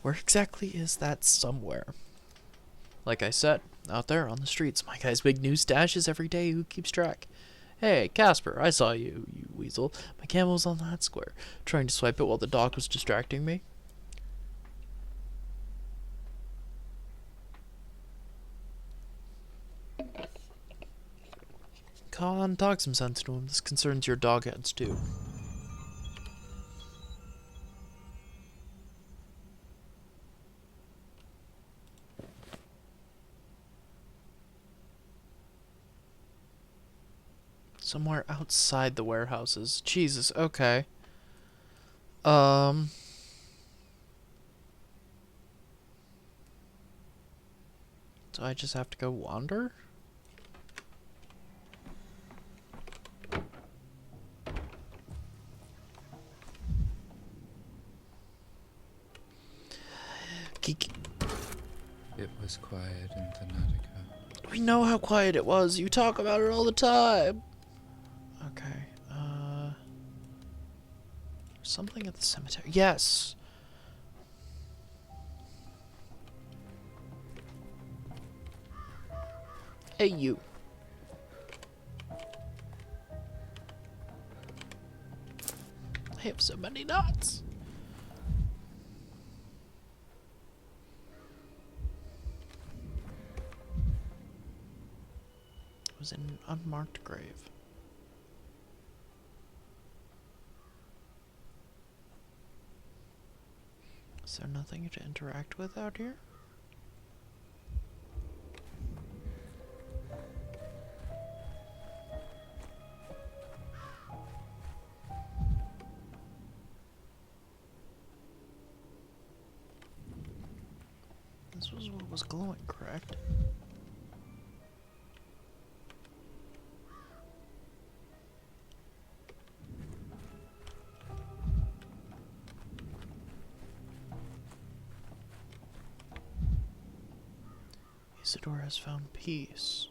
Where exactly is that somewhere? Like I said, out there on the streets. My guy's big new stashes every day. Who keeps track? Hey, Casper, I saw you, you weasel. My camel was on that square, trying to swipe it while the dog was distracting me. Con, talk some sense to him. This concerns your dog heads, too. Somewhere outside the warehouses. Jesus, okay. So I just have to go wander? It was quiet in Thanatica. We know how quiet it was. You talk about it all the time. Okay, something at the cemetery. Yes. Hey, you. I have so many knots. It was in an unmarked grave. Is there nothing to interact with out here? This was what was glowing, correct? Isidore has found peace.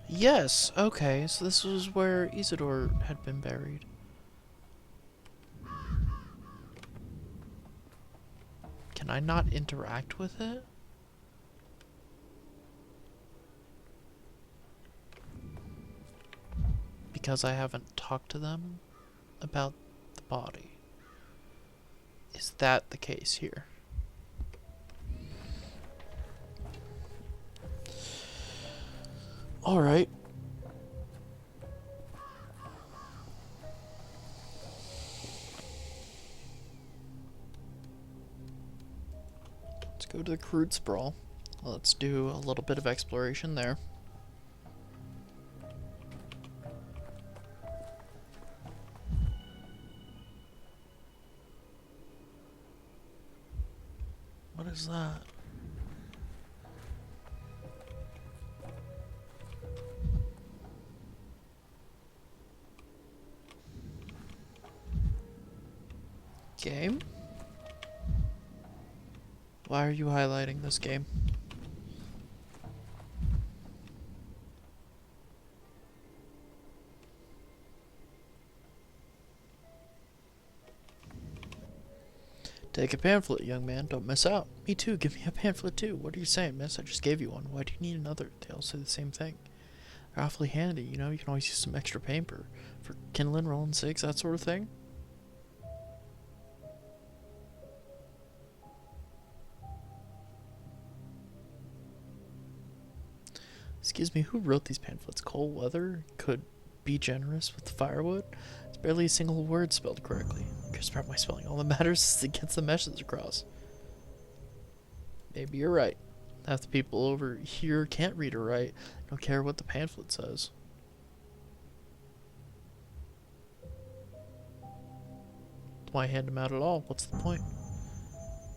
Yes, okay, so this was where Isidore had been buried. Can I not interact with it? Because I haven't talked to them about the body. Is that the case here? Alright. Let's go to the crude sprawl. Let's do a little bit of exploration there. What is that? Game? Why are you highlighting this game? Take a pamphlet, young man. Don't miss out. Me too. Give me a pamphlet too. What are you saying, miss? I just gave you one. Why do you need another? They all say the same thing. They're awfully handy, you know? You can always use some extra paper for kindling, rolling cigs, that sort of thing. Excuse me, who wrote these pamphlets? Cold weather could be generous with firewood? There's barely a single word spelled correctly. Cares about my spelling. All that matters is it gets the message across. Maybe you're right. Half the people over here can't read or write. Don't care what the pamphlet says. Why hand them out at all? What's the point?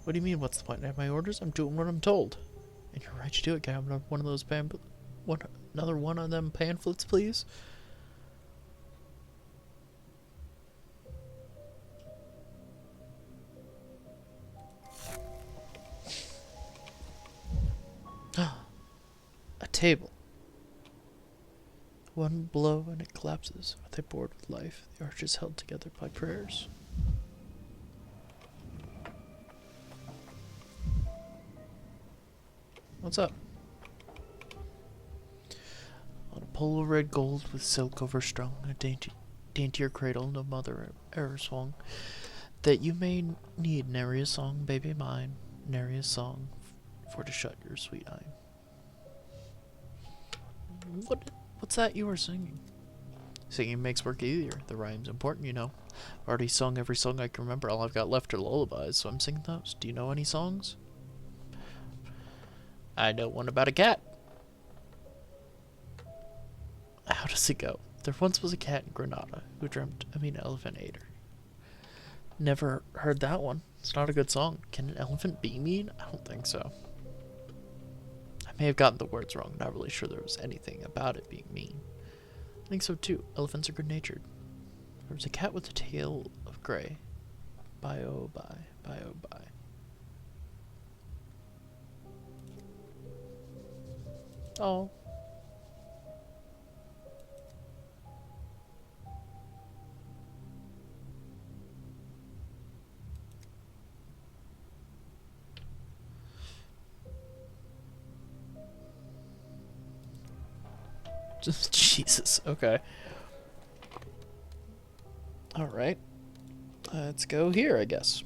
What do you mean, what's the point? I have my orders? I'm doing what I'm told. And you're right, you do it. Can I have one of those another one of them pamphlets, please? A table. One blow and it collapses. Are they bored with life? The arch is held together by prayers. What's up? On a pole of red gold with silk overstrung, a daintier cradle, no mother e'er swung, that you may need nary a song, baby mine, nary a song for to shut your sweet eye. What's that you are singing? Singing makes work easier. The rhyme's important, you know. I've already sung every song I can remember. All I've got left are lullabies, so I'm singing those. Do you know any songs? I know one about a cat. How does it go? There once was a cat in Granada who dreamt of an elephant ate her. Never heard that one. It's not a good song. Can an elephant be mean? I don't think so. I may have gotten the words wrong. Not really sure there was anything about it being mean. I think so too. Elephants are good-natured. There was a cat with a tail of gray. Bye oh bye, bye oh bye. Oh. Jesus, okay. Alright. Let's go here, I guess.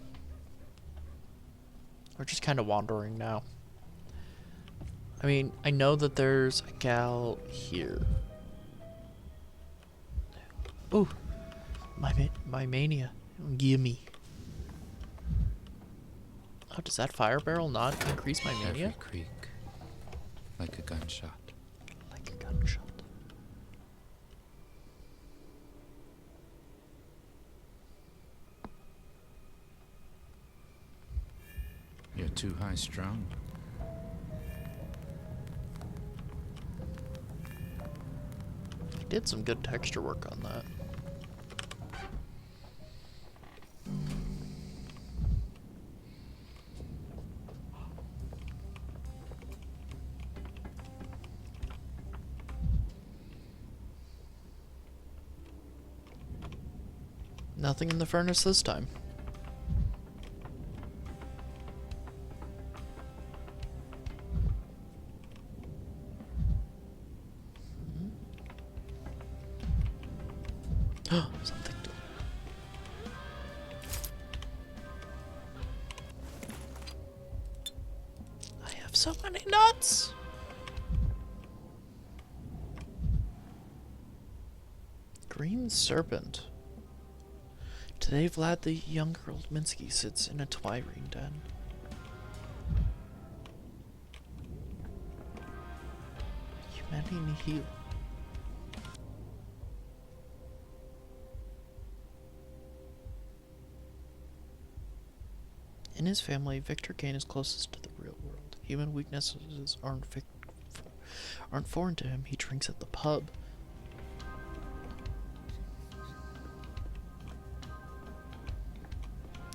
We're just kind of wandering now. I mean, I know that there's a gal here. Ooh, my mania. Gimme. Oh, does that fire barrel not increase my mania? Every creak, like a gunshot. Like a gunshot. You're too high strung. I did some good texture work on that. Nothing in the furnace this time. Something to... I have so many nuts! Green Serpent. Today, Vlad the younger Oldminsky sits in a twirling den. Humanity nihil. In his family, Victor Kane is closest to the real world. Human weaknesses aren't foreign to him. He drinks at the pub.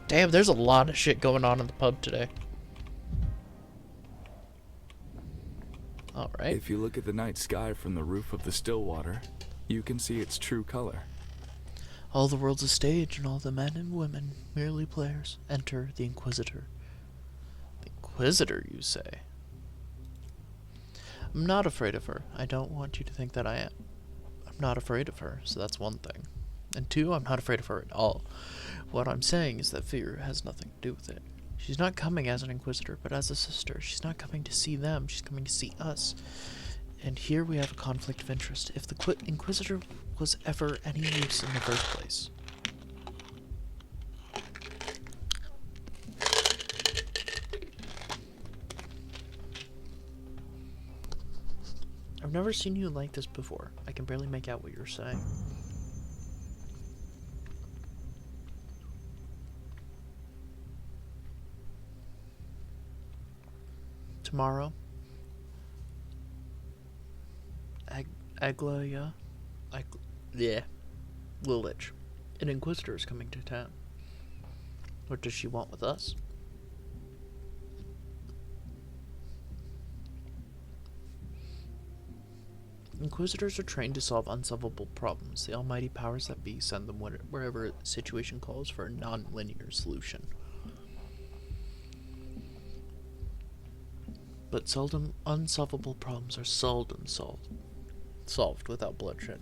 Damn, there's a lot of shit going on in the pub today. Alright. If you look at the night sky from the roof of the Stillwater, you can see its true color. All the world's a stage, and all the men and women merely players. Enter the Inquisitor. The Inquisitor, you say? I'm not afraid of her. I don't want you to think that I am. I'm not afraid of her, so that's one thing. And two, I'm not afraid of her at all. What I'm saying is that fear has nothing to do with it. She's not coming as an Inquisitor, but as a sister. She's not coming to see them, she's coming to see us. And here we have a conflict of interest. If the Inquisitor was ever any use in the first place. I've never seen you like this before. I can barely make out what you're saying. Tomorrow, Lilich, an Inquisitor is coming to town. What does she want with us? Inquisitors are trained to solve unsolvable problems. The almighty powers that be send them wherever a situation calls for a non-linear solution. But unsolvable problems are seldom solved without bloodshed.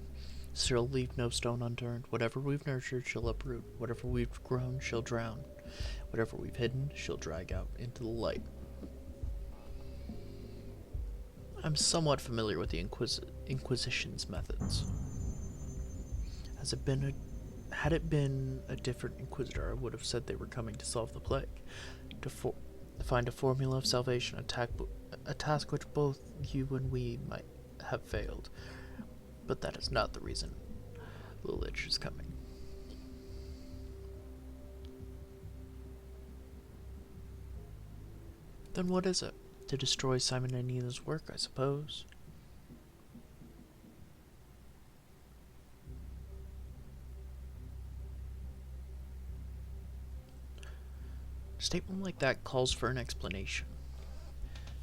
She'll leave no stone unturned. Whatever we've nurtured, she'll uproot. Whatever we've grown, she'll drown. Whatever we've hidden, she'll drag out into the light. I'm somewhat familiar with the Inquisition's methods. Had it been a different Inquisitor, I would have said they were coming to solve the plague, to find a formula of salvation, a task which both you and we might have failed. But that is not the reason Lilich is coming. Then what is it? To destroy Simon and Nina's work, I suppose. A statement like that calls for an explanation.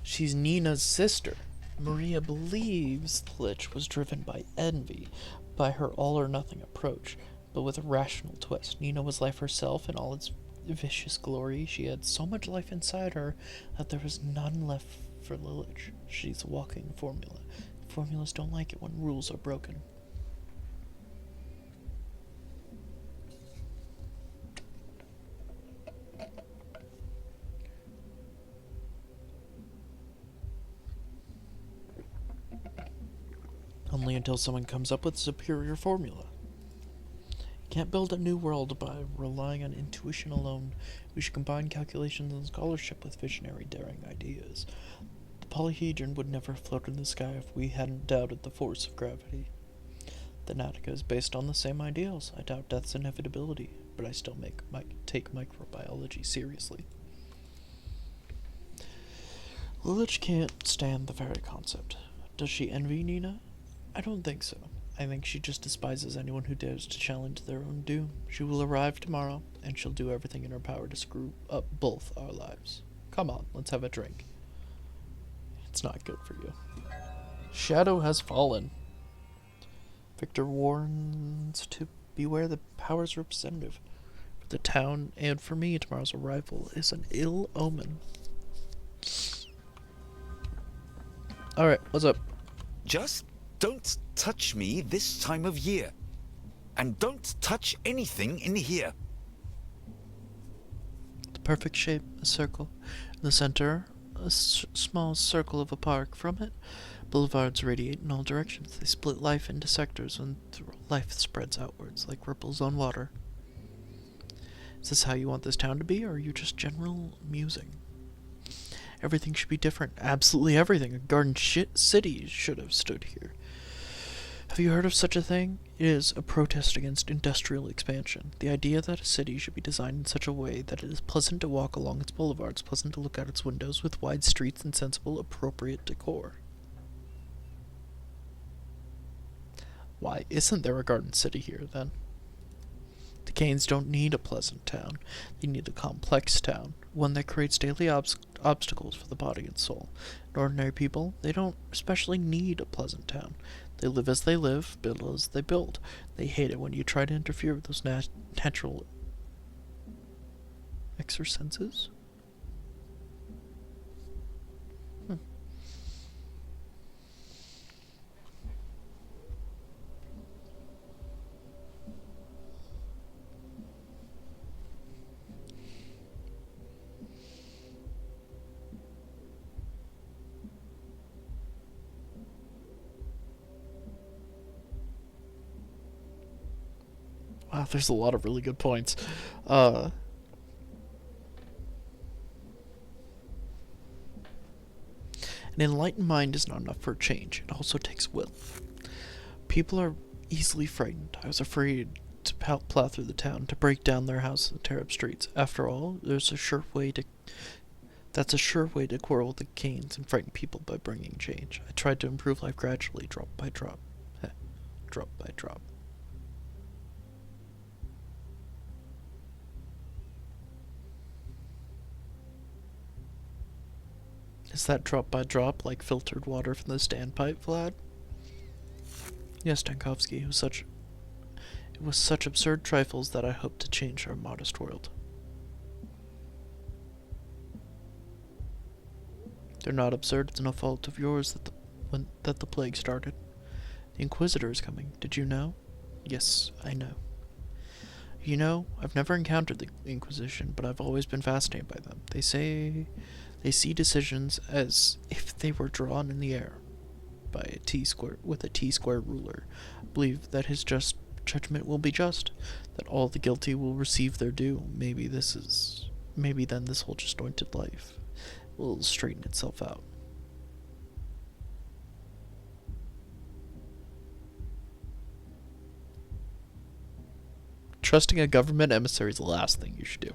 She's Nina's sister. Maria believes Lilich was driven by envy, by her all-or-nothing approach, but with a rational twist. Nina was life herself in all its vicious glory. She had so much life inside her that there was none left for Lilich. She's a walking formula. Formulas don't like it when rules are broken. Only until someone comes up with a superior formula. Can't build a new world by relying on intuition alone. We should combine calculations and scholarship with visionary, daring ideas. The polyhedron would never float in the sky if we hadn't doubted the force of gravity. The Natica is based on the same ideals. I doubt death's inevitability, but I still take microbiology seriously. Lilith can't stand the very concept. Does she envy Nina? I don't think so. I think she just despises anyone who dares to challenge their own doom. She will arrive tomorrow, and she'll do everything in her power to screw up both our lives. Come on, let's have a drink. It's not good for you. Shadow has fallen. Victor warns to beware the power's representative. For the town and for me, tomorrow's arrival is an ill omen. Alright, what's up? Just don't touch me this time of year. And don't touch anything in here. The perfect shape, a circle. In the center, a small circle of a park. From it, boulevards radiate in all directions. They split life into sectors, and life spreads outwards like ripples on water. Is this how you want this town to be, or are you just general musing? Everything should be different. Absolutely everything. A garden city should have stood here. Have you heard of such a thing? It is a protest against industrial expansion. The idea that a city should be designed in such a way that it is pleasant to walk along its boulevards, pleasant to look out its windows, with wide streets and sensible, appropriate decor. Why isn't there a garden city here, then? The Canes don't need a pleasant town. They need a complex town, one that creates daily obstacles for the body and soul. And ordinary people, they don't especially need a pleasant town. They live as they live, build as they build. They hate it when you try to interfere with those natural exercenses. Wow, there's a lot of really good points. An enlightened mind is not enough for change. It also takes will. People are easily frightened. I was afraid to plow through the town, to break down their houses and tear up streets. After all, that's a sure way to quarrel with the Canes and frighten people by bringing change. I tried to improve life gradually, drop by drop. Drop by drop. Is that drop by drop like filtered water from the standpipe, Vlad? Yes, Tankovsky, it was such absurd trifles that I hoped to change our modest world. They're not absurd, it's no fault of yours that the plague started. The Inquisitor is coming, did you know? Yes, I know. You know, I've never encountered the Inquisition, but I've always been fascinated by them. They say they see decisions as if they were drawn in the air by a T-square ruler. I believe that his just judgment will be just, that all the guilty will receive their due. Maybe then this whole disjointed life will straighten itself out. Trusting a government emissary is the last thing you should do.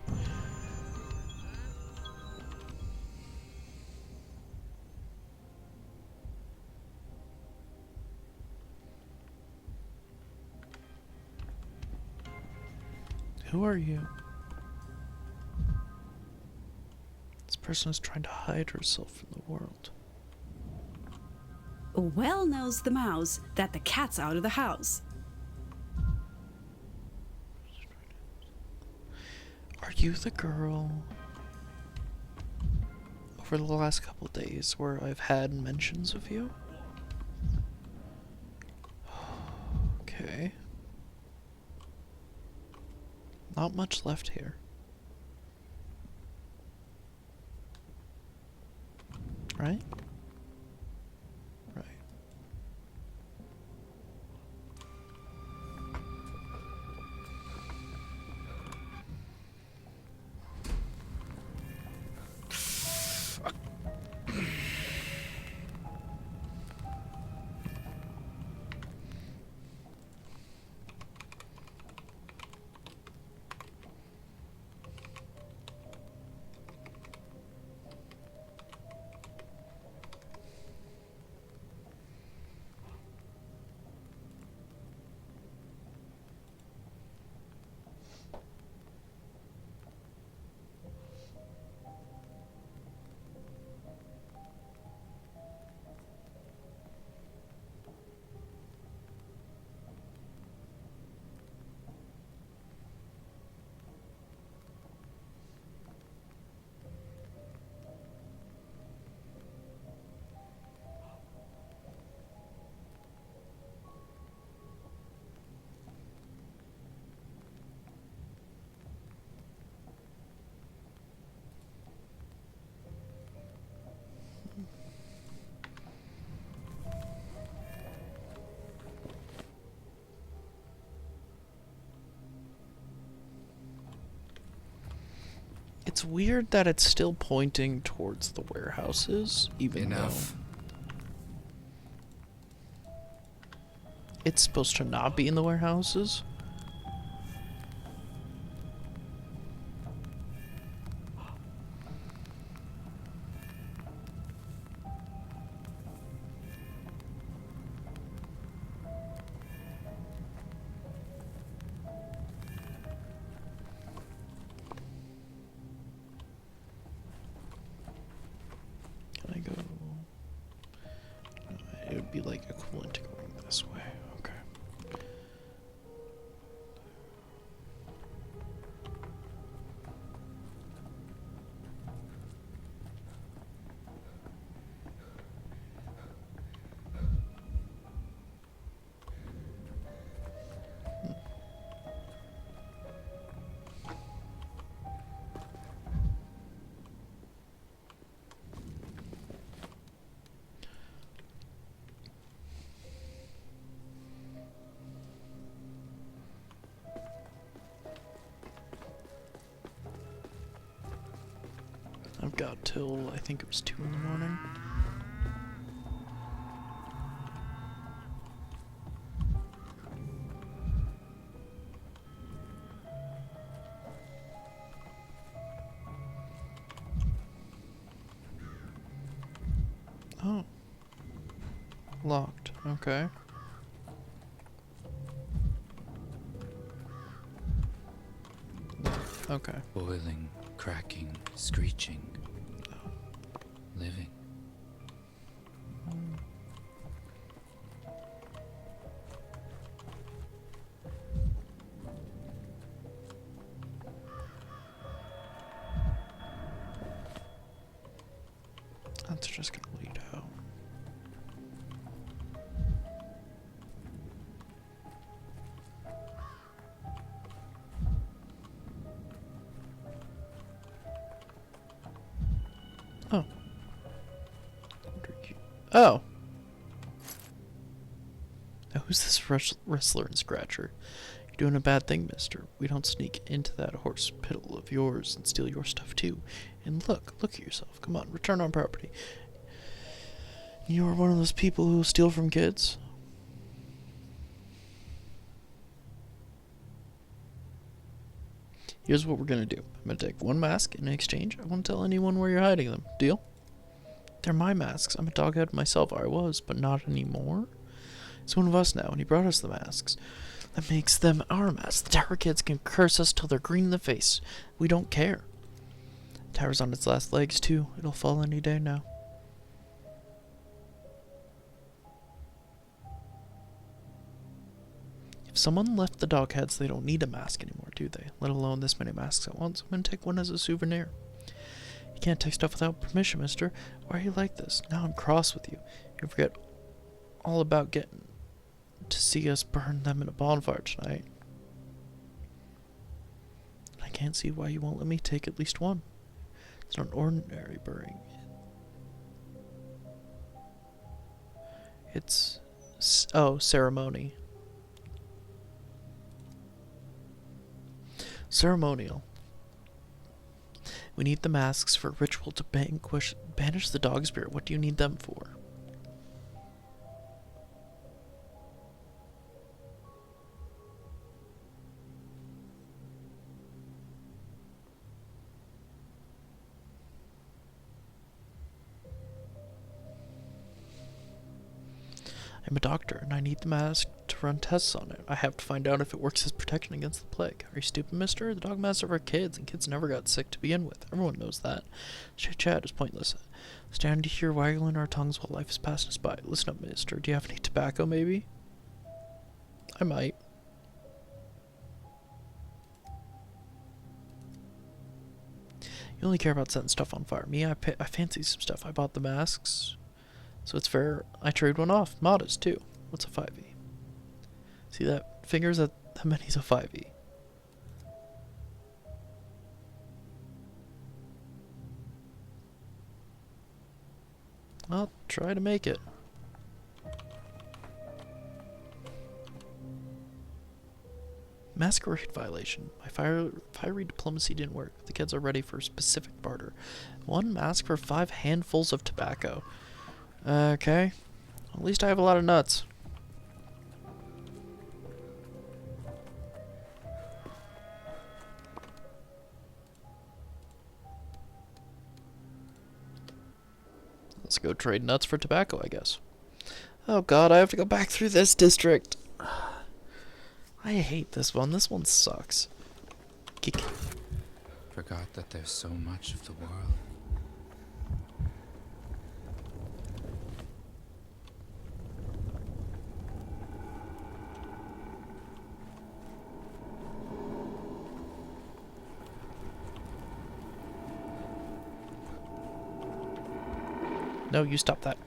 Who are you? This person is trying to hide herself from the world. Well knows the mouse that the cat's out of the house. Are you the girl over the last couple of days where I've had mentions of you? Okay. Not much left here. Right? Right. It's weird that it's still pointing towards the warehouses, even though it's supposed to not be in the warehouses. Can I go? It would be like equivalent to going this way. Okay. I've got till, I think it was 2 in the morning. Oh. Locked. Okay. Okay. Boiling, cracking, screeching. Living. That's just gonna lead out. Oh. Oh. Now who's this wrestler and scratcher? You're doing a bad thing, mister. We don't sneak into that horse piddle of yours and steal your stuff too. And look at yourself. Come on, return our property. You are one of those people who steal from kids? Here's what we're gonna do. I'm gonna take one mask, and in exchange, I won't tell anyone where you're hiding them. Deal? They're my masks. I'm a doghead myself. I was, but not anymore. He's one of us now, and he brought us the masks. That makes them our masks. The tower kids can curse us till they're green in the face. We don't care. The tower's on its last legs, too. It'll fall any day now. If someone left the dogheads, they don't need a mask anymore, do they? Let alone this many masks at once. I'm gonna take one as a souvenir. You can't take stuff without permission, mister. Why are you like this? Now I'm cross with you. You forget all about getting to see us burn them in a bonfire tonight. I can't see why you won't let me take at least one. It's not an ordinary burning. It's... oh, ceremony. Ceremonial. We need the masks for ritual to banish the dog spirit. What do you need them for? I'm a doctor, and I need the mask to run tests on it. I have to find out if it works as protection against the plague. Are you stupid, mister? The dog masks are for kids, and kids never got sick to begin with. Everyone knows that. Chit-chat is pointless. Stand here waggling our tongues while life is passing us by. Listen up, mister. Do you have any tobacco, maybe? I might. You only care about setting stuff on fire. Me, I fancy some stuff. I bought the masks. So it's fair. I trade one off. Modest, too. What's a 5e? See that? Fingers that many's a 5e. I'll try to make it. Masquerade violation. My fiery diplomacy didn't work. The kids are ready for specific barter. 1 mask for 5 handfuls of tobacco. Okay. At least I have a lot of nuts. Let's go trade nuts for tobacco, I guess. Oh god, I have to go back through this district. I hate this one. This one sucks. Kick. Forgot that there's so much of the world. No, you stop that.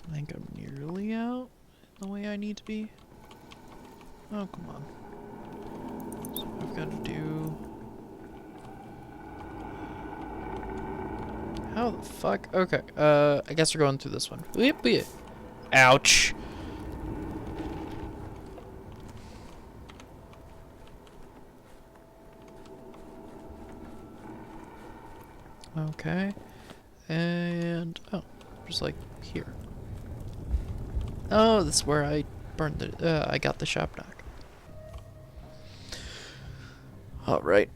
I think I'm nearly out the way I need to be. Oh, come on. So I've got to do... How the fuck? Okay, I guess we're going through this one. Weep. Ouch. Okay. And... oh, just like here. Oh, this is where I burned the, I got the Shabnak. Alright.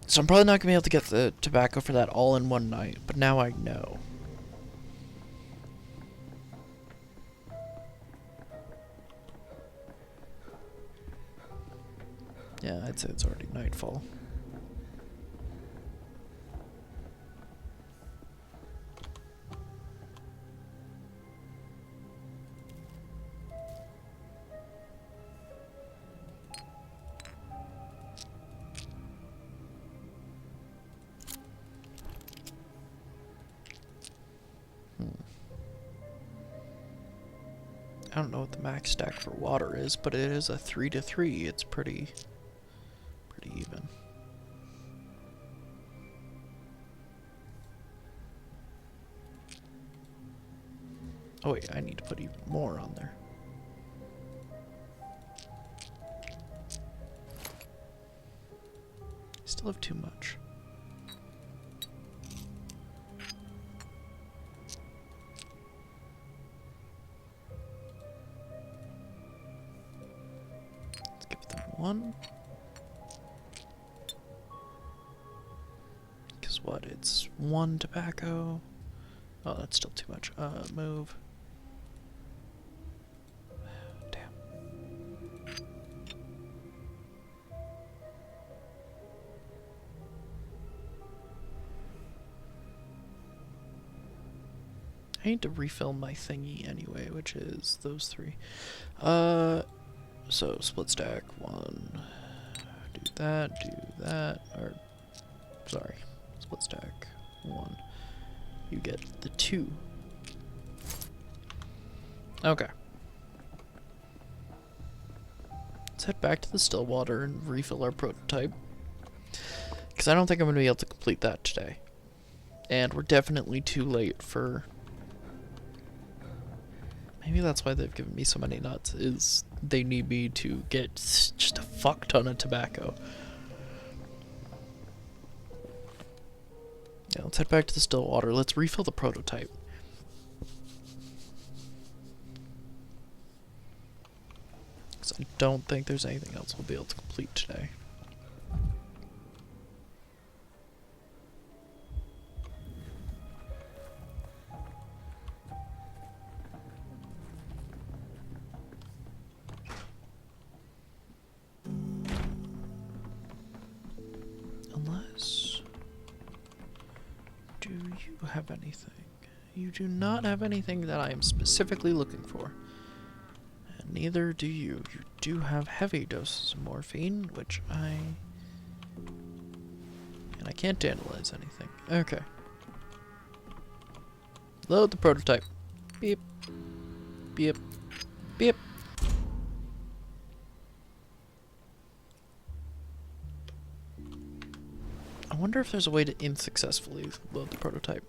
So I'm probably not going to be able to get the tobacco for that all in one night, but now I know. Yeah, I'd say it's already nightfall. I don't know what the max stack for water is, but it is a 3 to 3. It's pretty even. Oh wait, I need to put even more on there. Still have too much. Let's give them 1. Because what? It's 1 tobacco. Oh, that's still too much. Move. I need to refill my thingy anyway, which is those 3. So split stack 1. Do that, or sorry, split stack 1. You get the 2. Okay. Let's head back to the Stillwater and refill our prototype. Because I don't think I'm going to be able to complete that today. And we're definitely too late for... Maybe that's why they've given me so many nuts, is they need me to get just a fuck ton of tobacco. Yeah, let's head back to the Stillwater. Let's refill the prototype. Because I don't think there's anything else we'll be able to complete today. Unless... do you have anything? You do not have anything that I am specifically looking for. And neither do you. You do have heavy doses of morphine, which I And I can't analyze anything. Okay. Load the prototype. Beep. Beep. Beep. I wonder if there's a way to unsuccessfully load the prototype.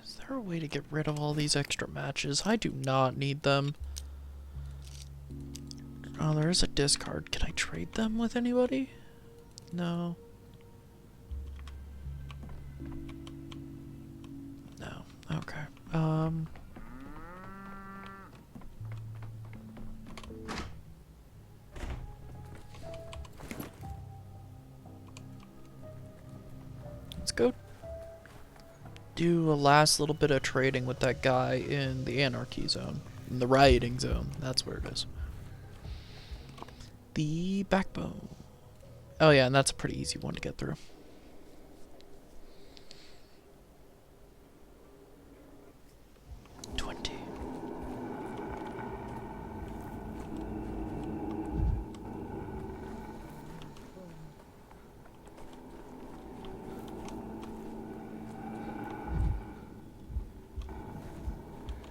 Is there a way to get rid of all these extra matches? I do not need them. Oh, there is a discard. Can I trade them with anybody? No. No. Okay. Let's go do a last little bit of trading with that guy in the anarchy zone. In the rioting zone. That's where it is. The backbone. Oh yeah, and that's a pretty easy one to get through.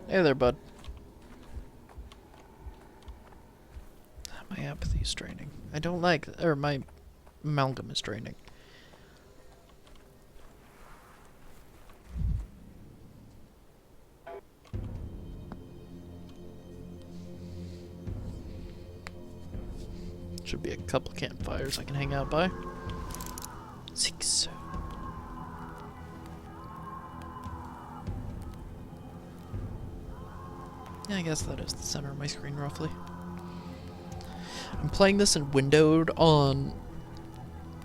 Hey there, bud. My apathy is draining. I don't like, or my amalgam is draining. Should be a couple campfires I can hang out by. 6. Yeah, I guess that is the center of my screen, roughly. I'm playing this in windowed on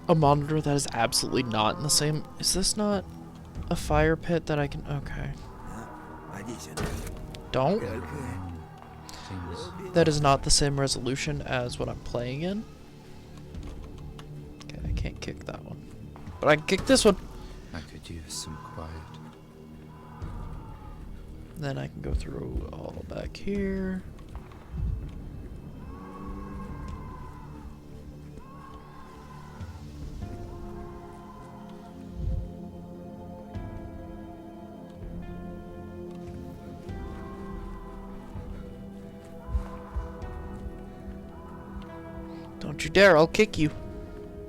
a monitor that is absolutely not in the same... Is this not a fire pit that I can... Okay. Don't? That is not the same resolution as what I'm playing in. Okay, I can't kick that one. But I can kick this one! I could use some quiet. Then I can go through all back here. Don't you dare, I'll kick you.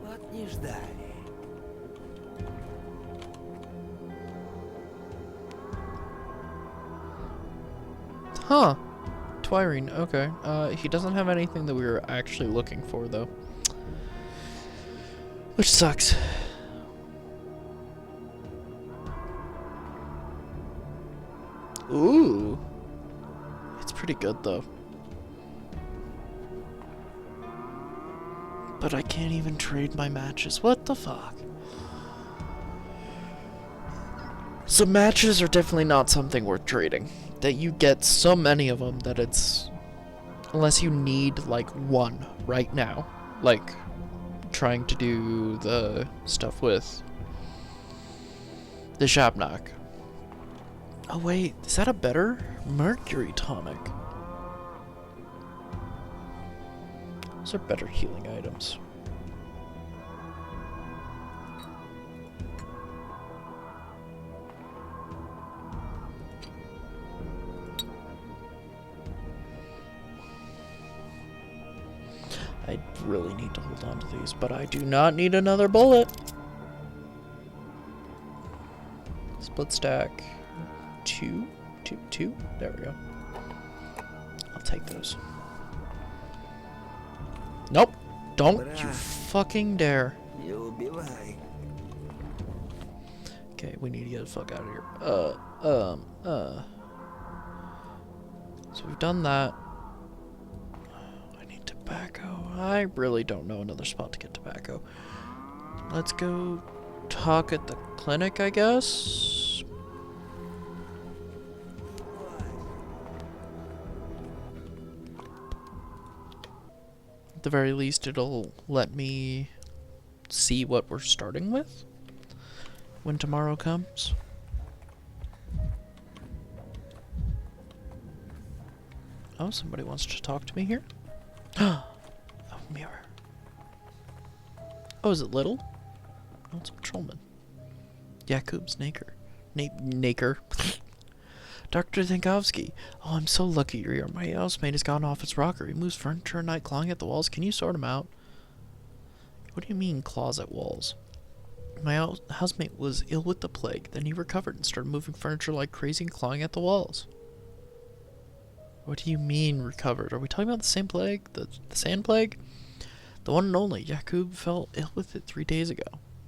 What is that? Huh. Twirine, okay. He doesn't have anything that we were actually looking for, though. Which sucks. Ooh. It's pretty good, though. But I can't even trade my matches. What the fuck? So matches are definitely not something worth trading. That you get so many of them that it's... Unless you need, like, one right now. Like, trying to do the stuff with the Shabnak. Oh wait, is that a better Mercury tonic? Those are better healing items. I really need to hold on to these, but I do not need another bullet. Split stack. 2. There we go. I'll take those. Nope. Don't you fucking dare. You'll be right. Okay, we need to get the fuck out of here. So we've done that. I need tobacco. I really don't know another spot to get tobacco. Let's go talk at the clinic, I guess. At the very least, it'll let me see what we're starting with when tomorrow comes. Oh, somebody wants to talk to me here? mirror. Oh, is it little? Oh, it's a patrolman. Jakub's Naker. Naker. Dr. Zankovsky. Oh, I'm so lucky you're here. My housemate has gone off his rocker. He moves furniture at night, clawing at the walls. Can you sort him out? What do you mean, closet walls? My housemate was ill with the plague. Then he recovered and started moving furniture like crazy and clawing at the walls. What do you mean, recovered? Are we talking about the same plague? The sand plague? The one and only. Jakub fell ill with it 3 days ago.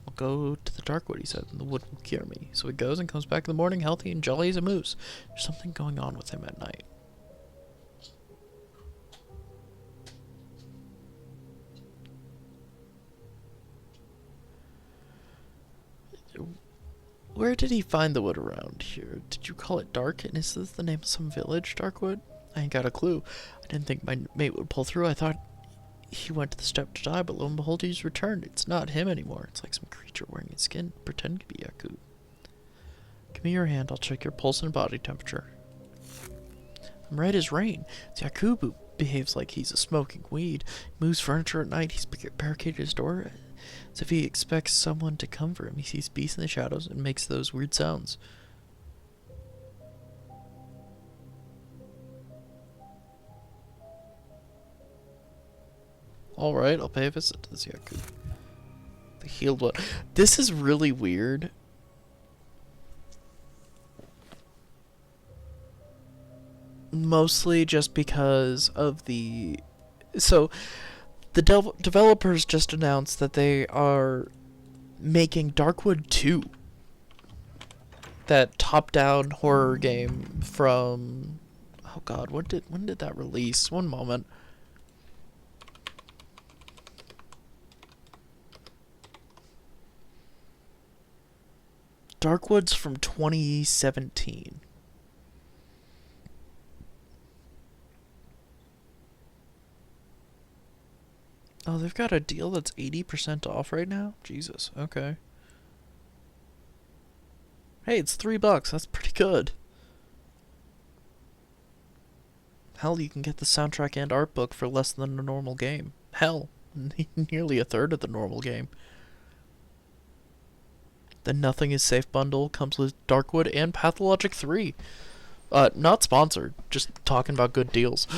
I'll go to the Darkwood, he said, and the wood will cure me. So he goes and comes back in the morning healthy and jolly as a moose. There's something going on with him at night. Where did he find the wood around here? Did you call it dark? And is this the name of some village, Darkwood? I ain't got a clue. I didn't think my mate would pull through. I thought he went to the step to die, but lo and behold, he's returned. It's not him anymore. It's like some creature wearing his skin. Pretend to be Jakub. Give me your hand. I'll check your pulse and body temperature. I'm red as rain. It's Jakub who behaves like he's a smoking weed. He moves furniture at night. He's barricaded his door as if he expects someone to come for him. He sees beasts in the shadows and makes those weird sounds. Alright, I'll pay a visit to this Jakub. The healed one. This is really weird. Mostly just because of the... So, the developers just announced that they are making Darkwood 2. That top-down horror game from... Oh god, when did that release? One moment. Darkwood's from 2017. Oh, they've got a deal that's 80% off right now? Jesus, okay. Hey, it's $3. That's pretty good. Hell, you can get the soundtrack and art book for less than a normal game. Hell, nearly a third of the normal game. The Nothing is Safe bundle comes with Darkwood and Pathologic 3. Not sponsored, just talking about good deals.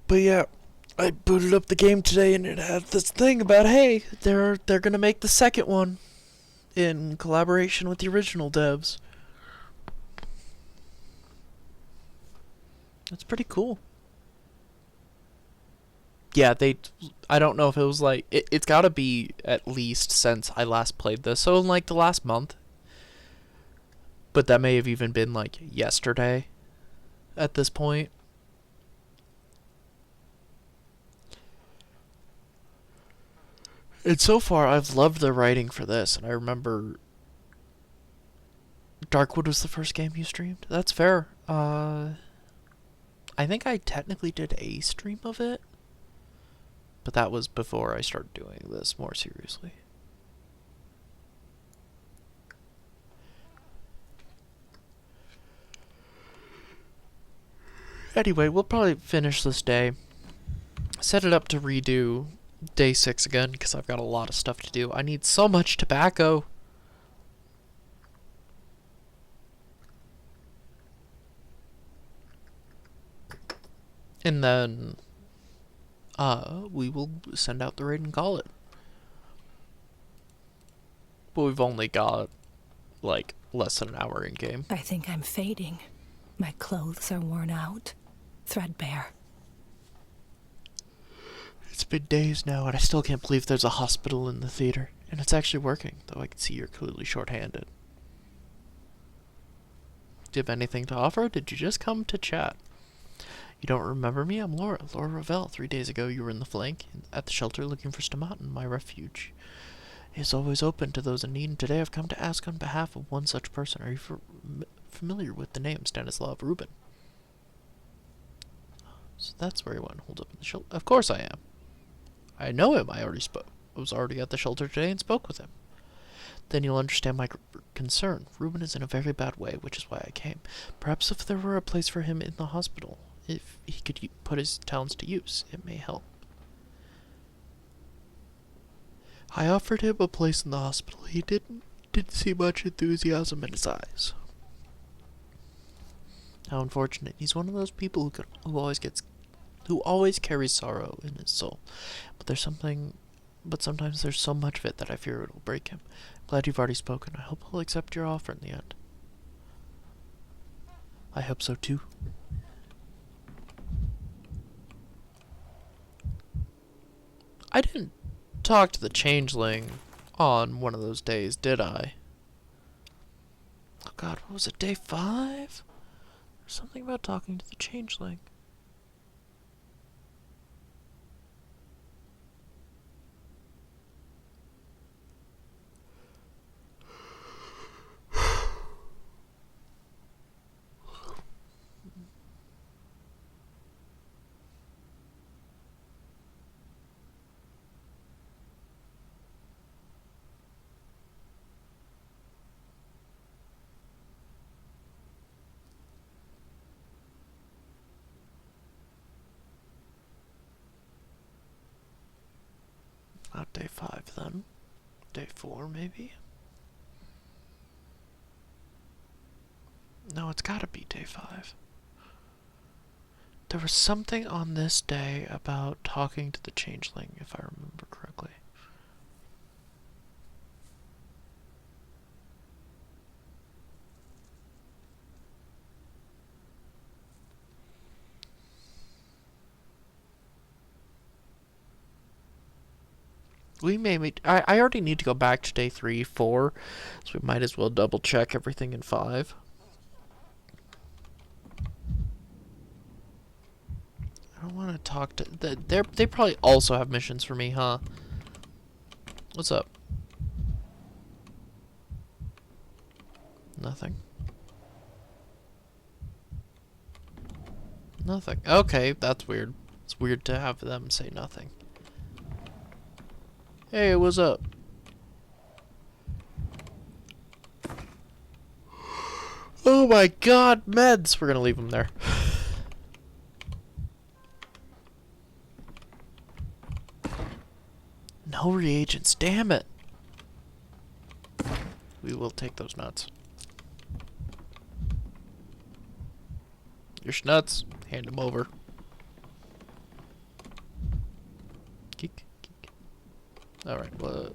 But yeah, I booted up the game today and it had this thing about, hey, they're gonna make the second one in collaboration with the original devs. That's pretty cool. Yeah, I don't know if it was like, it's gotta be at least since I last played this, so in like the last month. But that may have even been like yesterday at this point. And so far, I've loved the writing for this, and I remember Darkwood was the first game you streamed. That's fair. I think I technically did a stream of it, but that was before I started doing this more seriously. Anyway, we'll probably finish this day. Set it up to redo day 6 again, because I've got a lot of stuff to do. I need so much tobacco. And then, we will send out the raid and call it. But we've only got, like, less than an hour in game. I think I'm fading. My clothes are worn out, threadbare. It's been days now, and I still can't believe there's a hospital in the theater. And it's actually working, though I can see you're clearly short-handed. Do you have anything to offer, or did you just come to chat? You don't remember me? I'm Laura Ravel. 3 days ago, you were in the flank, at the shelter looking for Stomatin, my refuge. It is always open to those in need, and today I've come to ask on behalf of one such person. Are you familiar with the name Stanislav Rubin? So that's where he went, holed up in the shelter. Of course I am. I know him. I was already at the shelter today and spoke with him. Then you'll understand my concern. Ruben is in a very bad way, which is why I came. Perhaps if there were a place for him in the hospital, if he could put his talents to use, it may help. I offered him a place in the hospital. He didn't see much enthusiasm in his eyes. How unfortunate. He's one of those people who always carries sorrow in his soul. But sometimes there's so much of it that I fear it will break him. Glad you've already spoken. I hope he'll accept your offer in the end. I hope so too. I didn't talk to the changeling on one of those days, did I? Oh god, what was it, day 5? There's something about talking to the changeling. Not day 5 then. Day 4 maybe? No, it's gotta be day 5. There was something on this day about talking to the changeling, if I remember correctly. We may meet. I already need to go back to day 3, 4, so we might as well double check everything in 5. I don't want to talk to. They probably also have missions for me, huh? What's up? Nothing. Nothing. Okay, that's weird. It's weird to have them say nothing. Hey, what's up? Oh my god, meds! We're gonna leave them there. No reagents, damn it! We will take those nuts. Your schnuts, hand them over. Geek. Alright,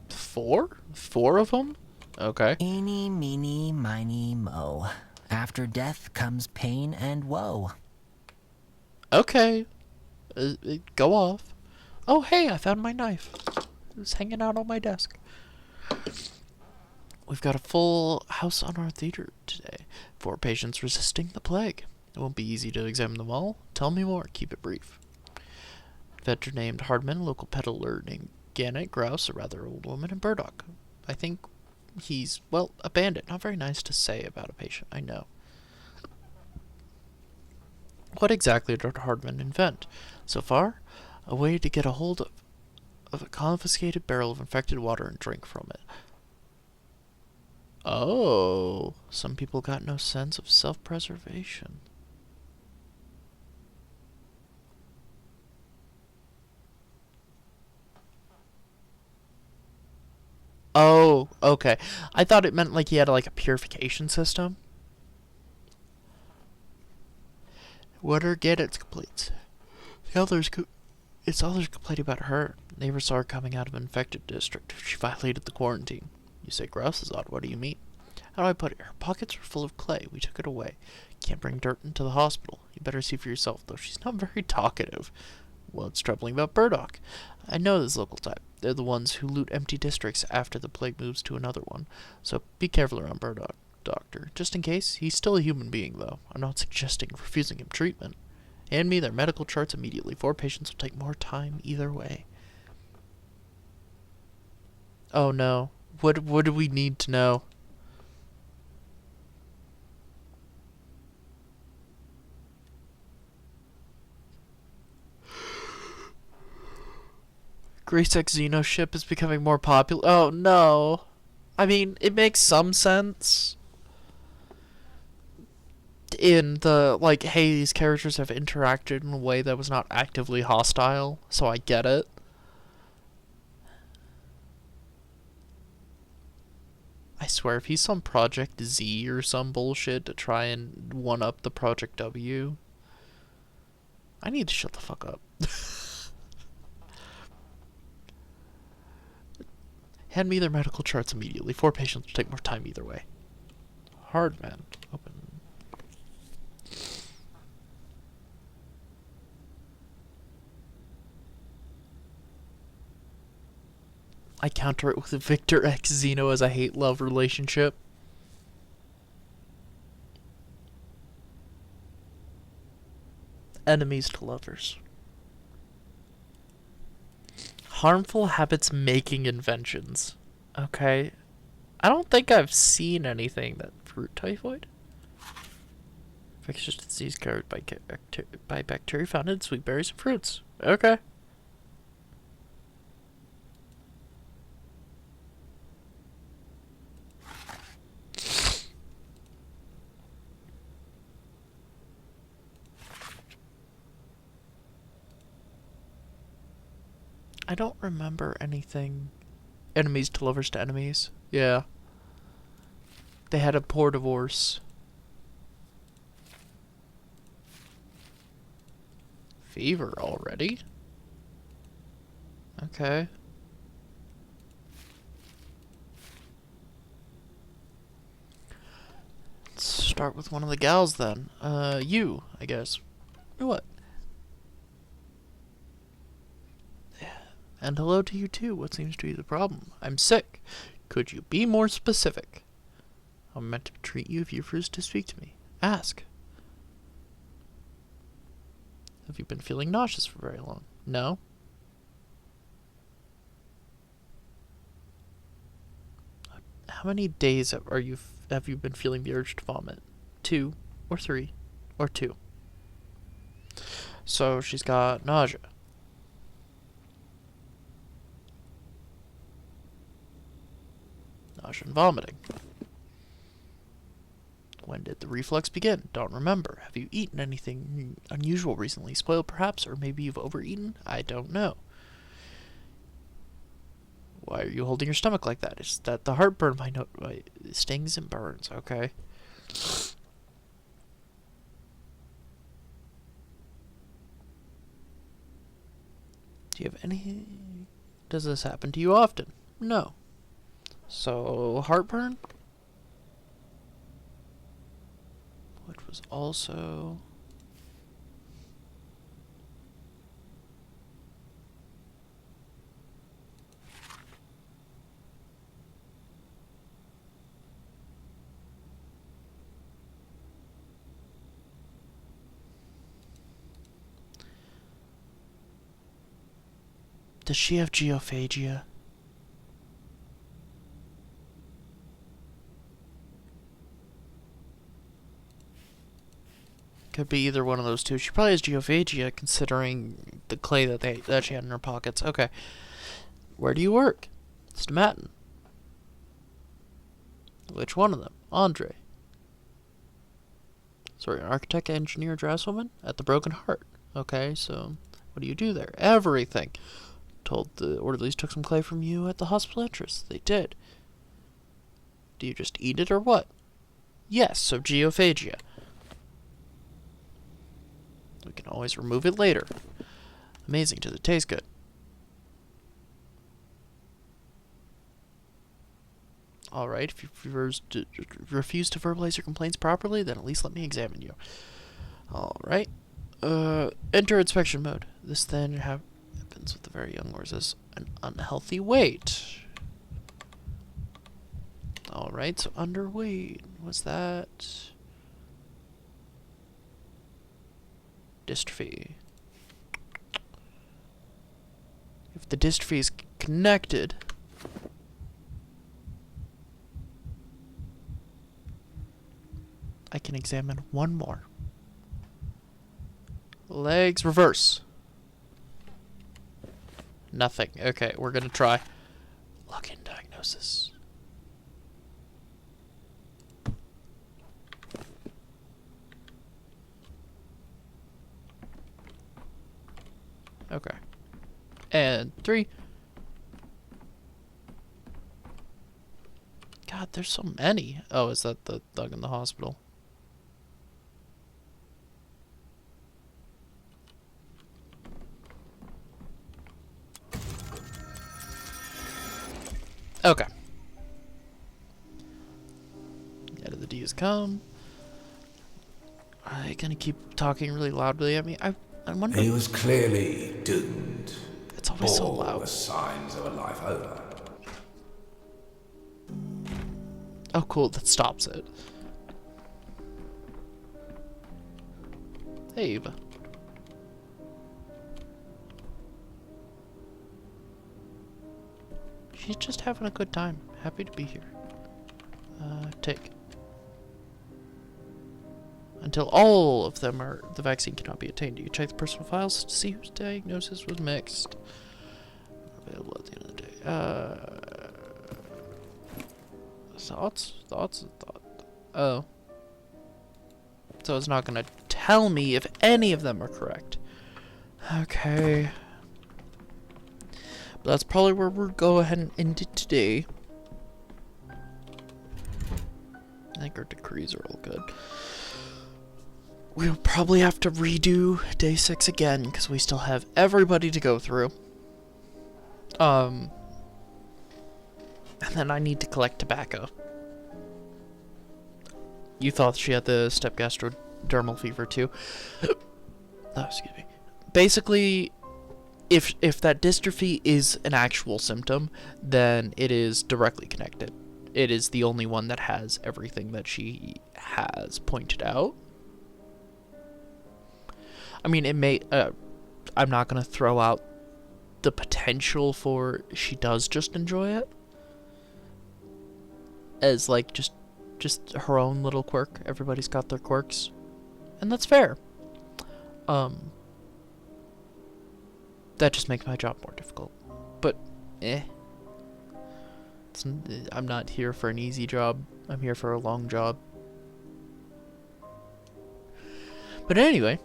4? 4 of them? Okay. Eeny, meeny, miny, mo. After death comes pain and woe. Okay. Go off. Oh, hey, I found my knife. It was hanging out on my desk. We've got a full house on our theater today. 4 patients resisting the plague. It won't be easy to examine them all. Tell me more. Keep it brief. Veteran named Hardman, local peddler named Gannett, Grouse, a rather old woman, and Burdock. I think he's, well, a bandit. Not very nice to say about a patient, I know. What exactly did Hardman invent? So far, a way to get a hold of a confiscated barrel of infected water and drink from it. Oh, some people got no sense of self-preservation. Oh, okay. I thought it meant like he had like a purification system. What are Gannett's complaints? It's others complaint about her. Neighbors saw her coming out of an infected district. She violated the quarantine. You say Grouse is odd. What do you mean? How do I put it? Her pockets were full of clay. We took it away. Can't bring dirt into the hospital. You better see for yourself, though. She's not very talkative. What's troubling about Burdock? I know this local type. They're the ones who loot empty districts after the plague moves to another one. So be careful around Burdock, Doctor. Just in case, he's still a human being, though. I'm not suggesting refusing him treatment. Hand me their medical charts immediately. 4 patients will take more time either way. Oh no. What do we need to know? Great X Xeno ship is becoming more popular. Oh no. I mean, it makes some sense. In the, like, hey, these characters have interacted in a way that was not actively hostile, so I get it. I swear, if he's some Project Z or some bullshit to try and one-up the Project W, I need to shut the fuck up. Hand me their medical charts immediately. 4 patients will take more time either way. Hard man. Open. I counter it with a Victor X Xeno as a hate-love relationship. Enemies to lovers. Harmful habits making inventions. Okay. I don't think I've seen anything that... Fruit typhoid? Infectious disease carried by bacteria found in sweet berries and fruits. Okay. I don't remember anything. Enemies to lovers to enemies. Yeah. They had a poor divorce. Fever already? Okay. Let's start with one of the gals then. You, I guess. What? And hello to you too. What seems to be the problem? I'm sick. Could you be more specific? I'm meant to treat you if you refuse to speak to me. Ask. Have you been feeling nauseous for very long? No? How many days have you been feeling the urge to vomit? 2 or 3 or 2. So she's got nausea. Nausea and vomiting. When did the reflux begin? Don't remember. Have you eaten anything unusual recently? Spoiled perhaps? Or maybe you've overeaten? I don't know. Why are you holding your stomach like that? Is that the heartburn? My stings and burns. Okay. Do you have any... Does this happen to you often? No. So, heartburn? Which was also... Does she have geophagia? Could be either one of those two. She probably has geophagia, considering the clay that she had in her pockets. Okay. Where do you work? Stomatin. Which one of them? Andre. Sorry, an architect, engineer, draftswoman? At the Broken Heart. Okay, so what do you do there? Everything. Told the orderlies took some clay from you at the hospital entrance. They did. Do you just eat it or what? Yes, so geophagia. We can always remove it later. Amazing, does it taste good? Alright, if you refuse to verbalize your complaints properly, then at least let me examine you. Alright. Enter inspection mode. This then happens with the very young or is an unhealthy weight. Alright, so underweight. What's that? Dystrophy. If the dystrophy is connected, I can examine one more. Legs reverse. Nothing. Okay, we're gonna try. Log in diagnosis. Okay. And 3. God, there's so many. Oh, is that the thug in the hospital? Okay. Out of the D has come. Are they gonna keep talking really loudly at me? I'm wondering. He was clearly doomed. It's always so All loud. the signs of a life over. Oh, cool. That stops it. Hey, Eva. She's just having a good time. Happy to be here. Take. Until all of them are, the vaccine cannot be obtained. You check the personal files to see whose diagnosis was mixed. Available at the end of the day. Thoughts? Oh. So it's not gonna tell me if any of them are correct. Okay. But that's probably where we'll go ahead and end it today. I think our decrees are all good. We'll probably have to redo day 6 again, because we still have everybody to go through. And then I need to collect tobacco. You thought she had the step gastrodermal fever too. Oh, excuse me. Basically, if that dystrophy is an actual symptom, then it is directly connected. It is the only one that has everything that she has pointed out. I mean, it may... I'm not going to throw out the potential for she does just enjoy it. As, like, just her own little quirk. Everybody's got their quirks. And that's fair. That just makes my job more difficult. But, I'm not here for an easy job. I'm here for a long job. But anyway,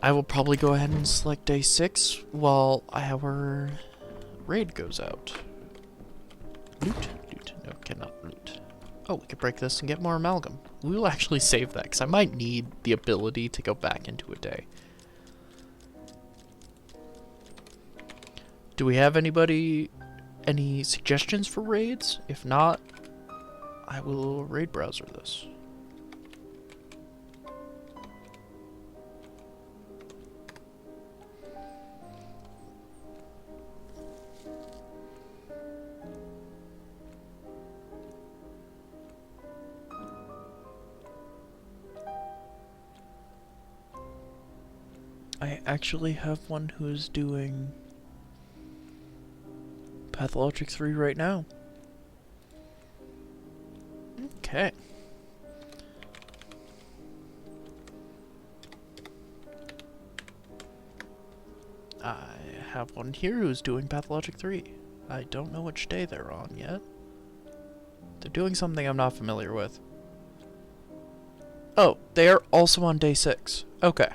I will probably go ahead and select day 6 while our raid goes out. Loot. No, cannot loot. Oh, we could break this and get more amalgam. We will actually save that, because I might need the ability to go back into a day. Do we have any suggestions for raids? If not, I will raid browser this. I actually have one who is doing Pathologic 3 right now. Okay. I have one here who's doing Pathologic 3. I don't know which day they're on yet. They're doing something I'm not familiar with. Oh, they are also on day 6. Okay.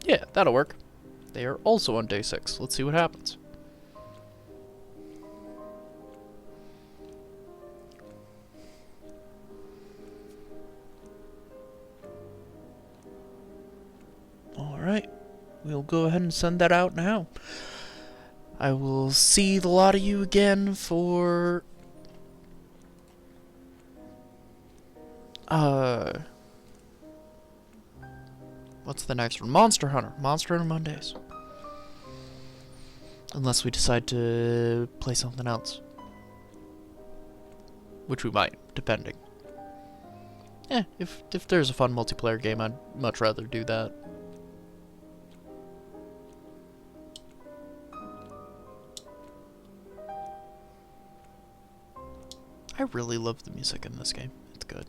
Yeah, that'll work. They are also on day 6. Let's see what happens. Alright. We'll go ahead and send that out now. I will see the lot of you again for... What's the next one? Monster Hunter. Monster Hunter Mondays. Unless we decide to play something else. Which we might, depending. If there's a fun multiplayer game, I'd much rather do that. I really love the music in this game. It's good.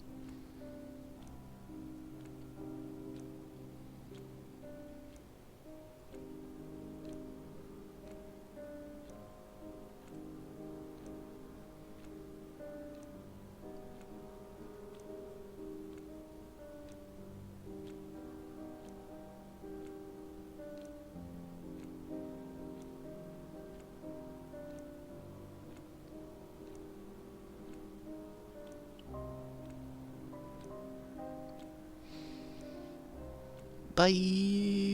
Bye.